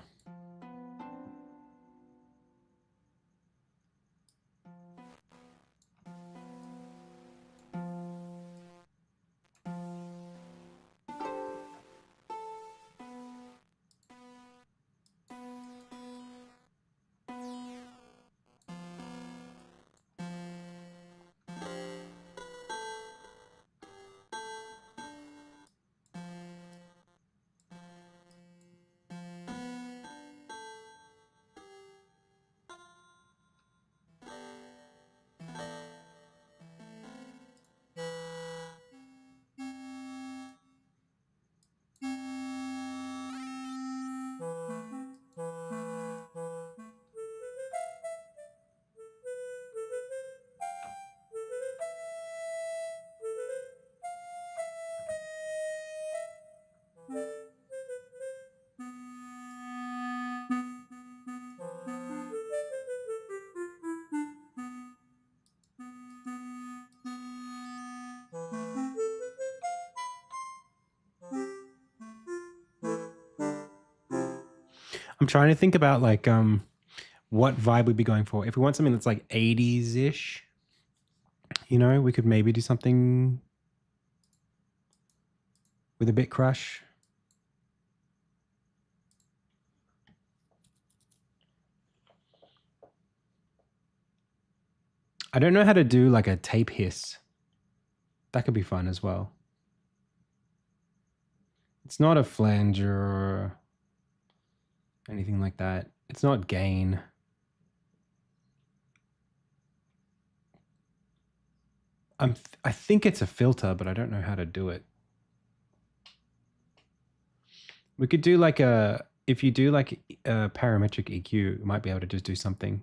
I'm trying to think about like what vibe we'd be going for. If we want something that's like 80s-ish, you know, we could maybe do something with a bit crush. I don't know how to do like a tape hiss. That could be fun as well. It's not a flanger or anything like that. It's not gain. I think it's a filter, but I don't know how to do it. We could do like if you do like a parametric EQ, you might be able to just do something.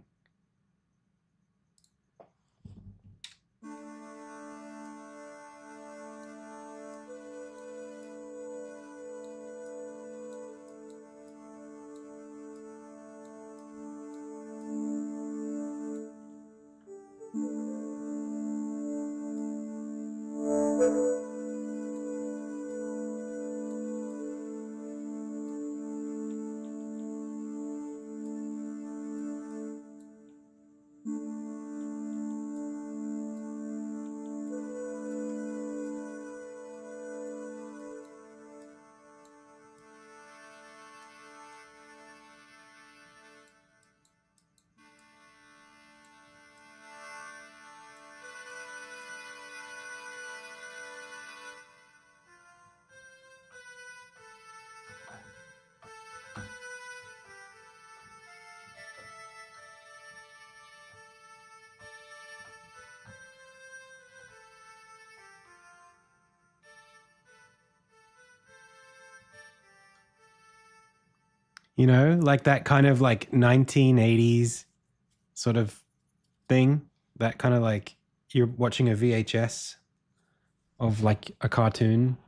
You know, like that kind of like 1980s sort of thing. That kind of like you're watching a VHS of like a cartoon.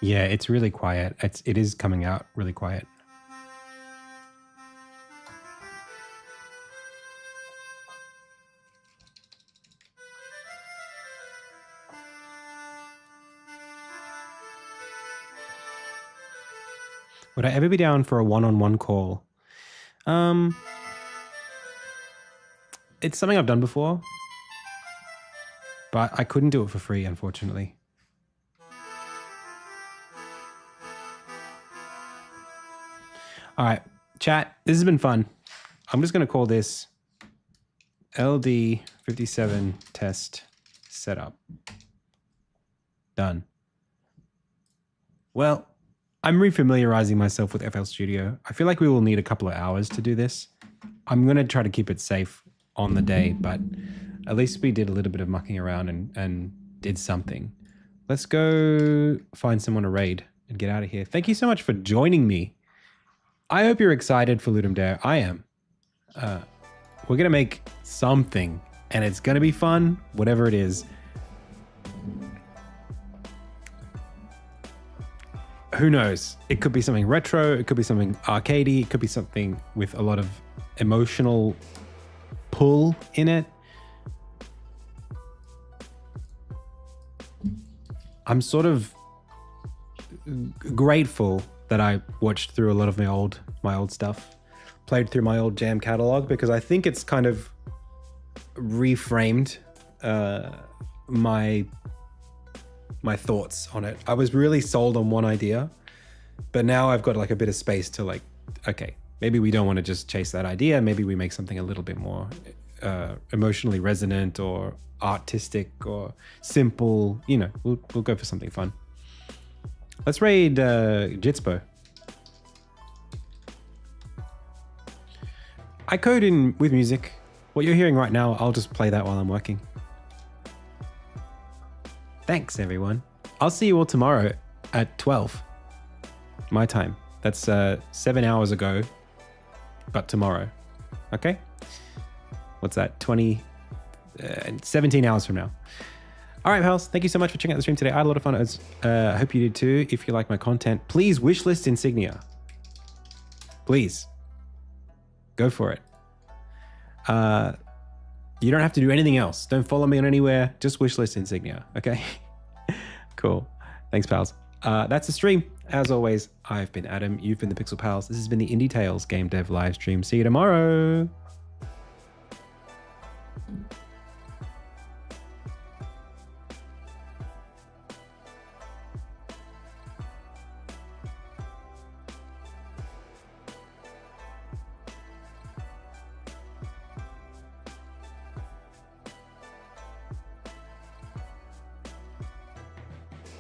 Yeah, it's really quiet. It is coming out really quiet. Would I ever be down for a one-on-one call? It's something I've done before, but I couldn't do it for free, unfortunately. All right, chat, this has been fun. I'm just going to call this LD57 test setup. Done. Well, I'm refamiliarizing myself with FL Studio. I feel like we will need a couple of hours to do this. I'm going to try to keep it safe on the day, but at least we did a little bit of mucking around and did something. Let's go find someone to raid and get out of here. Thank you so much for joining me. I hope you're excited for Ludum Dare. I am. We're going to make something, and it's going to be fun, whatever it is. Who knows? It could be something retro. It could be something arcadey. It could be something with a lot of emotional pull in it. I'm sort of grateful that I watched through a lot of my old stuff, played through my old jam catalog, because I think it's kind of reframed my thoughts on it. I was really sold on one idea, but now I've got like a bit of space to like, okay, maybe we don't want to just chase that idea. Maybe we make something a little bit more emotionally resonant or artistic or simple. You know, we'll go for something fun. Let's raid Jitspo. I code in with music. What you're hearing right now, I'll just play that while I'm working. Thanks, everyone. I'll see you all tomorrow at 12 my time. That's 7 hours ago, but tomorrow. Okay? What's that? 17 hours from now. All right, pals. Thank you so much for checking out the stream today. I had a lot of fun. I hope you did too. If you like my content, please wishlist Insignia. Please. Go for it. You don't have to do anything else. Don't follow me on anywhere. Just wishlist Insignia. Okay? Cool. Thanks, pals. That's the stream. As always, I've been Adam. You've been the Pixel Pals. This has been the IndieTales Game Dev live stream. See you tomorrow.